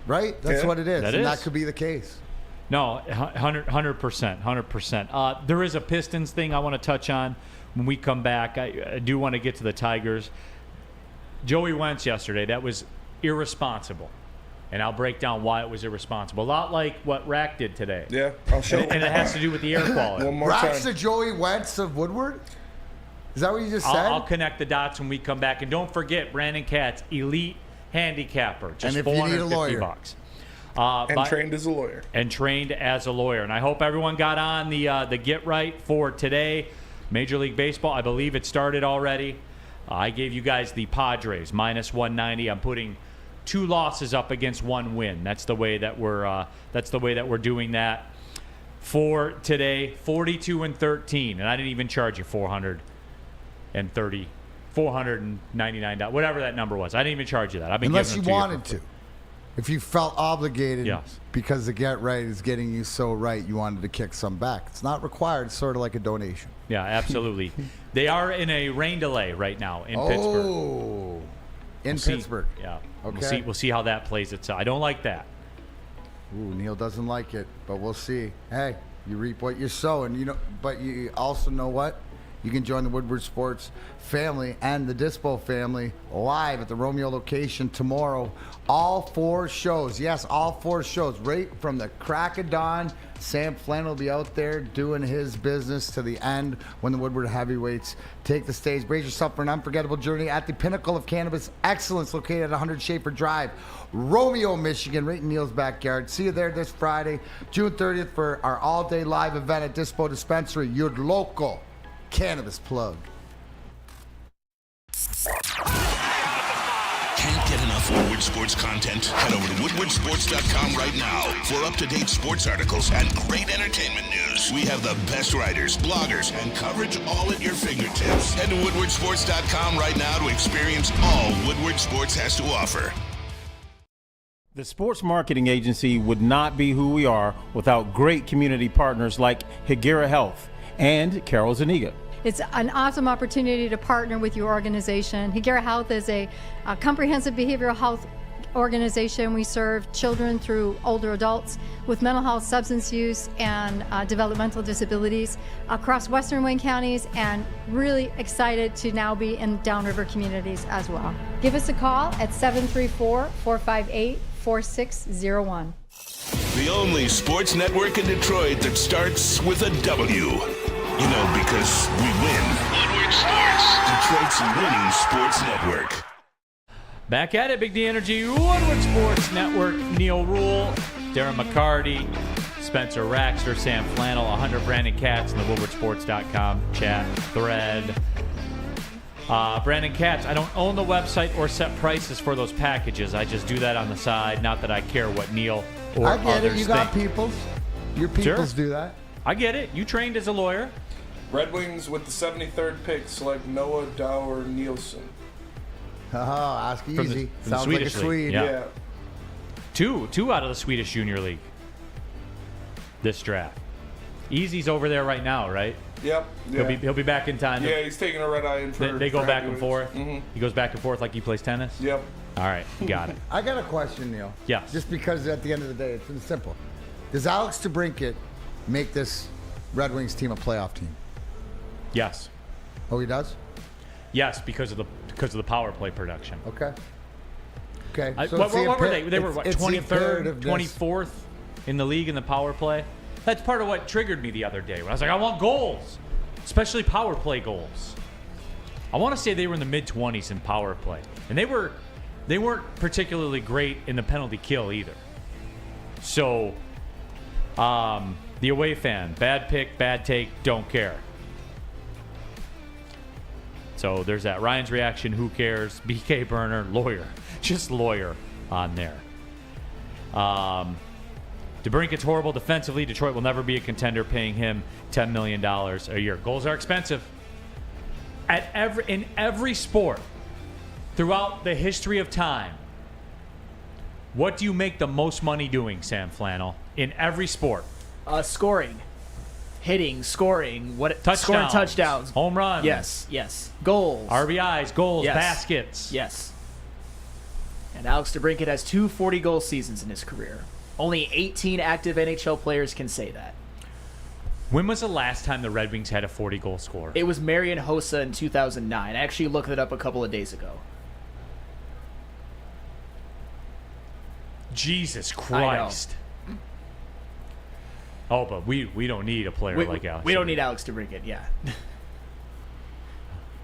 [SPEAKER 2] Right? That's what it is. That could be the case.
[SPEAKER 7] No, 100%. There is a Pistons thing I want to touch on when we come back. I do want to get to the Tigers. Joey Wentz yesterday, that was irresponsible. And I'll break down why it was irresponsible. A lot like what Rack did today.
[SPEAKER 8] Yeah, I'll show you.
[SPEAKER 7] And it has to do with the air quality.
[SPEAKER 8] One more
[SPEAKER 2] Rack's
[SPEAKER 8] time.
[SPEAKER 2] the Joey Wentz of Woodward? Is that what you just said?
[SPEAKER 7] I'll connect the dots when we come back. And don't forget, Brandon Katz, elite handicapper. Just
[SPEAKER 2] and if you need a lawyer.
[SPEAKER 7] $450.
[SPEAKER 8] Trained as a lawyer.
[SPEAKER 7] And trained as a lawyer. And I hope everyone got on the get right for today. Major League Baseball, I believe it started already. I gave you guys the Padres, minus 190. I'm putting 2 losses up against 1 win. That's the way that we're doing that for today. 42-13. And I didn't even charge you $499, whatever that number was. I didn't even charge you that. I've been
[SPEAKER 2] unless
[SPEAKER 7] giving
[SPEAKER 2] you wanted to. If you felt obligated because the get right is getting you so right, you wanted to kick some back. It's not required. It's sort of like a donation.
[SPEAKER 7] Yeah, absolutely. They are in a rain delay right now in Pittsburgh.
[SPEAKER 2] Oh, in Pittsburgh.
[SPEAKER 7] Yeah.
[SPEAKER 2] Okay.
[SPEAKER 7] We'll see how that plays itself. I don't like that.
[SPEAKER 2] Ooh, Neal doesn't like it, but we'll see. Hey, you reap what you sow, and but you also know what? You can join the Woodward Sports family and the Dispo family live at the Romeo location tomorrow. All 4 shows. Yes, all 4 shows. Right from the crack of dawn, Sam Flannel will be out there doing his business to the end when the Woodward heavyweights take the stage. Brace yourself for an unforgettable journey at the pinnacle of cannabis excellence located at 100 Schaefer Drive, Romeo, Michigan, right in Neal's backyard. See you there this Friday, June 30th for our all-day live event at Dispo Dispensary, your local cannabis plug.
[SPEAKER 9] Can't get enough Woodward Sports content? Head over to woodwardsports.com right now for up-to-date sports articles and great entertainment news. We have the best writers, bloggers, and coverage all at your fingertips. Head to woodwardsports.com right now to experience all Woodward Sports has to offer.
[SPEAKER 17] The Sports Marketing Agency would not be who we are without great community partners like Higuera Health and Carol Zaniga.
[SPEAKER 18] It's an awesome opportunity to partner with your organization. Higuera Health is a comprehensive behavioral health organization, we serve children through older adults with mental health, substance use, and developmental disabilities across Western Wayne counties, and really excited to now be in downriver communities as well. Give us a call at 734-458-4601.
[SPEAKER 9] The only sports network in Detroit that starts with a W. You know, because we win. Woodward Sports, Detroit's winning sports network.
[SPEAKER 7] Back at it, Big D Energy, Woodward Sports Network. Neal Ruhl, Darren McCarty, Spencer Raxter, Sam Flannel, 100 Brandon Katz in the WoodwardSports.com chat thread. Brandon Katz, I don't own the website or set prices for those packages. I just do that on the side. Not that I care what Neal or
[SPEAKER 2] I get
[SPEAKER 7] others
[SPEAKER 2] it. You got
[SPEAKER 7] think.
[SPEAKER 2] peoples. Your peoples do that.
[SPEAKER 7] I get it. You trained as a lawyer.
[SPEAKER 8] Red Wings with the 73rd pick select Noah Dower Nielsen.
[SPEAKER 2] Ask easy.
[SPEAKER 7] From the
[SPEAKER 2] Sounds
[SPEAKER 7] Swedish
[SPEAKER 2] like a Swede.
[SPEAKER 7] League. Yeah. Two out of the Swedish Junior League this draft. Easy's over there right now, right?
[SPEAKER 8] Yep. Yeah.
[SPEAKER 7] He'll be back in time.
[SPEAKER 8] Yeah, he's taking a red eye in for.
[SPEAKER 7] They go back and forth.
[SPEAKER 8] Mm-hmm.
[SPEAKER 7] He goes back and forth like he plays tennis.
[SPEAKER 8] Yep.
[SPEAKER 7] All right, got it.
[SPEAKER 2] I got a question, Neal.
[SPEAKER 7] Yeah.
[SPEAKER 2] Just because at the end of the day, it's simple. Does Alex DeBrincat make this Red Wings team a playoff team?
[SPEAKER 7] Yes.
[SPEAKER 2] Oh, he does?
[SPEAKER 7] Yes, because of the power play production.
[SPEAKER 2] Okay. Okay.
[SPEAKER 7] What were they? They were what,
[SPEAKER 2] it's
[SPEAKER 7] 23rd, 24th in the league in the power play. That's part of what triggered me the other day when I was like, I want goals, especially power play goals. I want to say they were in the mid-20s in power play, and they weren't particularly great in the penalty kill either. So, the away fan, bad pick, bad take, don't care. So there's that. Ryan's reaction, who cares? BK Burner, lawyer. Just lawyer on there. DeBrincat's horrible defensively. Detroit will never be a contender, paying him $10 million a year. Goals are expensive. In every sport, throughout the history of time, what do you make the most money doing, Sam Flannel? In every sport?
[SPEAKER 10] Scoring. Hitting, scoring,
[SPEAKER 7] Touchdowns.
[SPEAKER 10] scoring touchdowns.
[SPEAKER 7] Home runs.
[SPEAKER 10] Yes. Goals.
[SPEAKER 7] RBIs, goals,
[SPEAKER 10] Yes.
[SPEAKER 7] baskets.
[SPEAKER 10] Yes. And Alex DeBrincat has two 40-goal seasons in his career. Only 18 active NHL players can say that.
[SPEAKER 7] When was the last time the Red Wings had a 40-goal scorer?
[SPEAKER 10] It was Marian Hossa in 2009. I actually looked it up a couple of days ago.
[SPEAKER 7] Jesus Christ. Oh, but we don't need a player like Alex.
[SPEAKER 10] We don't need Alex DeBrincat, yeah.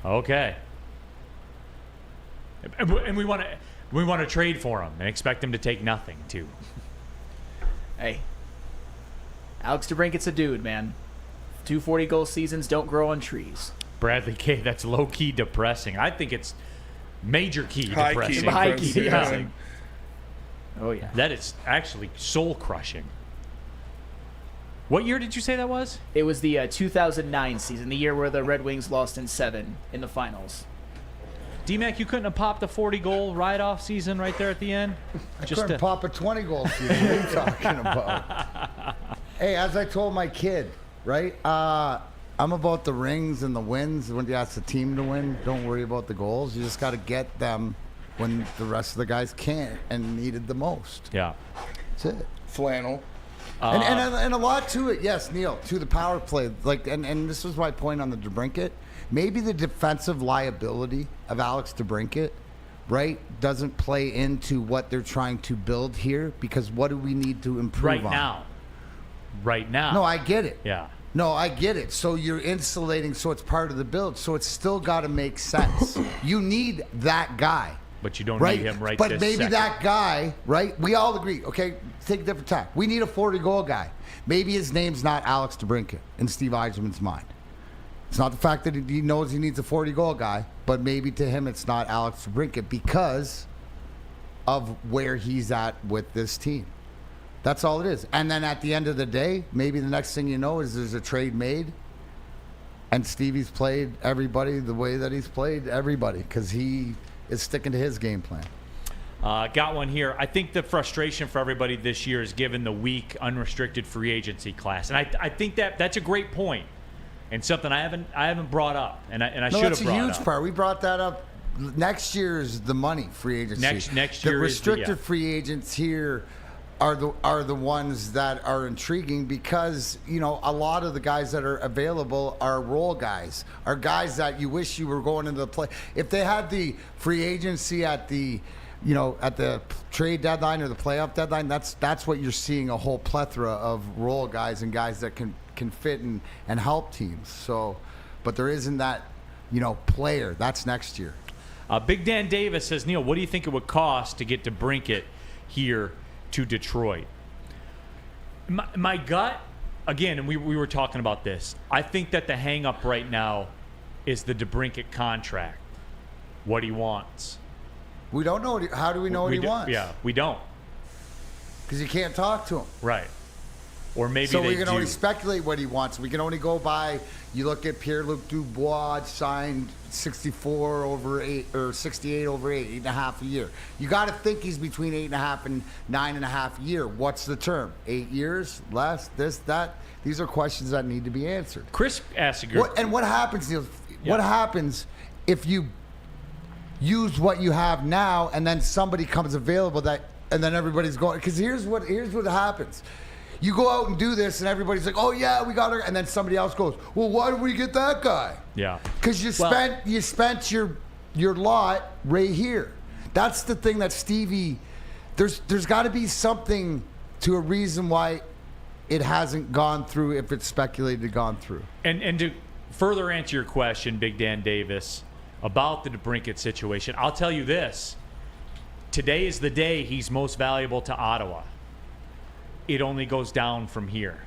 [SPEAKER 7] Okay. And we want to trade for him and expect him to take nothing too.
[SPEAKER 10] Hey, Alex DeBrincat's a dude, man. 2 40-goal seasons don't grow on trees.
[SPEAKER 7] Bradley K, that's low-key depressing. I think it's major-key depressing.
[SPEAKER 10] High-key depressing. Oh, yeah.
[SPEAKER 7] That is actually soul-crushing. What year did you say that was?
[SPEAKER 10] It was the 2009 season, the year where the Red Wings lost in 7 in the finals.
[SPEAKER 7] D-Mac, you couldn't have popped a 40-goal ride-off season right there at the end?
[SPEAKER 2] I couldn't pop a 20-goal season. What are you talking about? Hey, as I told my kid, right? I'm about the rings and the wins. When you ask the team to win, don't worry about the goals. You just got to get them when the rest of the guys can't and needed the most.
[SPEAKER 7] Yeah.
[SPEAKER 2] That's it.
[SPEAKER 8] Flannel.
[SPEAKER 2] And a lot to it, yes, Neal, to the power play. And this was my point on the DeBrincat. Maybe the defensive liability of Alex DeBrincat, right, doesn't play into what they're trying to build here, because what do we need to improve on?
[SPEAKER 7] Right now.
[SPEAKER 2] No, I get it.
[SPEAKER 7] Yeah.
[SPEAKER 2] No, I get it. So you're insulating, so it's part of the build. So it's still got to make sense. You need that guy.
[SPEAKER 7] But you don't
[SPEAKER 2] right?
[SPEAKER 7] need him right
[SPEAKER 2] But
[SPEAKER 7] this
[SPEAKER 2] maybe
[SPEAKER 7] second.
[SPEAKER 2] that guy, right? We all agree. Okay, take a different time. We need a 40-goal guy. Maybe his name's not Alex DeBrincat in Steve Yzerman's mind. It's not the fact that he knows he needs a 40-goal guy, but maybe to him it's not Alex DeBrincat because of where he's at with this team. That's all it is. And then at the end of the day, maybe the next thing you know is there's a trade made, and Stevie's played everybody the way that he's played everybody because he is sticking to his game plan.
[SPEAKER 7] Got one here. I think the frustration for everybody this year is given the weak, unrestricted free agency class, and I think that's a great point and something I haven't brought up, and I should have brought up.
[SPEAKER 2] That's a huge part. We brought that up next year is the money free agency.
[SPEAKER 7] Next
[SPEAKER 2] the
[SPEAKER 7] year
[SPEAKER 2] restricted
[SPEAKER 7] is
[SPEAKER 2] free agents here are the ones that are intriguing because a lot of the guys that are available are role guys, are guys that you wish you were going into the play. If they had the free agency at the at the trade deadline or the playoff deadline, that's what you're seeing, a whole plethora of role guys and guys that can fit and help teams. So, but there isn't that player. That's next year.
[SPEAKER 7] Big Dan Davis says, Neal, what do you think it would cost to get DeBrincat here to Detroit? My gut, again, and we were talking about this, I think that the hang-up right now is the DeBrincat contract, what he wants.
[SPEAKER 2] We don't know. How do we know what he wants?
[SPEAKER 7] Yeah, we don't.
[SPEAKER 2] Because you can't talk to him.
[SPEAKER 7] Right. Or maybe
[SPEAKER 2] so
[SPEAKER 7] they
[SPEAKER 2] we can
[SPEAKER 7] do.
[SPEAKER 2] only speculate what he wants. We can only go by. You look at Pierre-Luc Dubois signed 64 over 8 or 68 over 8.5 a year. You got to think he's between 8.5 and 9.5 a year. What's the term? 8 years, less, this, that. These are questions that need to be answered.
[SPEAKER 7] Chris asked a good.
[SPEAKER 2] What happens, Neal? Yeah. What happens if you use what you have now and then somebody comes available and then everybody's going? Because here's what happens. You go out and do this, and everybody's like, "Oh yeah, we got her," and then somebody else goes, "Well, why did we get that guy?"
[SPEAKER 7] Yeah,
[SPEAKER 2] because you spent your lot right here. That's the thing that Stevie. There's got to be something to a reason why it hasn't gone through. If it's speculated gone through.
[SPEAKER 7] And to further answer your question, Big Dan Davis, about the DeBrincat situation, I'll tell you this: today is the day he's most valuable to Ottawa. It only goes down from here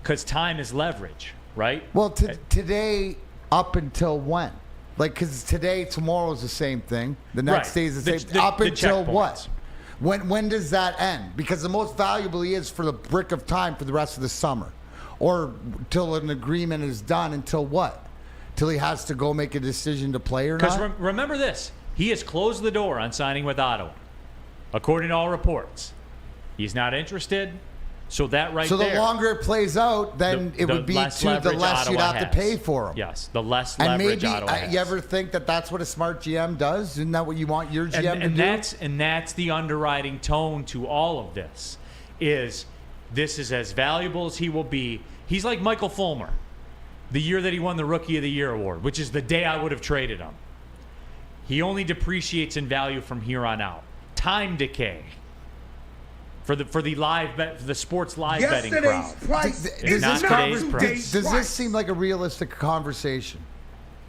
[SPEAKER 7] because time is leverage, right?
[SPEAKER 2] Well, today up until when? Like, because tomorrow's the same thing. The next day is the same. Up until what? When does that end? Because the most valuable he is for the brick of time for the rest of the summer, or till an agreement is done. Until what? Till he has to go make a decision to play or not?
[SPEAKER 7] Because remember this: he has closed the door on signing with Ottawa, according to all reports. He's not interested, so that there.
[SPEAKER 2] So the longer it plays out, then it would be the less you'd have to pay for him.
[SPEAKER 7] Yes, the less leverage Ottawa has.
[SPEAKER 2] You ever think that that's what a smart GM does? Isn't that what you want your GM to do?
[SPEAKER 7] And that's the underwriting tone to all of this. This is as valuable as he will be. He's like Michael Fulmer, the year that he won the Rookie of the Year award, which is the day I would have traded him. He only depreciates in value from here on out. Time decay. For the sports live betting crowd.
[SPEAKER 2] Does this seem like a realistic conversation?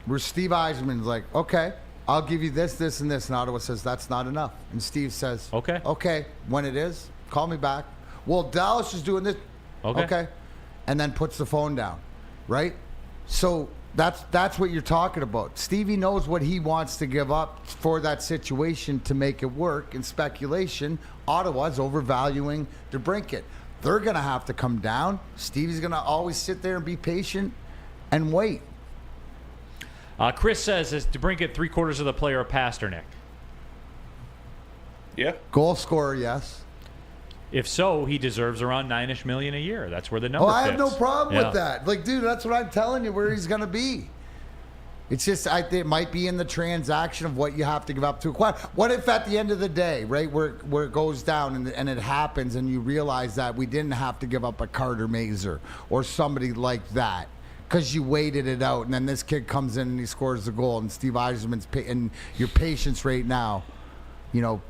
[SPEAKER 2] Where Steve Yzerman's like, okay, I'll give you this, this, and this. And Ottawa says, that's not enough. And Steve says, okay, when it is, call me back. Well, Dallas is doing this. Okay. And then puts the phone down, right? So that's what you're talking about. Stevie knows what he wants to give up for that situation to make it work. In speculation, Ottawa's overvaluing DeBrincat. They're going to have to come down. Stevie's going to always sit there and be patient and wait.
[SPEAKER 7] Chris says, is DeBrincat 3/4 of the player of Pasternak?
[SPEAKER 8] Yeah.
[SPEAKER 2] Goal scorer, yes.
[SPEAKER 7] If so, he deserves around $9-ish million a year. That's where the number fits.
[SPEAKER 2] I have no problem with that. Like, dude, that's what I'm telling you, where he's going to be. It's just, I think it might be in the transaction of what you have to give up to acquire. What if at the end of the day, right, where it goes down and it happens and you realize that we didn't have to give up a Carter Mazer or somebody like that because you waited it out, and then this kid comes in and he scores the goal, and Steve Yzerman's and your patience right now,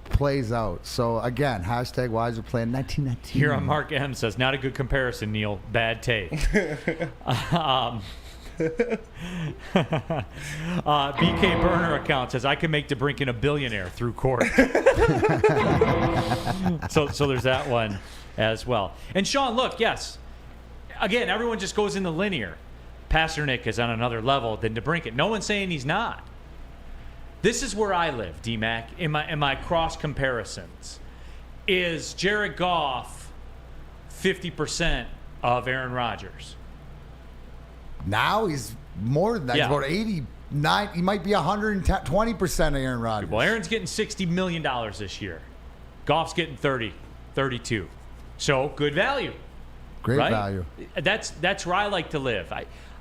[SPEAKER 2] plays out. So again, hashtag Wiser Plan 1919.
[SPEAKER 7] Here on Mark M says, not a good comparison, Neal. Bad take. BK Burner account says, I can make DeBrincat a billionaire through court. so there's that one as well. And Sean, look, yes. Again, everyone just goes into linear. Pasternak is on another level than DeBrincat. No one's saying he's not. This is where I live, D-Mac, in my cross comparisons. Is Jared Goff 50% of Aaron Rodgers?
[SPEAKER 2] Now he's more than that.
[SPEAKER 7] Yeah.
[SPEAKER 2] He's about 89. He might be 120% of Aaron Rodgers.
[SPEAKER 7] Well, Aaron's getting $60 million this year. Goff's getting 30, 32. So good value.
[SPEAKER 2] Great
[SPEAKER 7] right?
[SPEAKER 2] value.
[SPEAKER 7] That's where I like to live.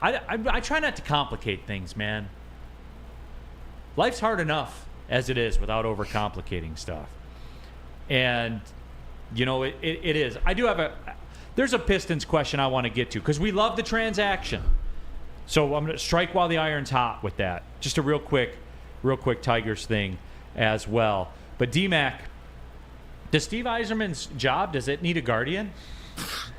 [SPEAKER 7] I try not to complicate things, man. life's hard enough as it is without overcomplicating stuff. And, you know, it is. I do have there's a Pistons question I want to get to because we love the transaction. So I'm going to strike while the iron's hot with that. Just a real quick Tigers thing as well. But D-Mac, does Steve Yzerman's job, does it need a guardian?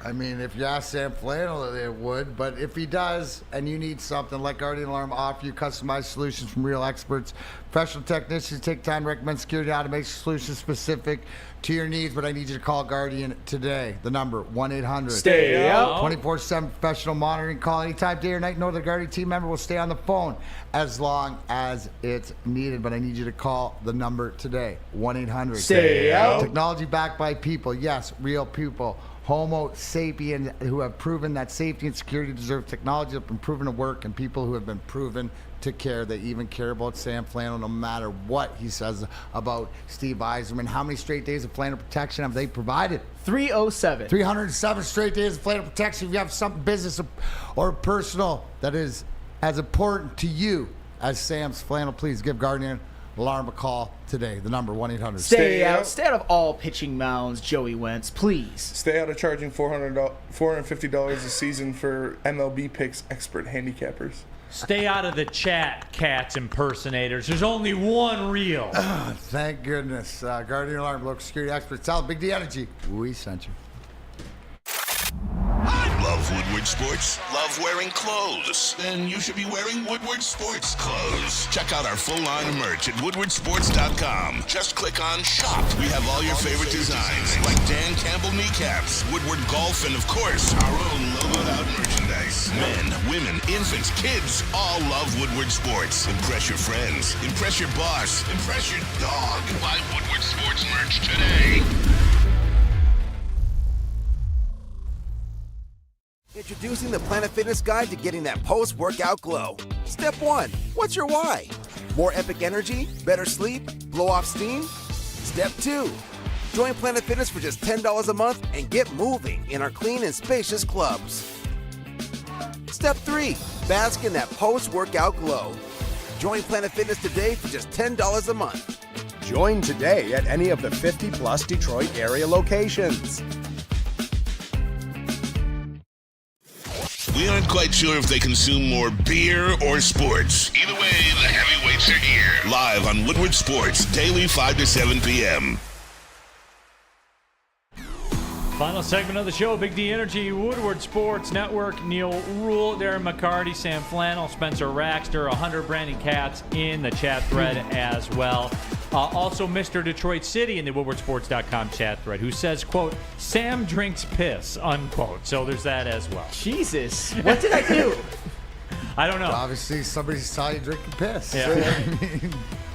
[SPEAKER 2] I mean, if you ask Sam Flannel, it would. But if he does, and you need something, let Guardian Alarm offer you customized solutions from real experts. Professional technicians take time to recommend security automation solutions specific to your needs. But I need you to call Guardian today. The number, 1-800.
[SPEAKER 10] Stay out.
[SPEAKER 2] 24/7 professional monitoring. Call anytime, day or night. Know the Guardian team member will stay on the phone as long as it's needed. But I need you to call the number today, 1-800.
[SPEAKER 10] Stay out.
[SPEAKER 2] Technology backed by people. Yes, real people. Homo sapien who have proven that safety and security deserve technology that have been proven to work, and people who have been proven to care. They even care about Sam Flannel no matter what he says about Steve Yzerman. How many straight days of Flannel protection have they provided?
[SPEAKER 10] 307.
[SPEAKER 2] 307 straight days of Flannel protection. If you have something business or personal that is as important to you as Sam's Flannel, please give Guardian Alarm a call today. The number, 1-800.
[SPEAKER 10] Stay out. Stay out of all pitching mounds, Joey Wentz, please.
[SPEAKER 8] Stay out of charging $450 a season for MLB picks expert handicappers.
[SPEAKER 7] Stay out of the chat, Cats impersonators. There's only one real.
[SPEAKER 2] Thank goodness. Guardian Alarm, local security experts. Tell Big D Energy we sent you.
[SPEAKER 9] Love Woodward Sports? Love wearing clothes? Then you should be wearing Woodward Sports clothes. Check out our full line of merch at woodwardsports.com. Just click on shop. We have all your favorite designs, like Dan Campbell kneecaps, Woodward golf, and of course, our own logoed out merchandise. Men, women, infants, kids, all love Woodward Sports. Impress your friends. Impress your boss. Impress your dog. Buy Woodward Sports merch today.
[SPEAKER 14] Introducing the Planet Fitness Guide to getting that post-workout glow. Step 1. What's your why? More epic energy? Better sleep? Blow off steam? Step 2. Join Planet Fitness for just $10 a month and get moving in our clean and spacious clubs. Step 3. Bask in that post-workout glow. Join Planet Fitness today for just $10 a month.
[SPEAKER 15] Join today at any of the 50-plus Detroit area locations.
[SPEAKER 9] We aren't quite sure if they consume more beer or sports. Either way, the heavyweights are here. Live on Woodward Sports, daily 5 to 7 p.m.
[SPEAKER 7] Final segment of the show, Big D Energy, Woodward Sports Network. Neal, Ruhl, Darren, McCarty, Sam Flannel, Spencer Raxter, 100 Brandon Cats in the chat thread as well. Also, Mr. Detroit City in the woodwardsports.com chat thread, who says, quote, Sam drinks piss, unquote. So there's that as well.
[SPEAKER 10] Jesus, what did I do?
[SPEAKER 7] I don't know.
[SPEAKER 2] Obviously, somebody saw you drinking piss.
[SPEAKER 7] Yeah.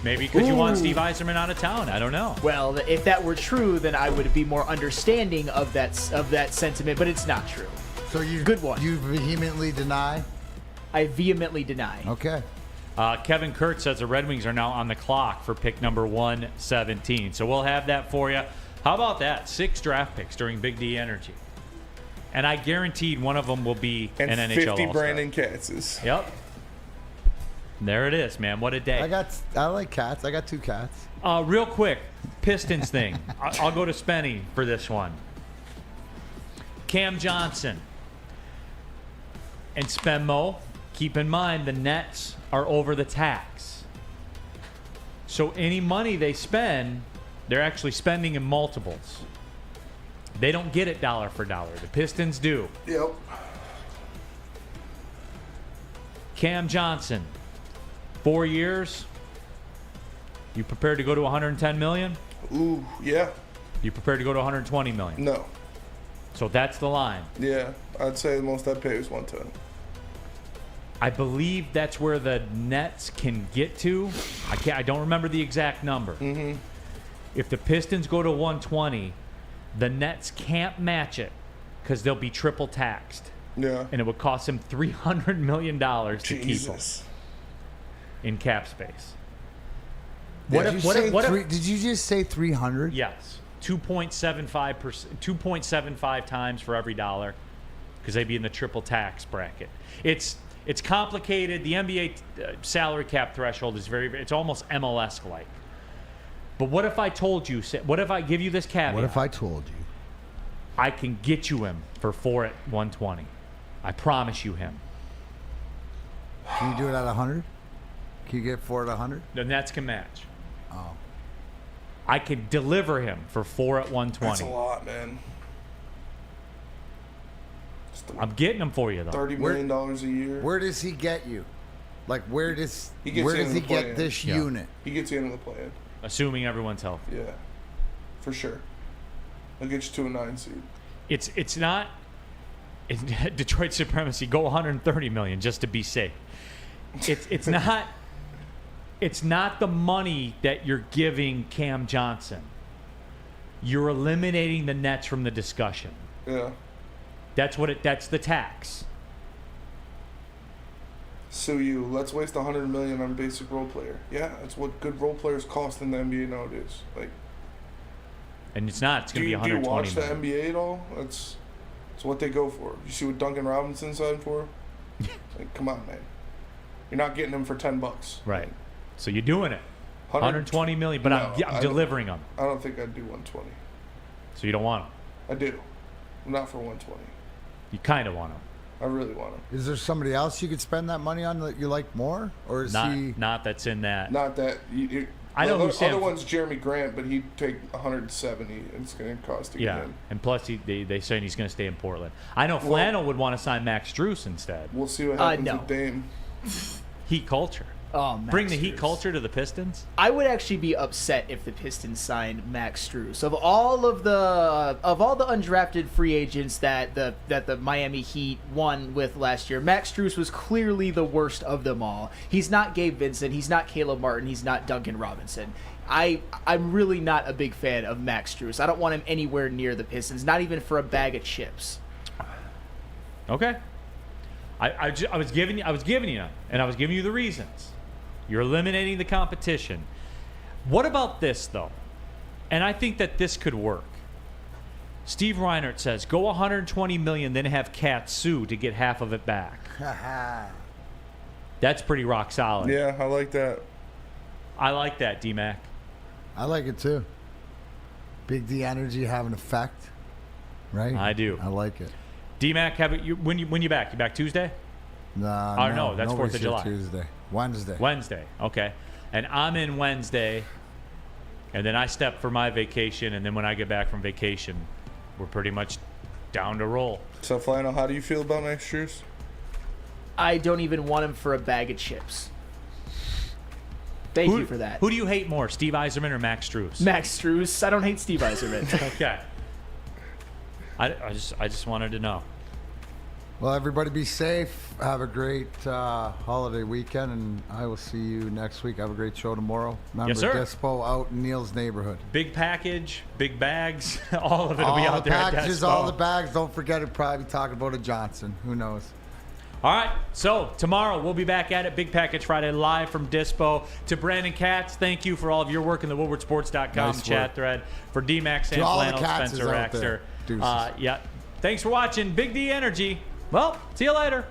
[SPEAKER 7] Maybe because you want Steve Yzerman out of town. I don't know.
[SPEAKER 10] Well, if that were true, then I would be more understanding of that sentiment, but it's not true.
[SPEAKER 2] So
[SPEAKER 10] good one.
[SPEAKER 2] You vehemently deny?
[SPEAKER 10] I vehemently deny.
[SPEAKER 2] Okay.
[SPEAKER 7] Kevin Kurtz says the Red Wings are now on the clock for pick number 117. So we'll have that for you. How about that? 6 draft picks during Big D Energy. And I guaranteed one of them will be an NHL
[SPEAKER 8] And 50
[SPEAKER 7] All-Star.
[SPEAKER 8] Brandon Katz's.
[SPEAKER 7] Yep. There it is, man. What a day.
[SPEAKER 2] I like cats. I got 2 cats.
[SPEAKER 7] Real quick, Pistons thing. I'll go to Spenny for this one. Cam Johnson and Spenmo, keep in mind the Nets are over the tax. So any money they spend, they're actually spending in multiples. They don't get it dollar for dollar. The Pistons do.
[SPEAKER 8] Yep.
[SPEAKER 7] Cam Johnson, 4 years. You prepared to go to 110 million?
[SPEAKER 8] Ooh, yeah.
[SPEAKER 7] You prepared to go to 120 million?
[SPEAKER 8] No.
[SPEAKER 7] So that's the line.
[SPEAKER 8] Yeah, I'd say the most I'd pay is 110.
[SPEAKER 7] I believe that's where the Nets can get to. I don't remember the exact number.
[SPEAKER 8] Mm-hmm.
[SPEAKER 7] If the Pistons go to 120, the Nets can't match it because they'll be triple taxed.
[SPEAKER 8] Yeah.
[SPEAKER 7] And it would cost them $300 million to keep them in cap space.
[SPEAKER 2] Did you just say 300?
[SPEAKER 7] Yes. 2.75 times for every dollar because they'd be in the triple tax bracket. It's complicated. The NBA salary cap threshold is it's almost MLS-like. But what if I told you, what if I give you this caveat?
[SPEAKER 2] What if I told you?
[SPEAKER 7] I can get you him for 4 at 120. I promise you him.
[SPEAKER 2] Can you do it at 100? Can you get 4 at 100?
[SPEAKER 7] The Nets can match.
[SPEAKER 2] Oh.
[SPEAKER 7] I could deliver him for 4 at 120.
[SPEAKER 8] That's a lot, man.
[SPEAKER 7] I'm getting him for you, though.
[SPEAKER 8] $30 million a year.
[SPEAKER 2] Where does he get you? Like, where does he
[SPEAKER 8] get
[SPEAKER 2] this unit?
[SPEAKER 8] He gets you into the play-in.
[SPEAKER 7] Assuming everyone's healthy.
[SPEAKER 8] Yeah, for sure. I'll get you to a 9 seed.
[SPEAKER 7] It's not Detroit supremacy. Go 130 million just to be safe. It's not. It's not the money that you're giving Cam Johnson. You're eliminating the Nets from the discussion.
[SPEAKER 8] Yeah.
[SPEAKER 7] That's the tax.
[SPEAKER 8] Sue you. Let's waste $100 million on a basic role player. Yeah, that's what good role players cost in the NBA nowadays.
[SPEAKER 7] And it's not. It's going to be 120
[SPEAKER 8] Do you watch
[SPEAKER 7] million.
[SPEAKER 8] the NBA at all? That's what they go for. You see what Duncan Robinson signed for? Come on, man. You're not getting him for $10.
[SPEAKER 7] Right. So you're doing it. 120 million, but
[SPEAKER 8] No,
[SPEAKER 7] I'm delivering them.
[SPEAKER 8] I don't think I'd do 120.
[SPEAKER 7] So you don't want them.
[SPEAKER 8] I do. Not for 120.
[SPEAKER 7] You kind of want them.
[SPEAKER 8] I really want him.
[SPEAKER 2] Is there somebody else you could spend that money on that you like more, or is he
[SPEAKER 7] not that's in that?
[SPEAKER 8] Not that.
[SPEAKER 7] I know who
[SPEAKER 8] other one's Jeremy Grant, but he'd take 170. And it's going to cost to get him.
[SPEAKER 7] And plus they saying he's going to stay in Portland. I know Flannel would want to sign Max Strus instead.
[SPEAKER 8] We'll see what happens with Dame.
[SPEAKER 7] Heat culture.
[SPEAKER 10] Oh, Max
[SPEAKER 7] Bring the Heat
[SPEAKER 10] Strus.
[SPEAKER 7] culture to the Pistons.
[SPEAKER 10] I would actually be upset if the Pistons signed Max Strus. Of all the undrafted free agents that the Miami Heat won with last year, Max Strus was clearly the worst of them all. He's not Gabe Vincent. He's not Caleb Martin. He's not Duncan Robinson. I'm really not a big fan of Max Strus. I don't want him anywhere near the Pistons, not even for a bag of chips.
[SPEAKER 7] Okay. I was giving you, and I was giving you the reasons. You're eliminating the competition. What about this, though? And I think that this could work. Steve Reinert says, go 120 million, then have Kat sue to get half of it back. That's pretty rock solid.
[SPEAKER 8] Yeah, I like that.
[SPEAKER 7] I like that, D-Mac.
[SPEAKER 2] I like it too. Big D energy have an effect, right?
[SPEAKER 7] I do.
[SPEAKER 2] I like it.
[SPEAKER 7] D-Mac, when you back? You back Tuesday? No, that's 4th of July.
[SPEAKER 2] Tuesday.
[SPEAKER 7] Wednesday, okay. And I'm in Wednesday, and then I step for my vacation, and then when I get back from vacation, we're pretty much down to roll.
[SPEAKER 8] So, Flannel, how do you feel about Max Strus?
[SPEAKER 10] I don't even want him for a bag of chips. Thank you for that.
[SPEAKER 7] Who do you hate more, Steve Yzerman or Max Strus?
[SPEAKER 10] Max Strus. I don't hate Steve Yzerman.
[SPEAKER 7] Okay. I just wanted to know.
[SPEAKER 2] Well, everybody be safe. Have a great holiday weekend, and I will see you next week. Have a great show tomorrow. Remember,
[SPEAKER 7] Yes, sir.
[SPEAKER 2] Dispo out in Neal's neighborhood.
[SPEAKER 7] Big package, big bags, all of it will be out there at
[SPEAKER 2] Packages,
[SPEAKER 7] Dispo.
[SPEAKER 2] all the bags. Don't forget it. Probably talking about a Johnson. Who knows?
[SPEAKER 7] All right, so tomorrow we'll be back at it. Big Package Friday live from Dispo. To Brandon Katz, thank you for all of your work in the WoodwardSports.com
[SPEAKER 2] Nice
[SPEAKER 7] chat
[SPEAKER 2] work.
[SPEAKER 7] thread. For D-Max, Sam
[SPEAKER 2] To all the
[SPEAKER 7] Flannel,
[SPEAKER 2] Katzes
[SPEAKER 7] Spencer
[SPEAKER 2] out there.
[SPEAKER 7] Raxter. Yeah. Thanks for watching Big D Energy. Well, see you later.